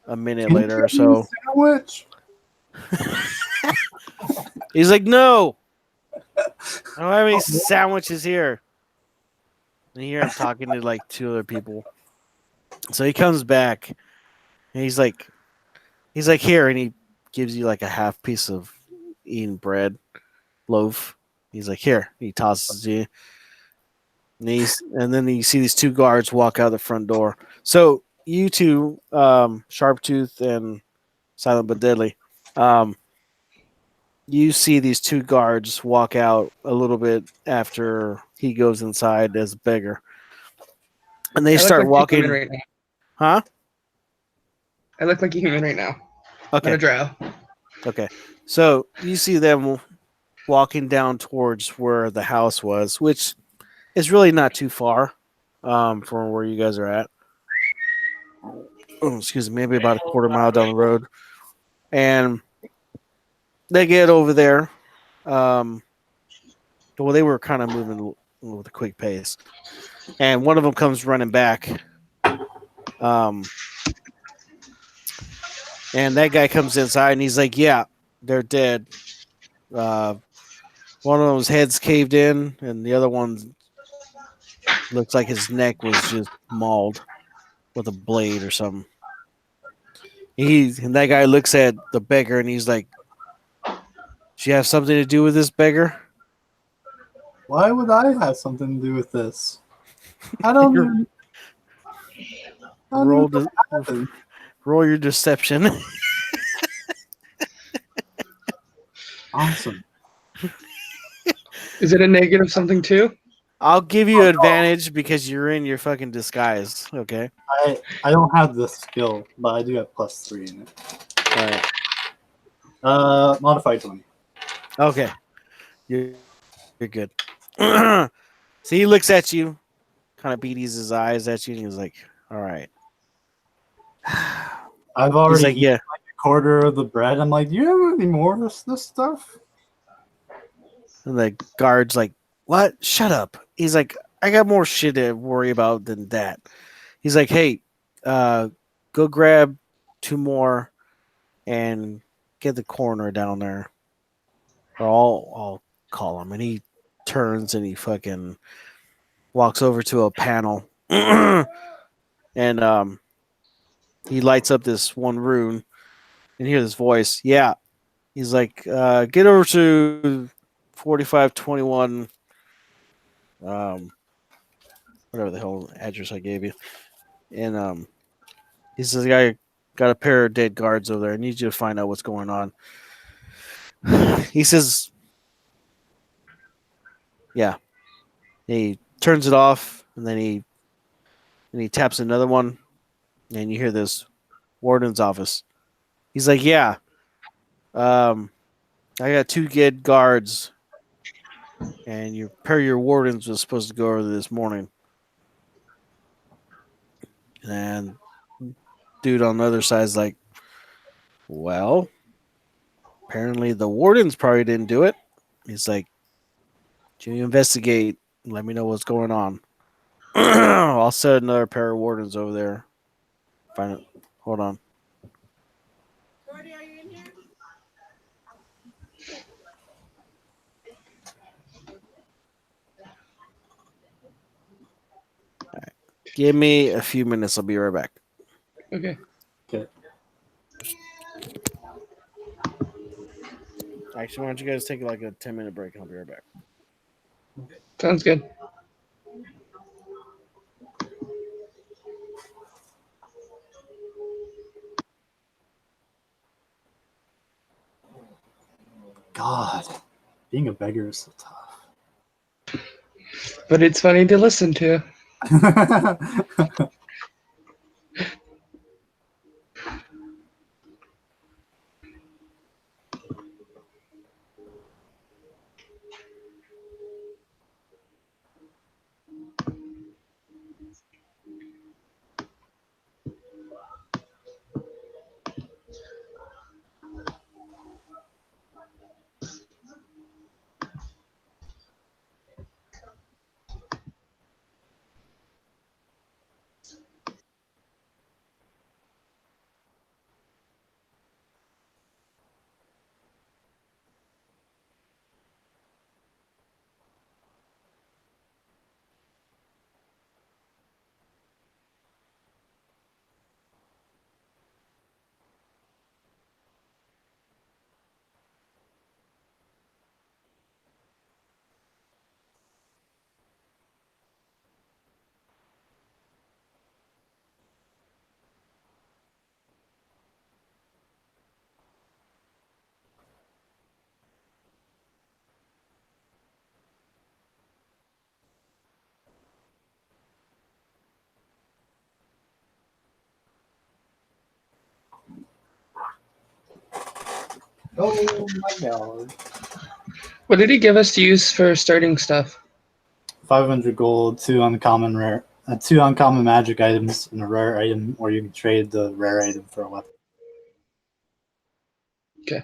a minute Can you later or get me a so, sandwich? he's like, "No, I don't have any sandwiches here." And you hear him talking to like 2 other people. So he comes back, and he's like, "Here," and he gives you like a half piece of eaten bread loaf. He's like, "Here." He tosses you. And then you see these 2 guards walk out the front door. So you 2, Sharptooth and Silent but Deadly, you see these 2 guards walk out a little bit after he goes inside as a beggar. And they I look start like a walking. human right now. Huh? I look like a human right now. Okay. Not a drow. Okay. So you see them walking down towards where the house was, which is really not too far from where you guys are at. Oh, excuse me, maybe about a quarter mile down the road. And they get over there. Well, they were kind of moving with a quick pace. And one of them comes running back. And that guy comes inside and he's like, "Yeah, they're dead. One of them's head's caved in, and the other one looks like his neck was just mauled with a blade or something." And that guy looks at the beggar and he's like, "Do you have something to do with this beggar?" Why would I have something to do with this? I don't even. I don't Roll, even know what happened. roll your deception. Awesome. Is it a negative something too? I'll give you advantage because you're in your fucking disguise. Okay. I don't have the skill, but I do have +3 in it. All right. Modified 20. Okay. You're good. So he looks at you, kind of beaties his eyes at you, and he's like, "All right." I've He's already like, eaten "Yeah." like a quarter of the bread. I'm like, do you have any more of this stuff? And the guard's like, "What? Shut up." He's like, "I got more shit to worry about than that." He's like, "Hey, go grab 2 more and get the coroner down there, or I'll call him." And he turns and he fucking walks over to a panel, and he lights up this one room, and hear this voice. Yeah, he's like, "Get over to 4521, whatever the hell address I gave you." And he says, "I got a pair of dead guards over there. I need you to find out what's going on." He says, "Yeah." He turns it off, and then he taps another one, and you hear this warden's office. He's like, "Yeah, I got 2 dead guards, and your pair of your wardens was supposed to go over this morning." And dude on the other side is like, "Well, apparently the wardens probably didn't do it." He's like, "Can you investigate? Let me know what's going on." I'll set another pair of wardens over there. Find it. Hold on. Give me a few minutes. I'll be right back. Okay. Okay. Actually, why don't you guys take like a 10-minute break and I'll be right back. Sounds good. God, being a beggar is so tough. But it's funny to listen to. Oh my god. What did he give us to use for starting stuff? 500 gold, 2 uncommon rare, 2 uncommon magic items, and a rare item, or you can trade the rare item for a weapon. Okay.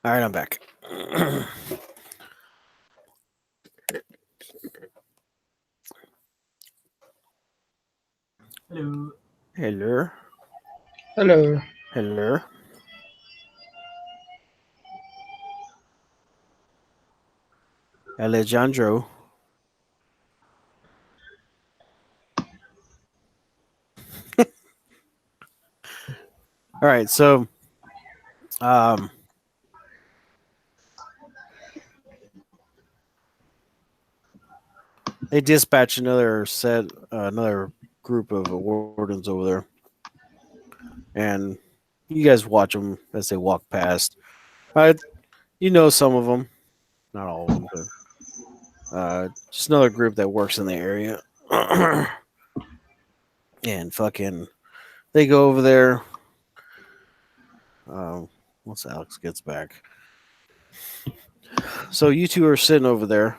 All right, I'm back. Hello. Hello. Hello. Hello. Alejandro. All right, so they dispatch another group of wardens over there, and you guys watch them as they walk past. You know some of them, not all of them, but just another group that works in the area, and fucking they go over there. Once Alex gets back, so you two are sitting over there,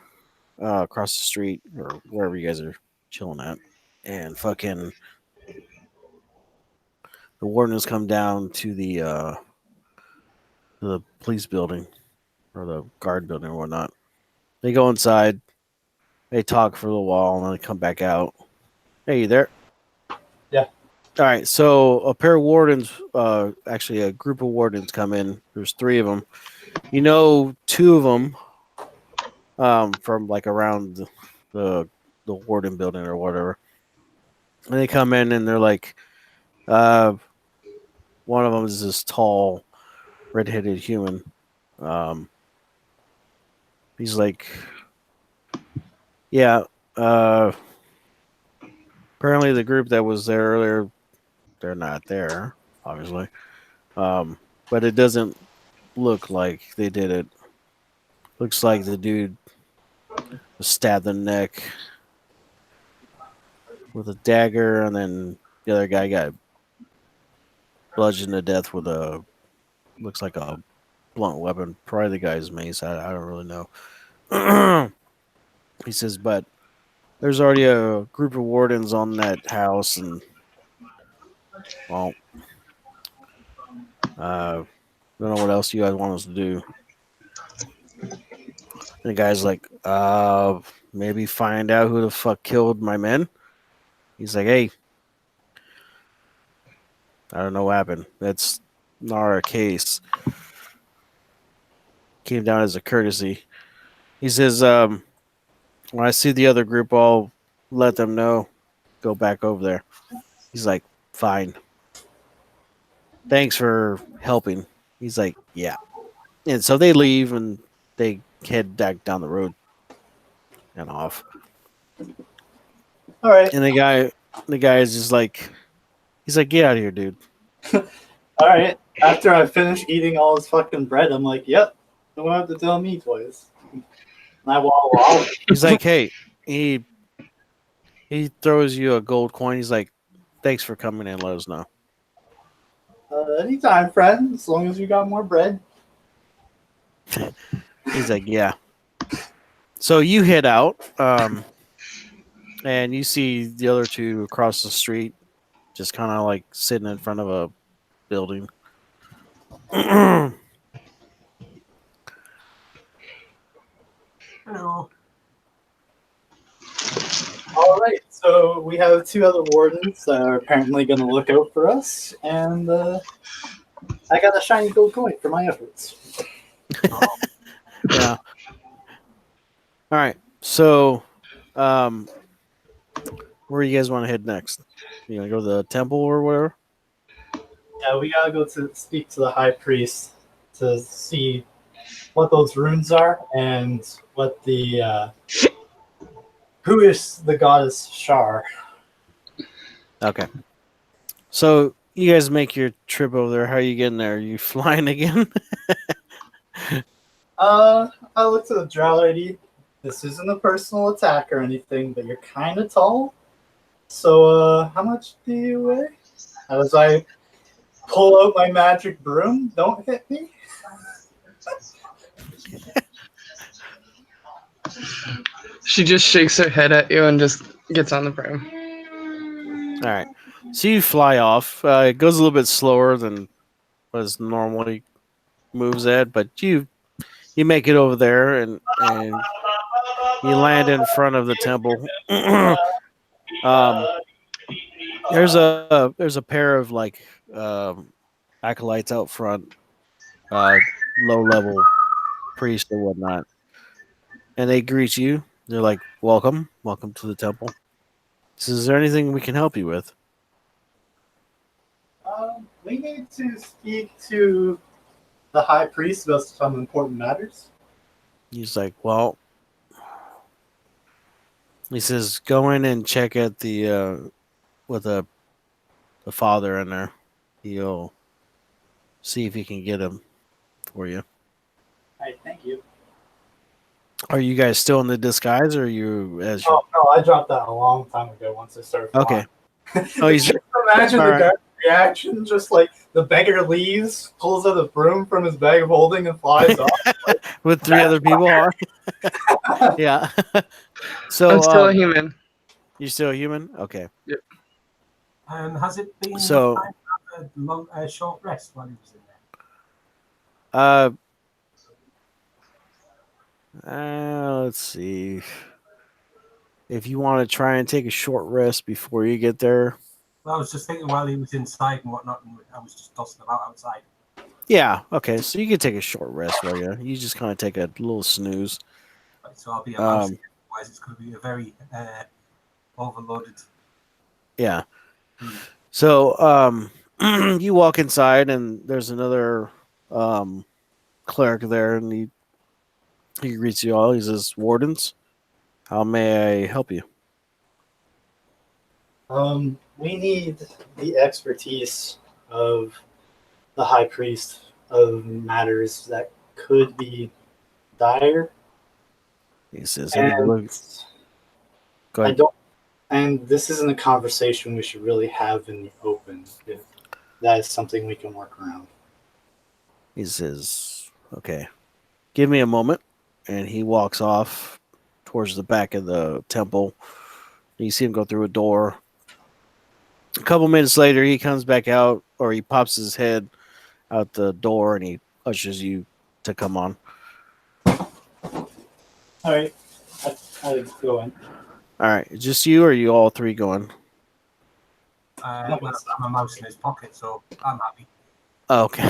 across the street or wherever you guys are chilling at, and fucking the wardens come down to the police building or the guard building or whatnot. They go inside, they talk for a little while, and then they come back out. Hey, you there? Yeah. All right. So a pair of wardens, actually a group of wardens come in. There's 3 of them. You know, 2 of them from like around the warden building or whatever. And they come in and they're like, one of them is this tall, red-headed human. He's like, yeah. Apparently, the group that was there earlier, they're not there, obviously. But it doesn't look like they did it. Looks like the dude was stabbed in the neck with a dagger, and then the other guy got bludgeoned to death with looks like a blunt weapon. Probably the guy's mace. I don't really know. He says, but there's already a group of wardens on that house, and well, don't know what else you guys want us to do. And the guy's like, maybe find out who the fuck killed my men. He's like, hey, I don't know what happened. That's not our case. Came down as a courtesy. He says, when I see the other group, I'll let them know. Go back over there. He's like, fine. Thanks for helping. He's like, yeah. And so they leave and they head back down the road and off. All right. And the guy is just like, he's like, get out of here, dude. All right. After I finish eating all this fucking bread, I'm like, yep, don't have to tell me twice. And I waddle off. He's like, hey, he throws you a gold coin. He's like, thanks for coming in. Let us know. Anytime, friend, as long as you got more bread. He's like, yeah. So you head out, and you see the other 2 across the street, just kind of like sitting in front of a building. Hello. All right, so we have 2 other wardens that are apparently going to look out for us, and I got a shiny gold coin for my efforts. Yeah. All right. So, where do you guys want to head next? You gonna go to the temple or whatever? Yeah, we gotta go to speak to the high priest to see what those runes are and what the who is the goddess Shar. Okay. So you guys make your trip over there. How are you getting there? Are you flying again? I looked at the drow lady. This isn't a personal attack or anything, but you're kind of tall. So, how much do you weigh? As I pull out my magic broom, don't hit me. She just shakes her head at you and just gets on the broom. All right. So you fly off. It goes a little bit slower than was normally moves at, but you make it over there and you land in front of the temple. There's a pair of like acolytes out front, low level priests or whatnot, and they greet you. They're like, "Welcome to the temple." Says, "Is there anything we can help you with?" We need to speak to the high priest about some important matters. He's like, "Well," he says, "Go in and check at the with the father in there. He'll see if he can get him for you." All right, thank you. Are you guys still in the disguise, or are you as you? Oh no, I dropped that a long time ago. Once I started flying. Okay. Oh, he's Just imagine all the right. guy's reaction, just like the beggar leaves, pulls out a broom from his bag of holding, and flies off. with three other people. Huh? Yeah. So I'm still a human. you're still a human? Okay. Has it been So- time to have a long, short rest while he was in there? Let's see. If you want to try and take a short rest before you get there, Well, I was just thinking while he was inside and whatnot, and I was just tossing about outside. yeah, okay. So you can take a short rest while you just kind of take a little snooze. Right, so I'll be a mouse. Um, Otherwise, it's going to be a very overloaded. Yeah. So you walk inside and there's another cleric there, and he greets you all. He says, "Wardens, how may I help you?" We need the expertise of the high priest of matters that could be dire. He says, And "Go I ahead." don't. And this isn't a conversation we should really have in the open. If that is something we can work around. He says, "Okay, give me a moment," and he walks off towards the back of the temple. You see him go through a door. A couple minutes later, he comes back out, or he pops his head out the door, and he ushers you to come on. All right, I go in. All right, just you, or are you all three going? Well, I'm a mouse in his pocket, so I'm happy. Oh, okay.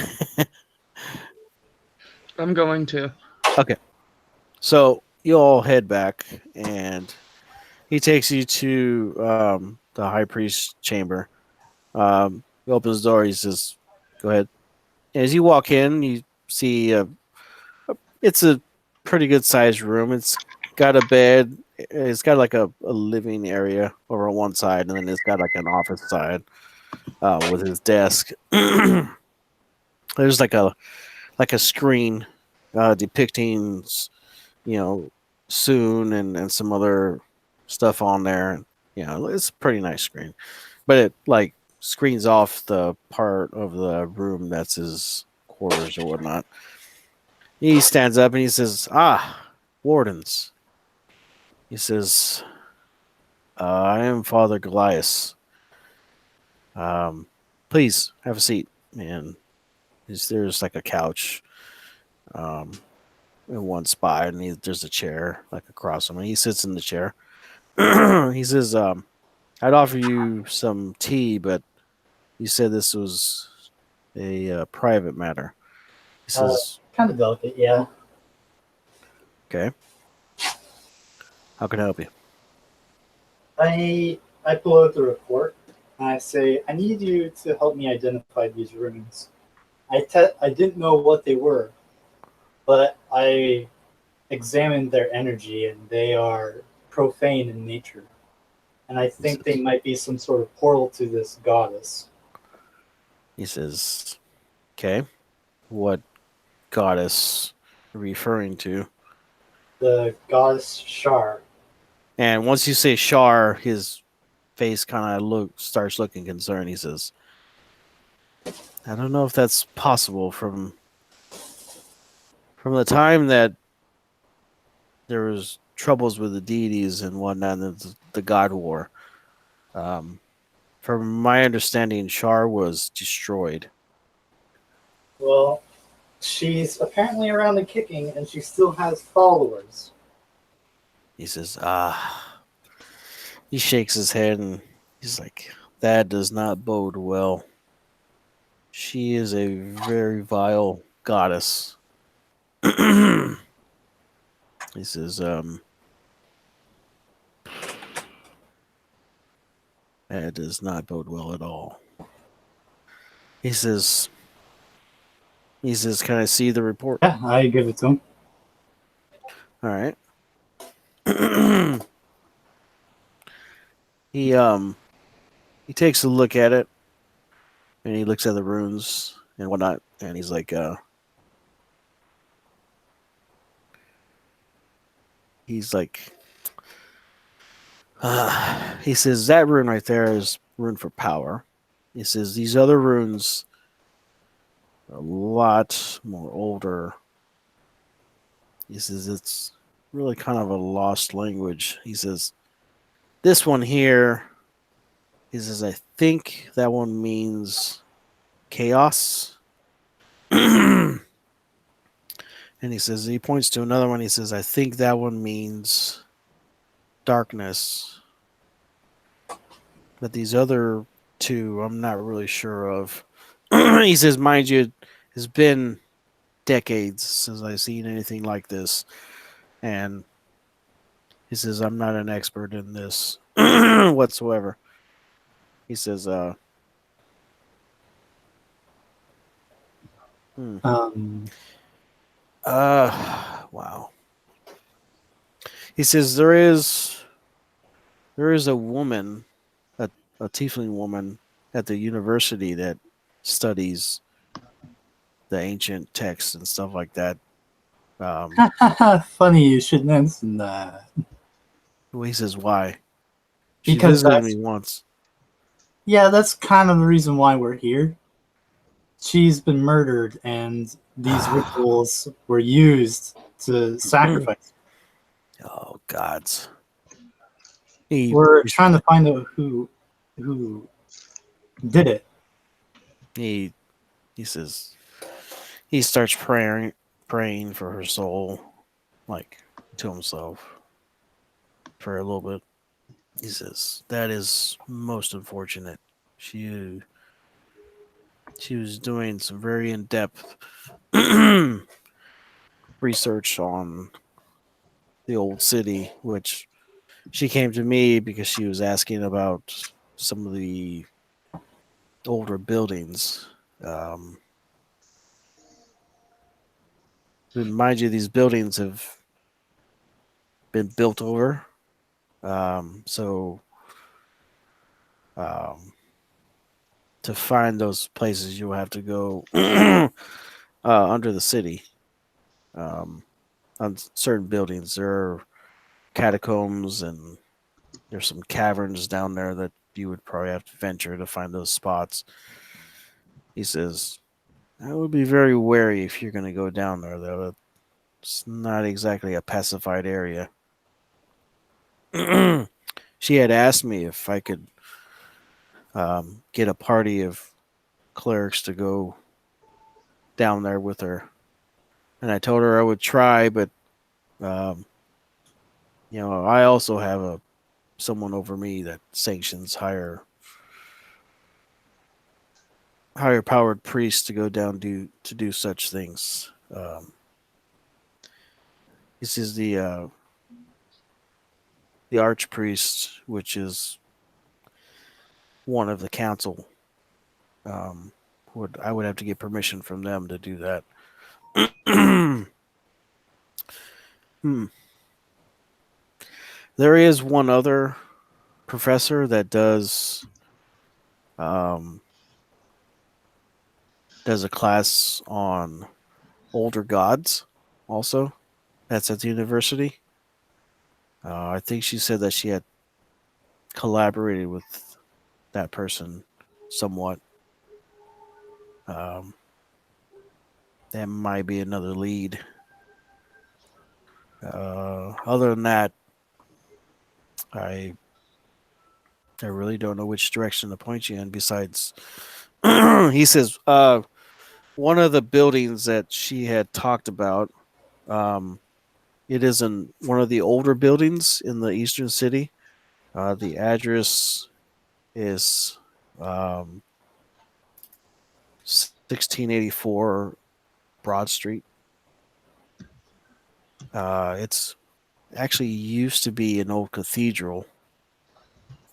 I'm going to. So you all head back, and he takes you to the high priest's chamber. He opens the door. He says, "Go ahead." As you walk in, you see it's a pretty good sized room. It's got a bed. It's got like a living area over on one side, and then it's got like an office side with his desk. There's like a screen depicting, Soon and some other stuff on there. It's a pretty nice screen, but it like screens off the part of the room that's his quarters or whatnot. He stands up and he says, Wardens. He says, I am Father Goliath. Please have a seat. And there's like a couch in one spot, and there's a chair like across him, and he sits in the chair. He says, I'd offer you some tea, but you said this was a private matter. He says, Kind of delicate, yeah. okay. How can I help you? I pull out the report and I say, I need you to help me identify these runes. I didn't know what they were, but I examined their energy and they are profane in nature. And I think they might be some sort of portal to this goddess. He says, okay. What goddess are you referring to? The goddess Shar. And once you say Shar, his face kind of starts looking concerned. He says, I don't know if that's possible from the time that there was troubles with the deities and whatnot, and the God War. From my understanding, Shar was destroyed. Well, She's apparently around and kicking, and she still has followers. He says, he shakes his head and he's like, that does not bode well. She is a very vile goddess. He says, that does not bode well at all. He says, can I see the report? Yeah, I give it to him. All right. He takes a look at it and he looks at the runes and whatnot, and he's like, he says that rune right there is rune for power. He says these other runes are a lot more older. He says it's really kind of a lost language. He says this one here, he says, I think that one means chaos. And he says, he points to another one. He says, I think that one means darkness. But these other two, I'm not really sure of. He says, mind you, it's been decades since I've seen anything like this. And he says, I'm not an expert in this whatsoever. He says, wow. He says there is a woman, a tiefling woman at the university that studies the ancient texts and stuff like that. Funny you should mention that. He says, why? She Because visited me once. Yeah, that's kind of the reason why we're here. She's been murdered, and these rituals were used to sacrifice. Oh, gods. We're trying to find out who did it. He says he starts praying for her soul, like to himself for a little bit. He says that is most unfortunate. She was doing some very in-depth research on the old city, which she came to me because she was asking about some of the older buildings. Mind you, these buildings have been built over. So to find those places, you'll have to go under the city. On certain buildings, there are catacombs and there's some caverns down there that you would probably have to venture to find those spots. He says, I would be very wary if you're going to go down there, though. It's not exactly a pacified area. She had asked me if I could get a party of clerics to go down there with her. And I told her I would try, but, I also have someone over me that sanctions higher powered priests to go down to do such things. This is the archpriest, which is one of the council. I would have to get permission from them to do that. There is one other professor that does a class on older gods also. That's at the university. I think she said that she had collaborated with that person somewhat. That might be another lead. Other than that, I really don't know which direction to point you in. Besides, he says, one of the buildings that she had talked about. It is in one of the older buildings in the eastern city. The address is 1684 Broad Street. It's actually used to be an old cathedral,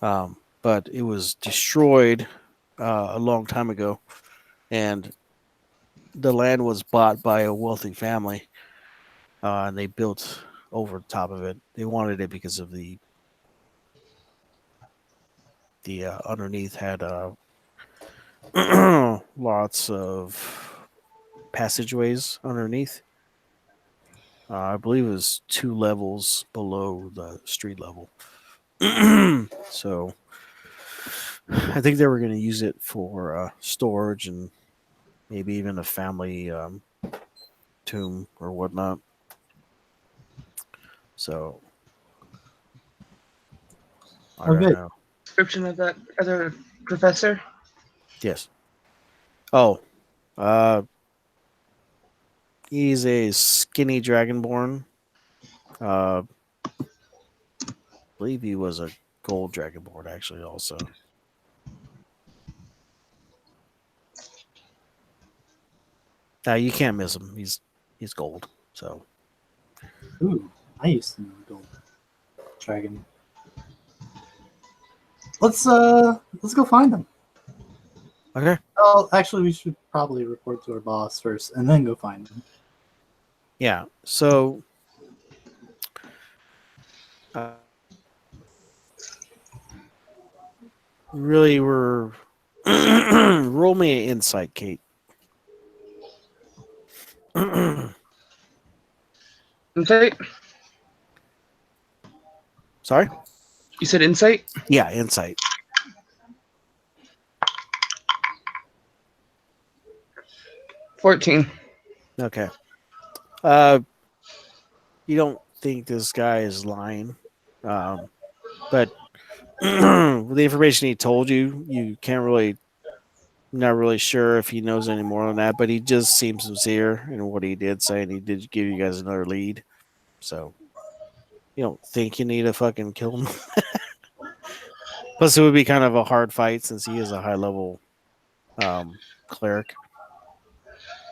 but it was destroyed a long time ago, and the land was bought by a wealthy family, and they built over the top of it. They wanted it because of the underneath had lots of passageways underneath. I believe it was 2 levels below the street level. So I think they were going to use it for storage and maybe even a family tomb or whatnot. So I don't Okay. know. Description of that other professor. Yes. Oh, uh, he's a skinny dragonborn. I believe he was a gold dragonborn, actually. Also, you can't miss him. He's gold. So Ooh, I used to know Gold Dragon. Let's go find them. okay. Oh, actually, we should probably report to our boss first, and then go find them. Yeah. So really, we're roll me an insight, Kate. Insight? Sorry. You said insight? Yeah, insight. 14. Okay. You don't think this guy is lying, but with the information he told you, you can't really, not really sure if he knows any more than that. But he just seems sincere in what he did say, and he did give you guys another lead. So you don't think you need to fucking kill him. Plus, it would be kind of a hard fight since he is a high level cleric.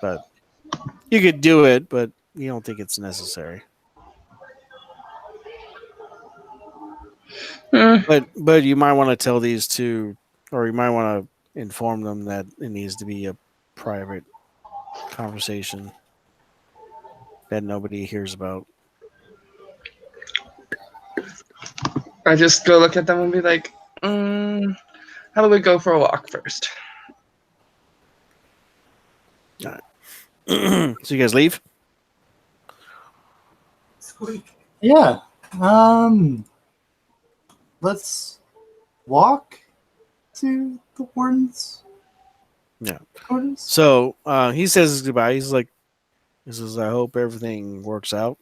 But you could do it, but you don't think it's necessary. But you might want to tell these two, or you might want to inform them that it needs to be a private conversation that nobody hears about. I just go look at them and be like, how do we go for a walk first? All right. So you guys leave? Squeak. Yeah. Let's walk to the warden's Yeah. quarters. So he says his goodbye. He's like, he says, I hope everything works out.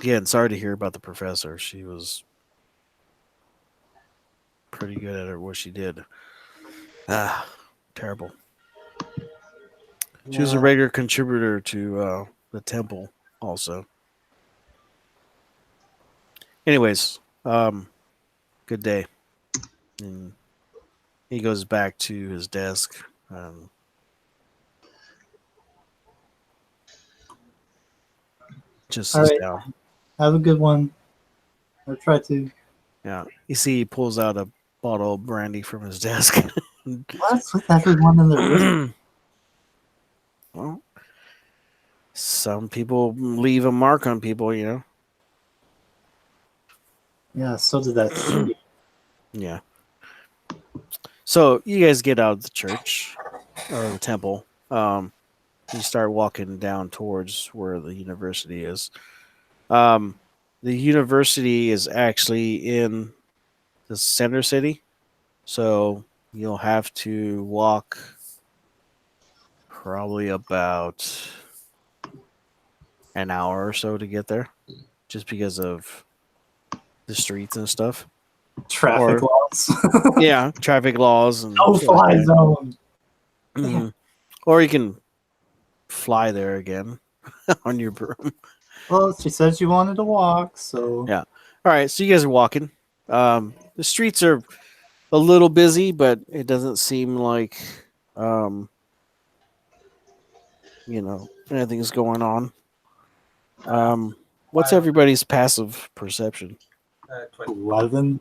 Again, sorry to hear about the professor. She was pretty good at what she did. Terrible. She was a Yeah. regular contributor to the temple also. Anyways, good day. And he goes back to his desk. Just All sits right. down. Have a good one. Or try to. Yeah. You see he pulls out a bottle of brandy from his desk. What's with everyone in their wrist? Well, some people leave a mark on people, you know. Yeah, so did that shit. Yeah. So you guys get out of the church or the temple. You start walking down towards where the university is. The university is actually in the center city, so you'll have to walk probably about an hour or so to get there, just because of the streets and stuff. Traffic Or- laws. Yeah, traffic laws and No shit like fly that. zone. Mhm. Or you can fly there again on your broom. Well, she said she wanted to walk, so Yeah. All right, so you guys are walking. The streets are a little busy, but it doesn't seem like um, anything's going on. What's everybody's passive perception? 20. 11.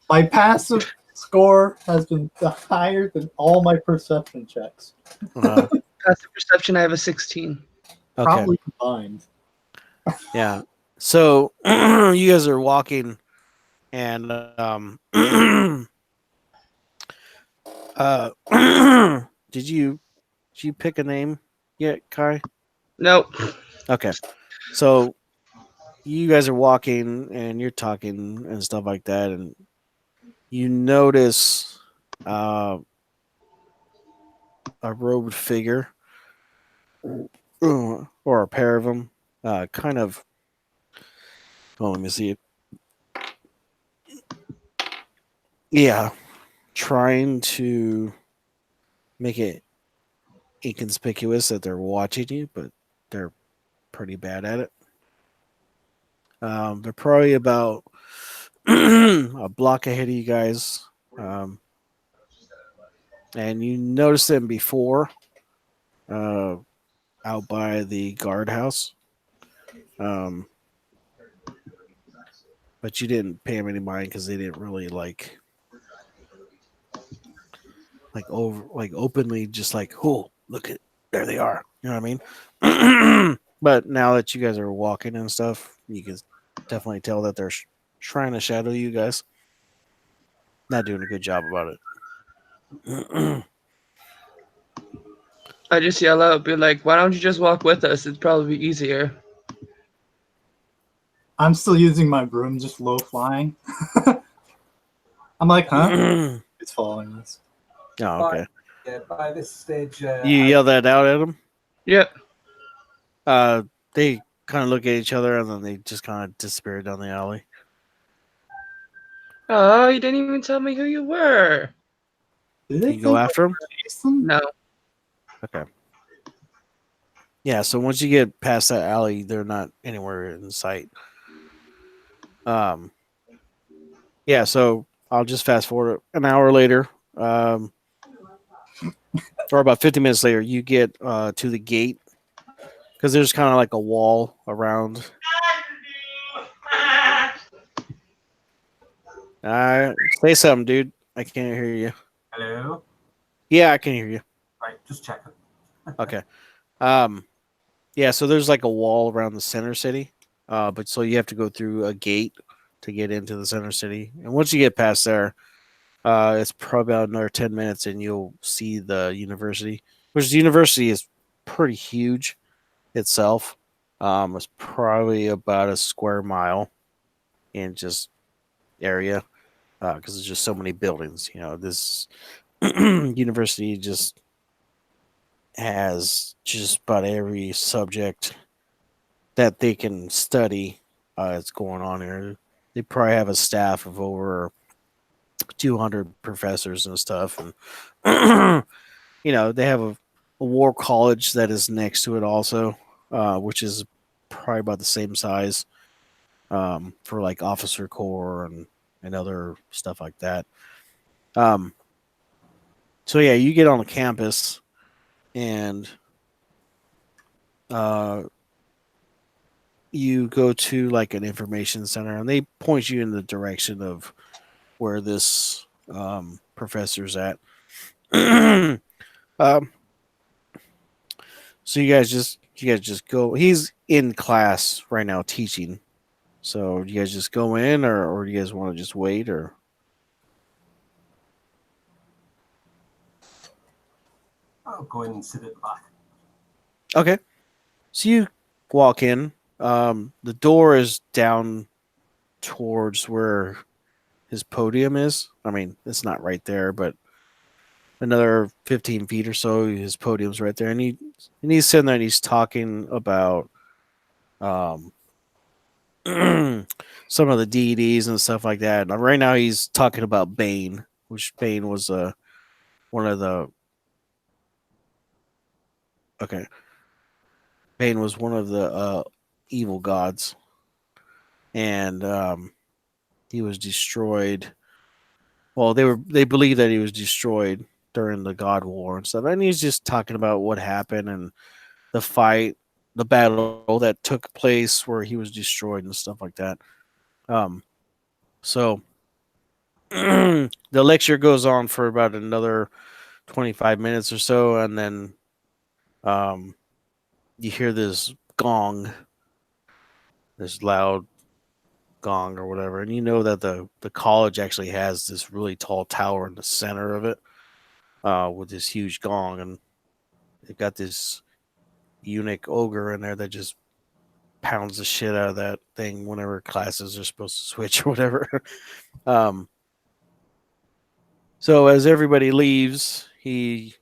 My passive score has been higher than all my perception checks, Uh, Passive perception, I have a 16. okay. probably combined. Yeah. So you guys are walking, and did you pick a name yet, Kai? Nope. Okay. So you guys are walking and you're talking and stuff like that, and you notice a robed figure or a pair of them, kind of. Oh, let me see it. Yeah, trying to make it inconspicuous that they're watching you, but they're pretty bad at it. They're probably about a block ahead of you guys. And you noticed them before out by the guardhouse. But you didn't pay them any mind because they didn't really like openly just like, oh, look at, there they are. You know what I mean? But now that you guys are walking and stuff, you can definitely tell that they're trying to shadow you guys. Not doing a good job about it. I just yell out, be like, why don't you just walk with us? It'd probably be easier. I'm still using my broom, just low flying. I'm like, huh? It's following us. Oh, okay. Yeah, by this stage, You yell that out at them? Yep. They kind of look at each other and then they just kind of disappear down the alley. Oh, you didn't even tell me who you were. Did they You go after them? chase them? No. Okay. Yeah, so once you get past that alley, they're not anywhere in sight. Yeah, so I'll just fast forward an hour later, or about 50 minutes later, you get to the gate because there's kind of like a wall around. Say something, dude. I can't hear you. Hello? Yeah, I can hear you. Right, just checking. Okay. Yeah, so there's like a wall around the center city, but so you have to go through a gate to get into the center city. And once you get past there, it's probably about another 10 minutes and you'll see the university, which the university is pretty huge itself. It's probably about a square mile in just area because there's just so many buildings. You know, this university just has just about every subject that they can study. It's going on here. They probably have a staff of over 200 professors and stuff, and they have a war college that is next to it also, which is probably about the same size for like officer corps and other stuff like that. So yeah, you get on the campus and you go to like an information center and they point you in the direction of where this professor's at. So you guys just go. He's in class right now teaching. So do you guys just go in or do you guys want to just wait or I'll go in and sit at the back. okay. So you walk in. The door is down towards where his podium is. I mean, it's not right there, but another 15 feet or so, his podium's right there. And he's sitting there and he's talking about some of the deities and stuff like that. And right now, he's talking about Bane, which Bane was one of the okay. Bane was one of the evil gods, and he was destroyed. Well, they believe that he was destroyed during the God War and stuff. And he's just talking about what happened and the fight, the battle that took place where he was destroyed and stuff like that. So the lecture goes on for about another 25 minutes or so, and then you hear this gong, this loud gong or whatever, and you know that the college actually has this really tall tower in the center of it with this huge gong, and they've got this eunuch ogre in there that just pounds the shit out of that thing whenever classes are supposed to switch or whatever. So as everybody leaves, he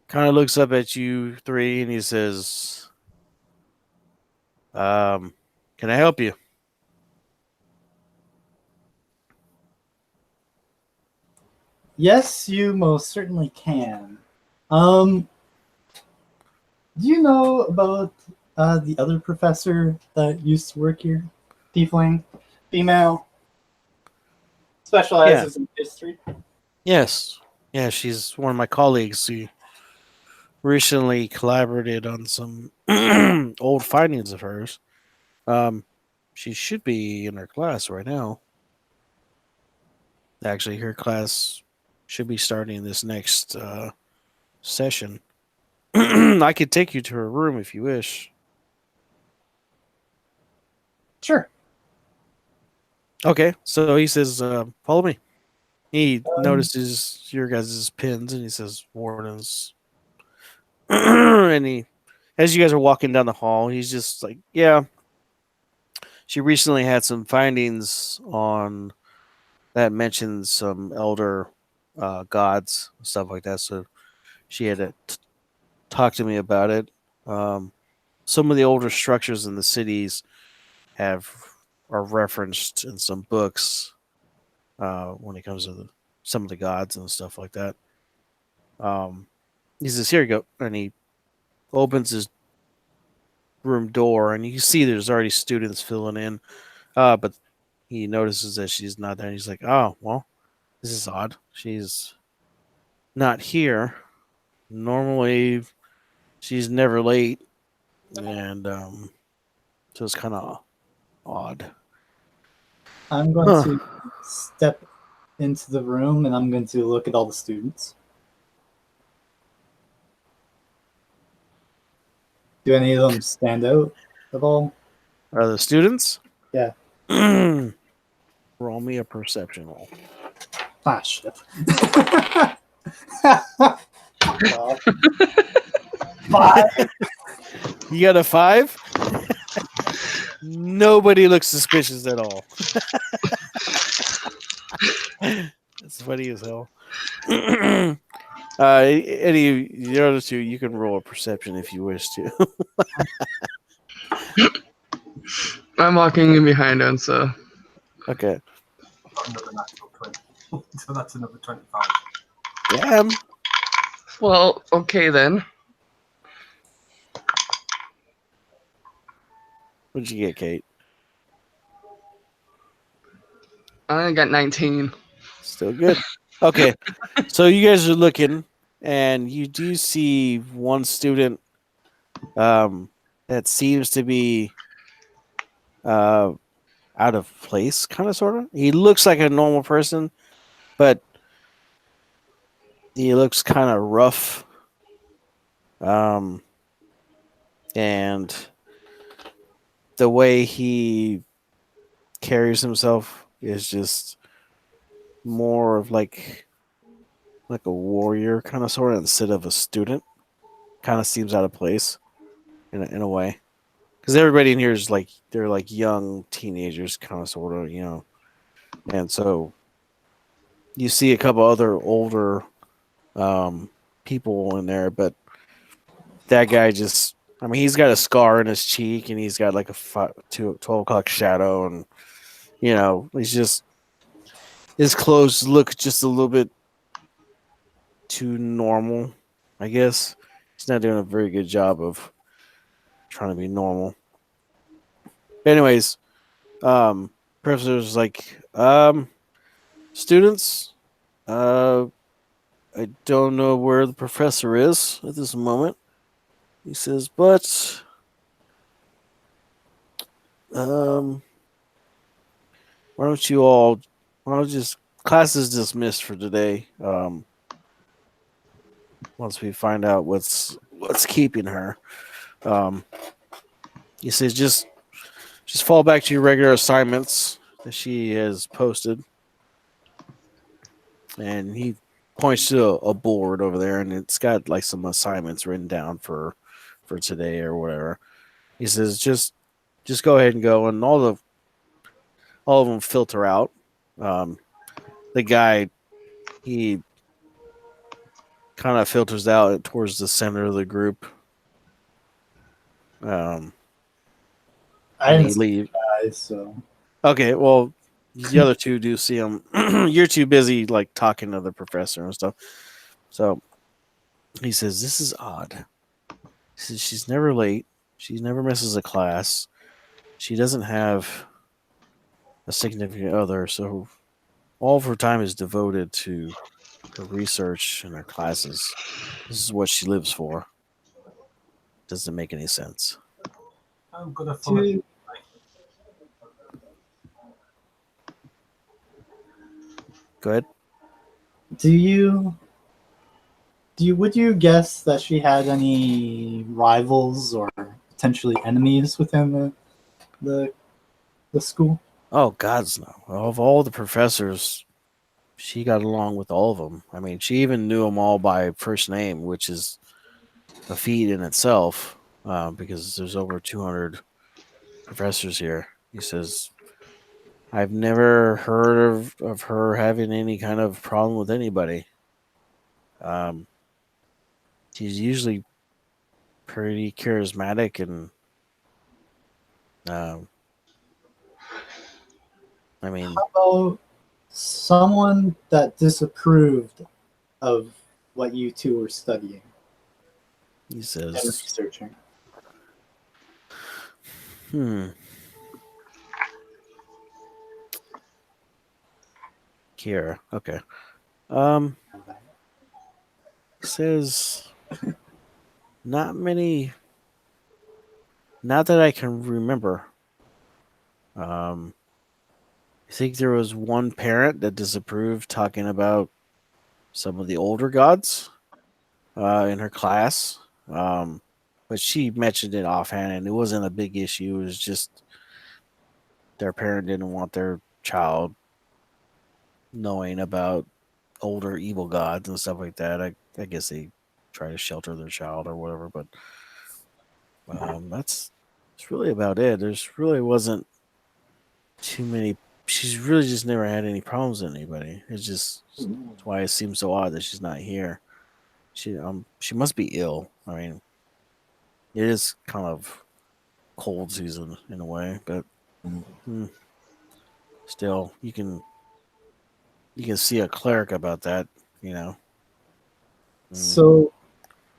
kind of looks up at you three and he says, "Can I help you?" Yes, you most certainly can. Do you know about the other professor that used to work here? Tiefling, female, specializes in history. Yes. Yeah, she's one of my colleagues. She recently collaborated on some old findings of hers. She should be in her class right now. Actually, her class should be starting this next session. I could take you to her room if you wish. Sure. Okay, so he says, "Follow me." He notices your guys' pins and he says, "Wardens." And as you guys are walking down the hall, he's just like, "Yeah, she recently had some findings on that mentions some elder gods, stuff like that. So she had to talk to me about it. Some of the older structures in the cities are referenced in some books when it comes to some of the gods and stuff like that." He says, "Here you go," and he opens his room door, and you see there's already students filling in. But he notices that she's not there. And he's like, "Oh, well, this is odd. She's not here. Normally, she's never late, and so it's kind of odd." I'm going to step into the room and I'm going to look at all the students. Do any of them stand out at all? Are the students? Yeah. Roll me a perception roll. Ah, shit. Well, 5. You got a 5? Nobody looks suspicious at all. That's funny as hell. Any the other two, you can roll a perception if you wish to. I'm walking in behind him, so Okay. Another natural 20. So that's another 25. Damn. well, okay then. What'd you get, Kate? I got 19. Still good. Okay. So you guys are looking, and you do see one student that seems to be out of place, kind of, sort of. He looks like a normal person, but he looks kind of rough. And the way he carries himself is just more of like a warrior kind of sort of instead of a student. Kind of seems out of place in a way, because everybody in here is like they're like young teenagers, kind of sort of, and so you see a couple other older people in there, but that guy just I mean, he's got a scar in his cheek, and he's got like a 12 o'clock shadow, and he's just his clothes look just a little bit too normal. I guess he's not doing a very good job of trying to be normal. Anyways, professor's like, students, I don't know where the professor is at this moment. He says, but why don't you all? Why don't just class is dismissed for today? Once we find out what's keeping her, he says just fall back to your regular assignments that she has posted, and he points to a board over there, and it's got like some assignments written down for today or whatever. He says just go ahead and go, and all of them filter out. The guy, he kind of filters out towards the center of the group. I And didn't he see leaves. guys, so Okay, well, the other two do see him. You're too busy like talking to the professor and stuff. So he says, "This is odd." He says, "She's never late. She never misses a class. She doesn't have a significant other, so all of her time is devoted to her research and her classes. This is what she lives for. Doesn't make any sense." I'm gonna follow. do Go ahead. would you guess that she had any rivals or potentially enemies within the school? Oh, God's no. Of all the professors, she got along with all of them. I mean, she even knew them all by first name, which is a feat in itself, because there's over 200 professors here. He says, I've never heard of her having any kind of problem with anybody. She's usually pretty charismatic and, I mean, How about someone that disapproved of what you two were studying he and says, researching? Kira. Okay. Says not many, not that I can remember. I think there was one parent that disapproved talking about some of the older gods in her class. But she mentioned it offhand, and it wasn't a big issue. It was just their parent didn't want their child knowing about older evil gods and stuff like that. I guess they try to shelter their child or whatever, but that's really about it. There's really wasn't too many. She's really just never had any problems with anybody. That's why it seems so odd that she's not here. She must be ill. I mean, it is kind of cold season in a way, but still, you can see a cleric about that. You know. So,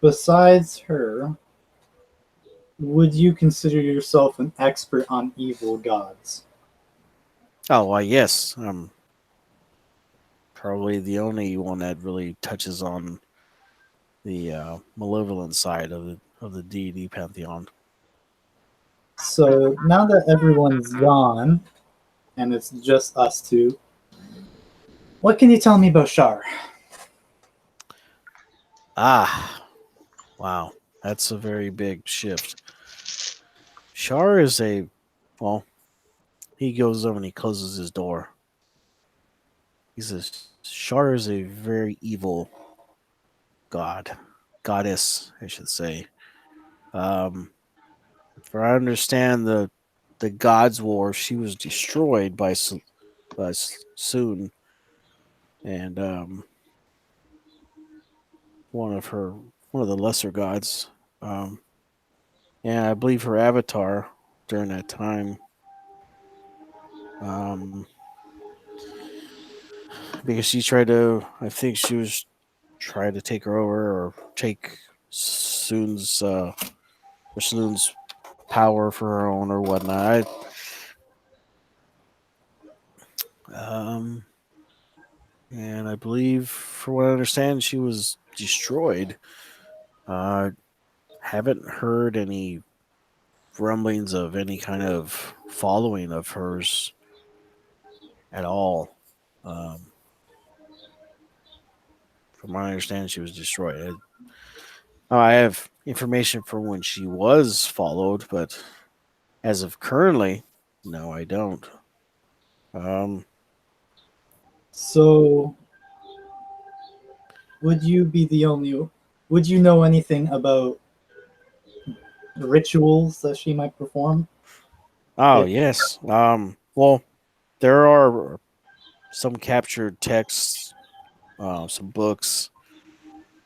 besides her, would you consider yourself an expert on evil gods? Oh, why yes. Probably the only one that really touches on the malevolent side of the deity pantheon. So now that everyone's gone and it's just us two, what can you tell me about Shar? Ah, wow, that's a very big shift. Shar is well, he goes over and he closes his door. He says, Shar is a very evil goddess, I should say. If I understand the God's War, she was destroyed by Soon, and one of the lesser gods, and I believe her avatar during that time, because she tried to, I think she was trying to take her over or take Soon's power for her own or whatnot. And I believe, for what I understand, she was destroyed. Uh, haven't heard any rumblings of any kind of following of hers at all. Um, from what I understand, she was destroyed. I have information from when she was followed, but as of currently, no, I don't. Um, So, would you be the only? Would you know anything about the rituals that she might perform? oh If yes. Well, there are some captured texts, some books.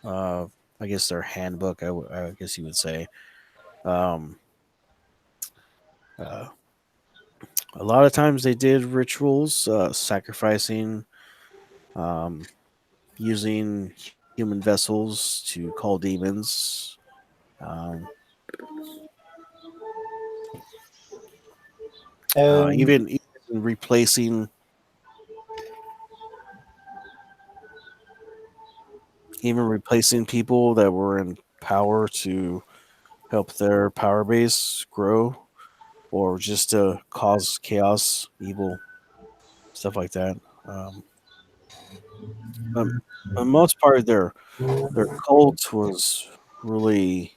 Uh, I guess their handbook. I guess you would say. Um, uh, a lot of times they did rituals, sacrificing, um, using human vessels to call demons. Um, and even replacing, even replacing people that were in power to help their power base grow, or just to cause chaos, evil, stuff like that. Um, but for the most part, their cult was really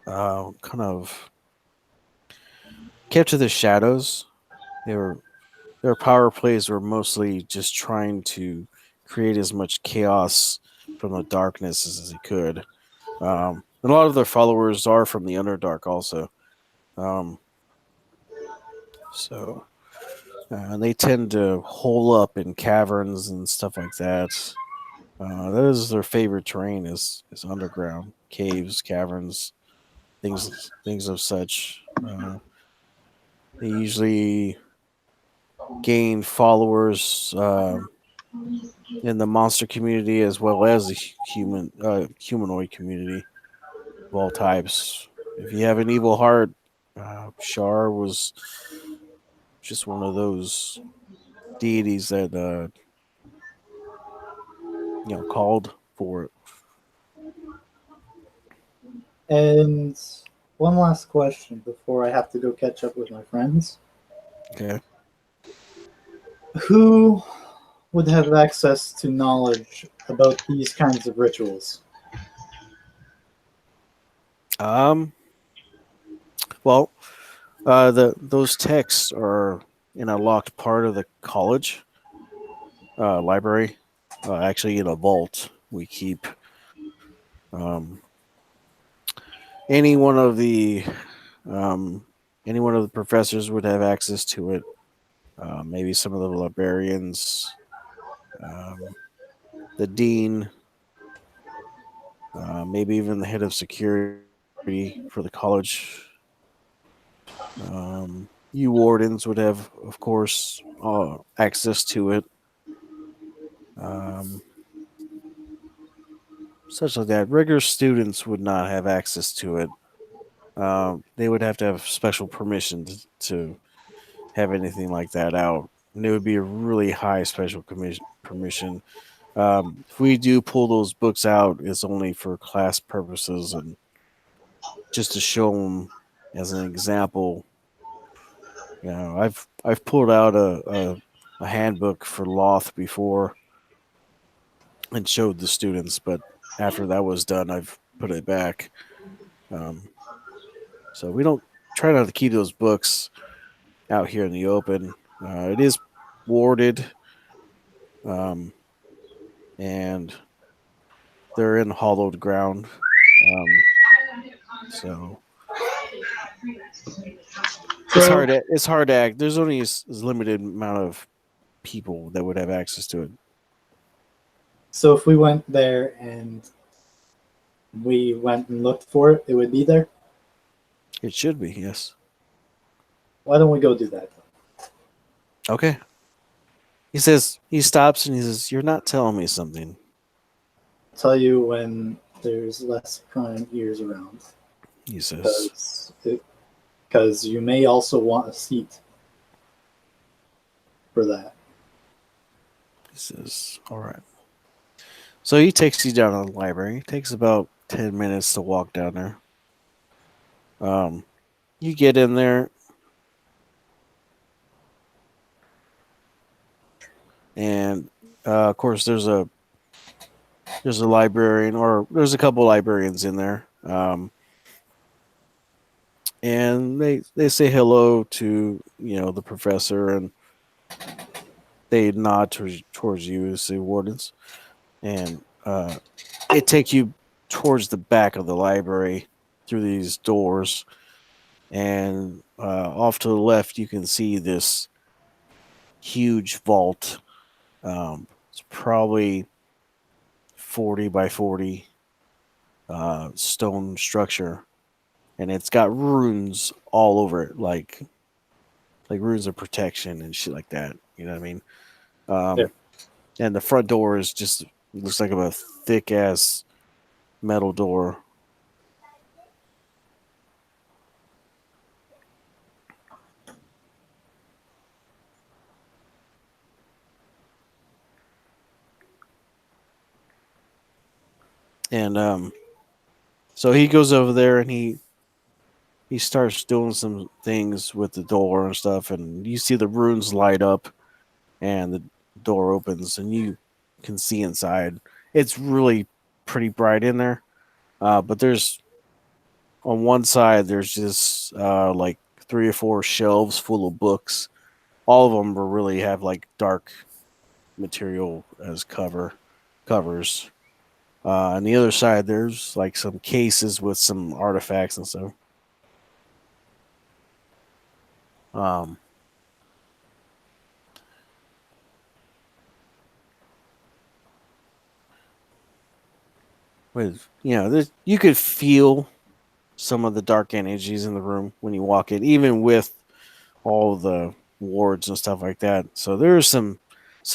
kind of kept to the shadows. They were Their power plays were mostly just trying to create as much chaos from the darkness as they could. And a lot of their followers are from the Underdark also. Um, so they tend to hole up in caverns and stuff like that. That is their favorite terrain is underground caves, caverns, things of such. They usually gain followers in the monster community as well as the humanoid community of all types. If you have an evil heart, Shar was just one of those deities that called for it. and one last question before I have to go catch up with my friends. Okay. Who would have access to knowledge about these kinds of rituals? Um. Well, those texts are in a locked part of the college library. Actually, in a vault, we keep um, any one of the um, any one of the professors would have access to it. Maybe some of the librarians, um, the dean, maybe even the head of security for the college. You wardens would have, of course, access to it. Um, such like that. Regular students would not have access to it. They would have to have special permission to have anything like that out. And it would be a really high special permission. If we do pull those books out, it's only for class purposes and just to show them as an example. I've pulled out a handbook for Loth before and showed the students, but after that was done, I've put it back. Um, so we don't try not to keep those books out here in the open. It is warded, um, and they're in hollowed ground. Um, so So, it's hard to act. There's only a limited amount of people that would have access to it. so if we went there and we went and looked for it, it would be there. It should be, yes. Why don't we go do that? Okay. He says, he stops and he says, "You're not telling me something." Tell you when there's less prying ears around, He says, because you may also want a seat for that. "All right." So he takes you down to the library. It takes about 10 minutes to walk down there. You get in there, and of course there's a librarian, or there's a couple librarians in there. And they say hello to the professor, and they nod towards you as the wardens, and it takes you towards the back of the library through these doors, and off to the left you can see this huge vault. It's probably 40 by 40 stone structure, and it's got runes all over it, like runes of protection and shit like that. You know what I mean? Yeah. And the front door is just looks like a thick ass metal door. And so he goes over there and he starts doing some things with the door and stuff, and you see the runes light up, and the door opens, and you can see inside. It's really pretty bright in there, but there's on one side there's just like 3 or 4 shelves full of books. All of them really have like dark material as covers. On the other side, there's like some cases with some artifacts and stuff. With you could feel some of the dark energies in the room when you walk in, even with all the wards and stuff like that. So there's some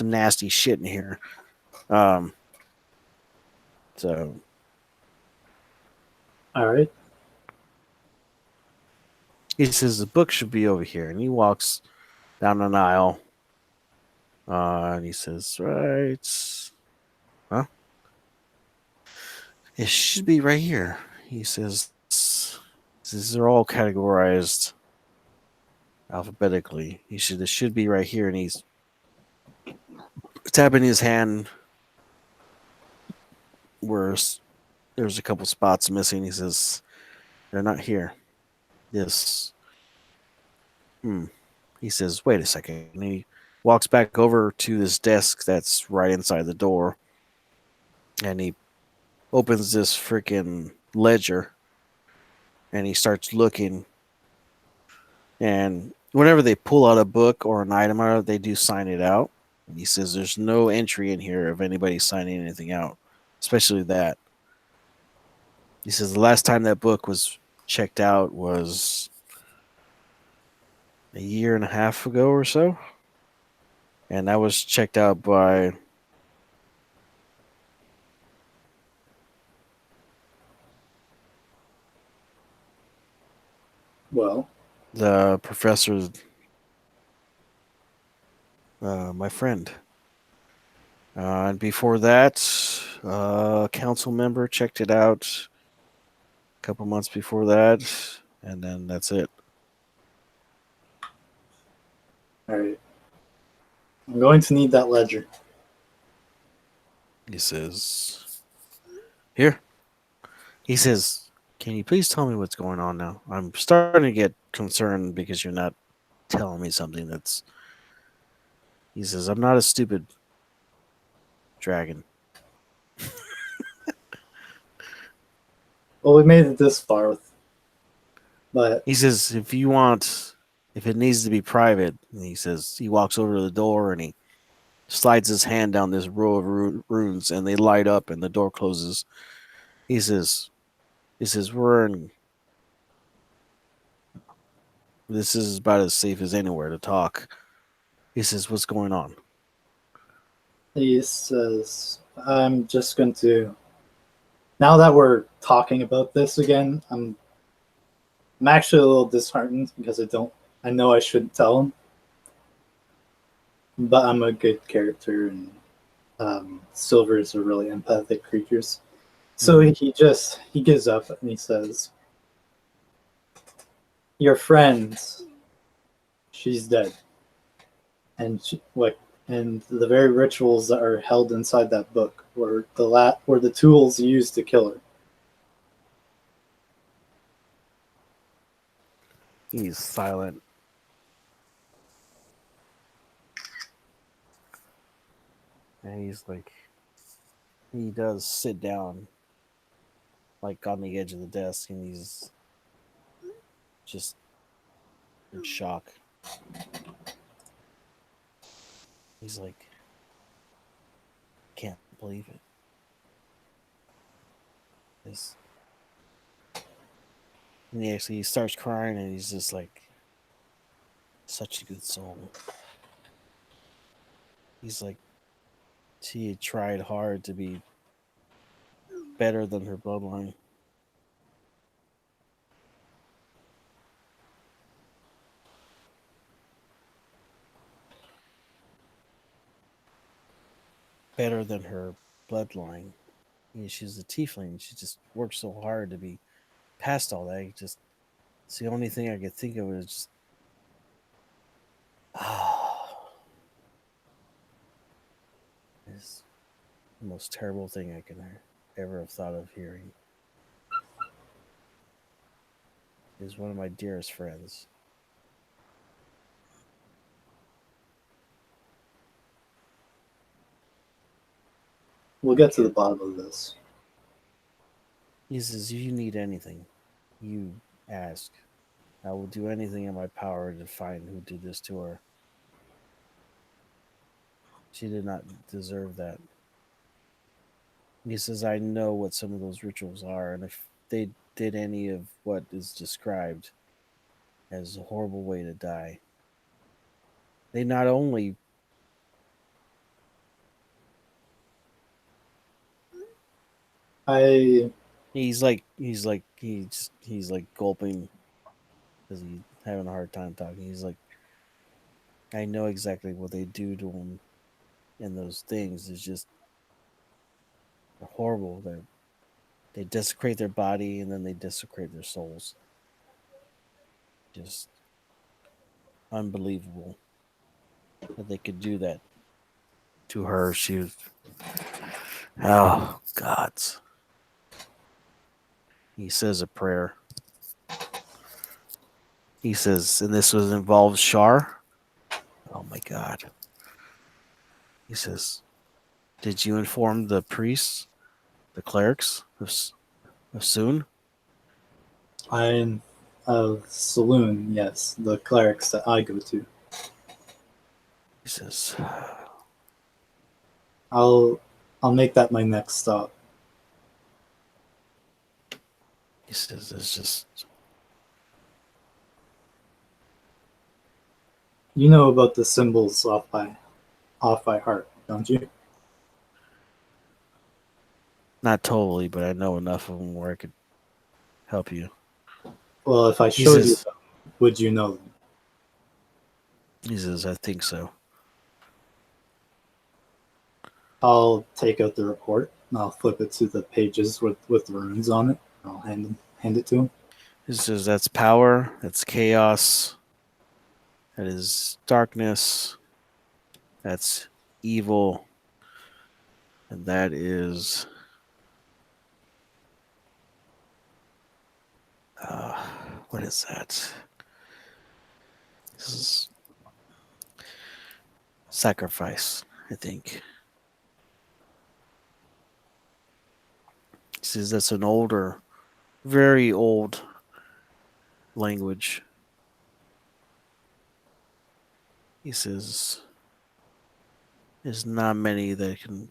nasty shit in here. So All right. he says the book should be over here, and he walks down an aisle. And he says, "Right, huh? It should be right here." He says, "These are all categorized alphabetically. It should be right here." And he's tapping his hand where there's a couple spots missing. He says, "They're not here." This. He says, "Wait a second." And he walks back over to this desk that's right inside the door, and he opens this freaking ledger, and he starts looking. And whenever they pull out a book or an item out, they do sign it out. And he says there's no entry in here of anybody signing anything out, especially that. He says the last time that book was checked out was a year and a half ago or so. And that was checked out by Well, the professor, my friend. And before that, a council member checked it out a couple months before that, and then that's it. all right. I'm going to need that ledger. He says, "Here." He says, "Can you please tell me what's going on now? I'm starting to get concerned because you're not telling me something that's." He says, "I'm not a stupid dragon." Well, we made it this far, but He says, if it needs to be private," and he says, he walks over to the door and he slides his hand down this row of runes, and they light up and the door closes. He says, "We're in This is about as safe as anywhere to talk. He says, "What's going on?" He says, I'm just going to. Now that we're talking about this again, I'm actually a little disheartened because I know I shouldn't tell him, but I'm a good character, and silvers are really empathic creatures. So he gives up and he says, "Your friend, she's dead, and and the very rituals that are held inside that book were the tools used to kill her." He's silent. And he's like, he does sit down, like on the edge of the desk, and he's just in shock. He's like, can't believe it. This. And he starts crying, and he's just like, such a good soul. He's like, she tried hard to be better than her bloodline. Better than her bloodline. She's a tiefling. She just worked so hard to be past all that. It's the only thing I could think of is just, it's the most terrible thing I can ever have thought of hearing. Is one of my dearest friends. We'll get to the bottom of this. He says, if you need anything, you ask. I will do anything in my power to find who did this to her. She did not deserve that. He says, I know what some of those rituals are, and if they did any of what is described as a horrible way to die, they not only he's like gulping because he's having a hard time talking. He's like, I know exactly what they do to him, and those things is just horrible. They desecrate their body and then they desecrate their souls. Just unbelievable that they could do that to her. She was, oh gods. He says a prayer. He says, and this was involves Shar. Oh my god. He says, did you inform the priests, the clerics of Soon? I'm of Saloon, yes, the clerics that I go to. He says, I'll make that my next stop. he says, it's just, You know about the symbols off by heart, don't you? not totally, but I know enough of them where I could help you. Well, if I He showed you says, them, would you know them? he says, I think so. I'll take out the report and I'll flip it to the pages with the runes on it. I'll hand it to him. He says, that's power, that's chaos, that is darkness, that's evil, and that is what is that? This is sacrifice, I think. He says that's an older, very old language. He says there's not many that can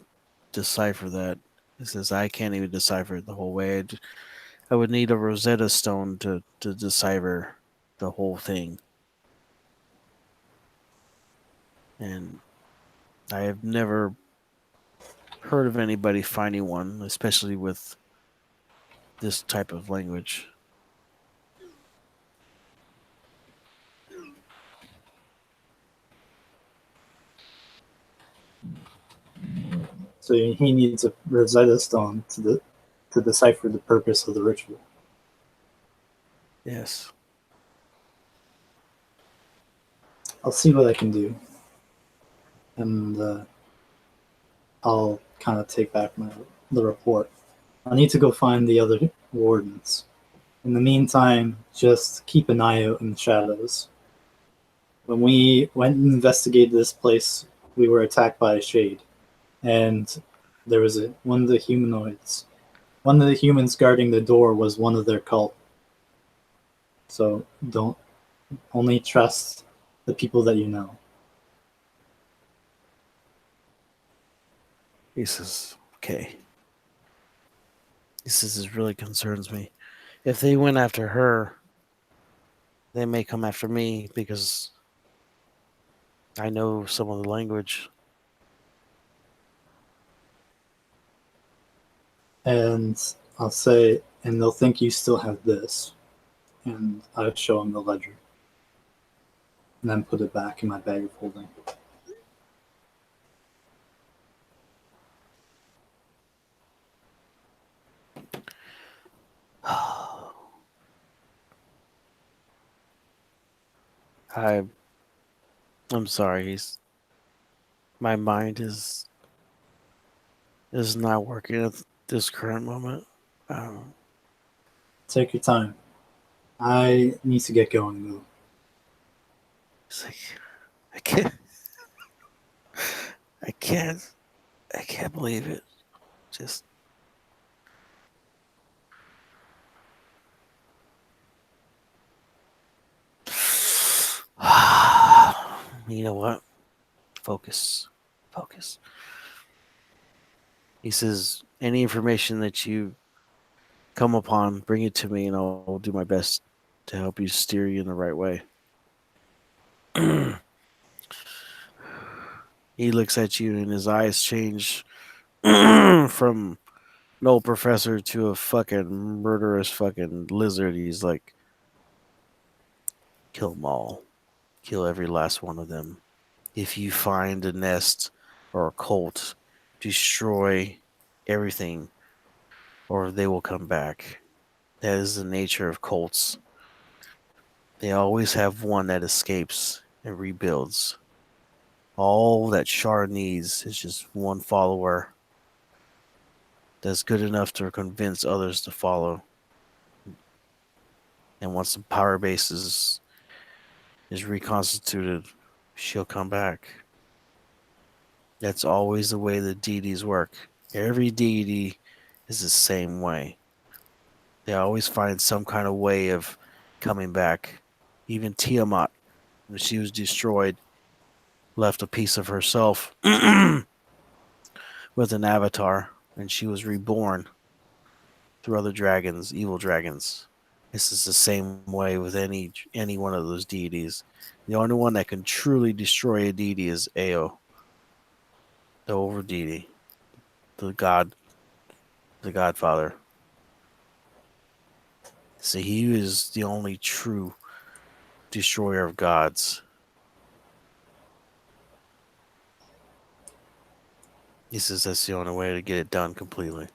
decipher that. He says I can't even decipher it the whole way. I would need a Rosetta Stone to decipher the whole thing. And I have never heard of anybody finding one, especially with this type of language. So he needs a Rosetta Stone to decipher the purpose of the ritual. Yes. I'll see what I can do, and I'll kind of take back the report. I need to go find the other wardens. In the meantime, just keep an eye out in the shadows. When we went and investigated this place, we were attacked by a shade, and there was one of the humanoids. One of the humans guarding the door was one of their cult. So don't only trust the people that you know. He says, okay. He says, this really concerns me. If they went after her, they may come after me because I know some of the language. And I'll say, and they'll think you still have this. And I show them the ledger. And then put it back in my bag of holding. I'm sorry. My mind is not working at this current moment. Take your time. I need to get going, though. It's like I can't. I can't. I can't believe it. Just. You know what? Focus. Focus. He says, any information that you come upon, bring it to me and I'll do my best to help you steer you in the right way. He looks at you and his eyes change from an old professor to a fucking murderous fucking lizard. He's like, kill them all. Kill every last one of them. If you find a nest or a cult, destroy everything or they will come back. That is the nature of cults. They always have one that escapes and rebuilds. All that Shar needs is just one follower that's good enough to convince others to follow. And once the power base is reconstituted, she'll come back. That's always the way the deities work. Every deity is the same way. They always find some kind of way of coming back. Even Tiamat, when she was destroyed, left a piece of herself with an avatar, and she was reborn through other dragons, evil dragons. This is the same way with any one of those deities. The only one that can truly destroy a deity is Ao, the over deity, the Godfather. So he is the only true destroyer of gods. He says that's the only way to get it done completely.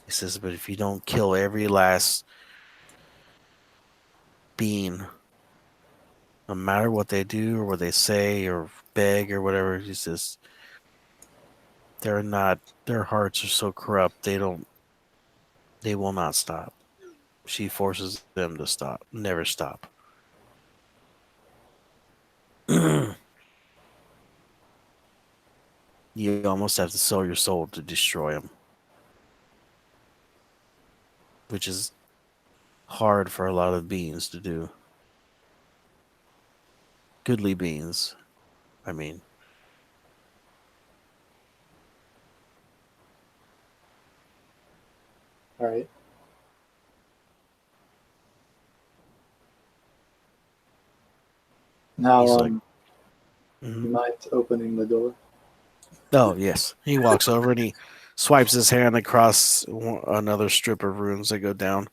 He says, but if you don't kill every last being, no matter what they do or what they say or beg or whatever, he says, their hearts are so corrupt, they will not stop. She forces them to stop, never stop. You almost have to sell your soul to destroy them, which is hard for a lot of beings to do. Goodly beings, I mean. All right. Now, He's like, You mind opening the door? Oh, yes. He walks over and he swipes his hand across another strip of runes that go down.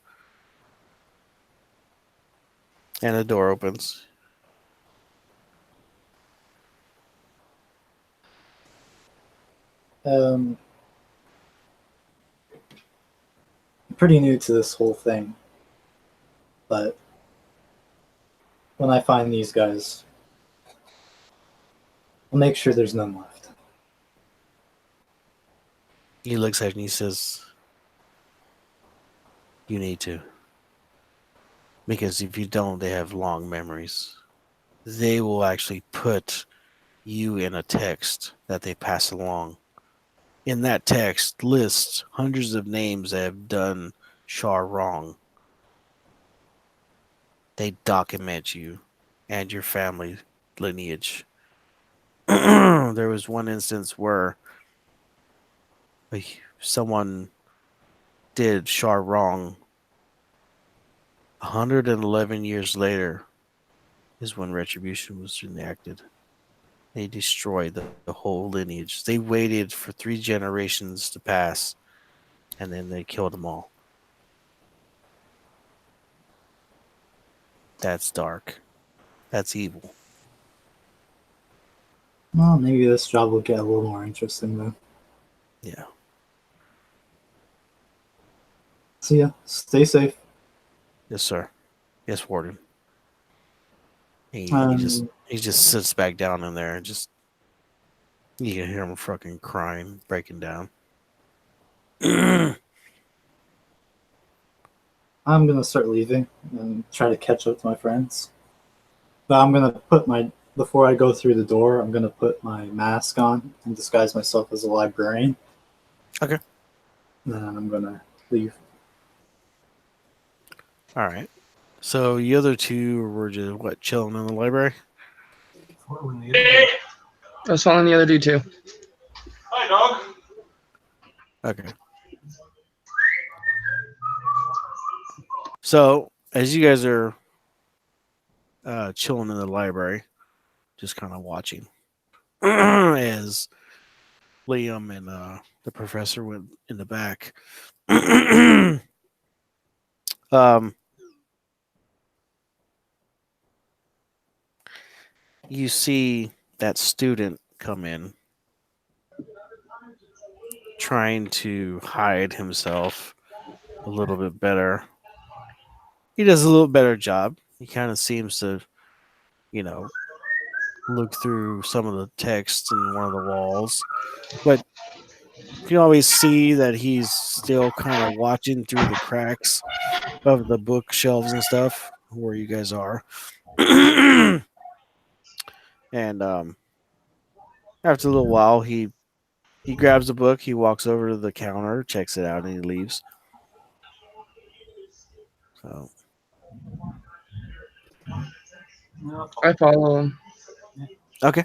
And the door opens. I'm pretty new to this whole thing, but when I find these guys, I'll make sure there's none left. He looks at it and he says, "You need to. Because if you don't, they have long memories. They will actually put you in a text that they pass along. In that text lists hundreds of names that have done Shar wrong. They document you and your family lineage. There was one instance where someone did Shar wrong. 111 years later is when retribution was enacted. They destroyed the whole lineage. They waited for 3 generations to pass, and then they killed them all. That's dark. That's evil." Well, maybe this job will get a little more interesting then. Yeah. See ya. Stay safe. Yes, sir. Yes, Warden. He Um, just sits back down in there and just you can hear him fucking crying, breaking down. I'm gonna start leaving and try to catch up to my friends. But I'm gonna put before I go through the door, I'm gonna put my mask on and disguise myself as a librarian. Okay. And then I'm gonna leave. All right. So the other two were just chilling in the library. Following the Hey, other I was following the other dude too. hi, dog. Okay. So as you guys are chilling in the library, just kind of watching as Liam and the professor went in the back. You see that student come in trying to hide himself a little bit better. He does a little better job. He kind of seems to, look through some of the text in one of the walls, but you can always see that he's still kind of watching through the cracks of the bookshelves and stuff where you guys are. And after a little while, he grabs a book, he walks over to the counter, checks it out, and he leaves. So No, I follow him. okay.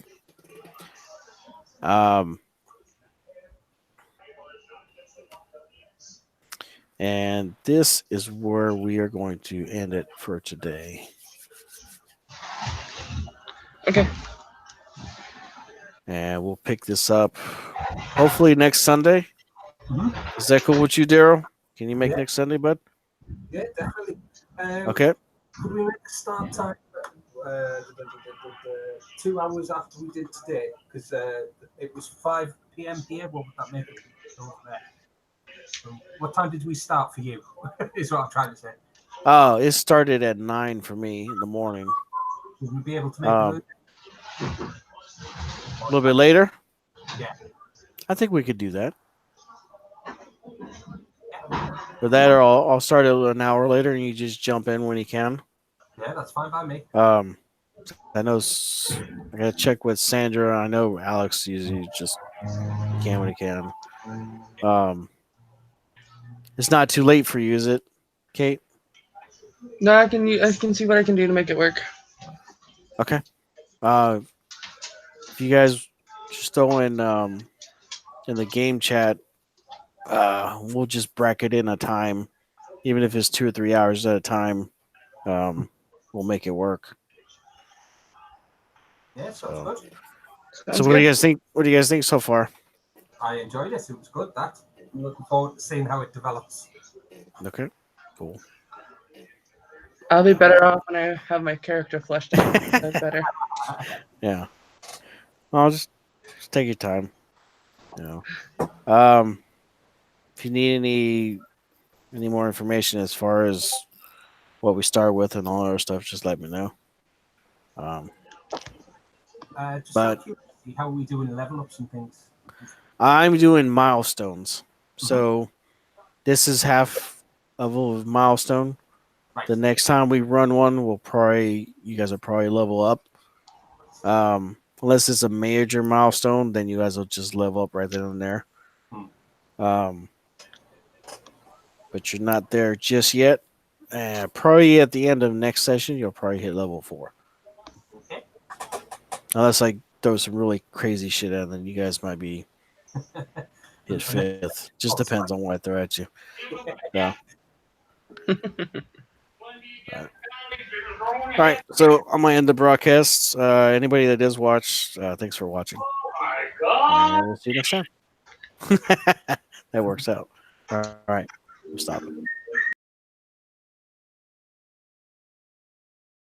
And this is where we are going to end it for today. Okay. And we'll pick this up hopefully next Sunday. Mhm. Is that cool with you, Daryl? Can you make Yeah. next Sunday, bud? Yeah, definitely. Okay. Could we make a start time 2 hours after we did today? Because it was 5 p.m. here. What would that make it over there? So what time did we start for you? Is what I'm trying to say. Oh, it started at 9 for me in the morning. Would we be able to make A it? little bit later? Yeah. I think we could do that. But that, or I'll start it an hour later, and you just jump in when you can. Yeah, that's fine by me. I know I gotta check with Sandra. I know Alex usually just can when he can. It's not too late for you, is it, Kate? No, I can see what I can do to make it work. Okay. If you guys just throw in the game chat, we'll just bracket in a time, even if it's 2 or 3 hours at a time. We'll make it work. Yeah, sounds good. So Sounds what do good. you guys think? What do you guys think so far? I enjoyed it. It was good. That I'm looking forward to seeing how it develops. Okay, cool. I'll be better off when I have my character fleshed out a bit better. Yeah. I'll just take your time. You know. If you need any more information as far as what we start with and all our stuff, just let me know. Just out But of curiosity, how are we doing level ups and things? I'm doing milestones. So this is half of a milestone. Right. The next time we run one, you guys will probably level up. Unless it's a major milestone, then you guys will just level up right then and there. But you're not there just yet. Probably at the end of next session, you'll probably hit level 4. Okay. Unless I throw some really crazy shit at, then you guys might be hit 5th. Just depends on what I throw at you. Yeah. All right, so I'm gonna end the broadcast. Anybody that does watch, thanks for watching. And we'll see you next time. That works out. All right, we'll stop it.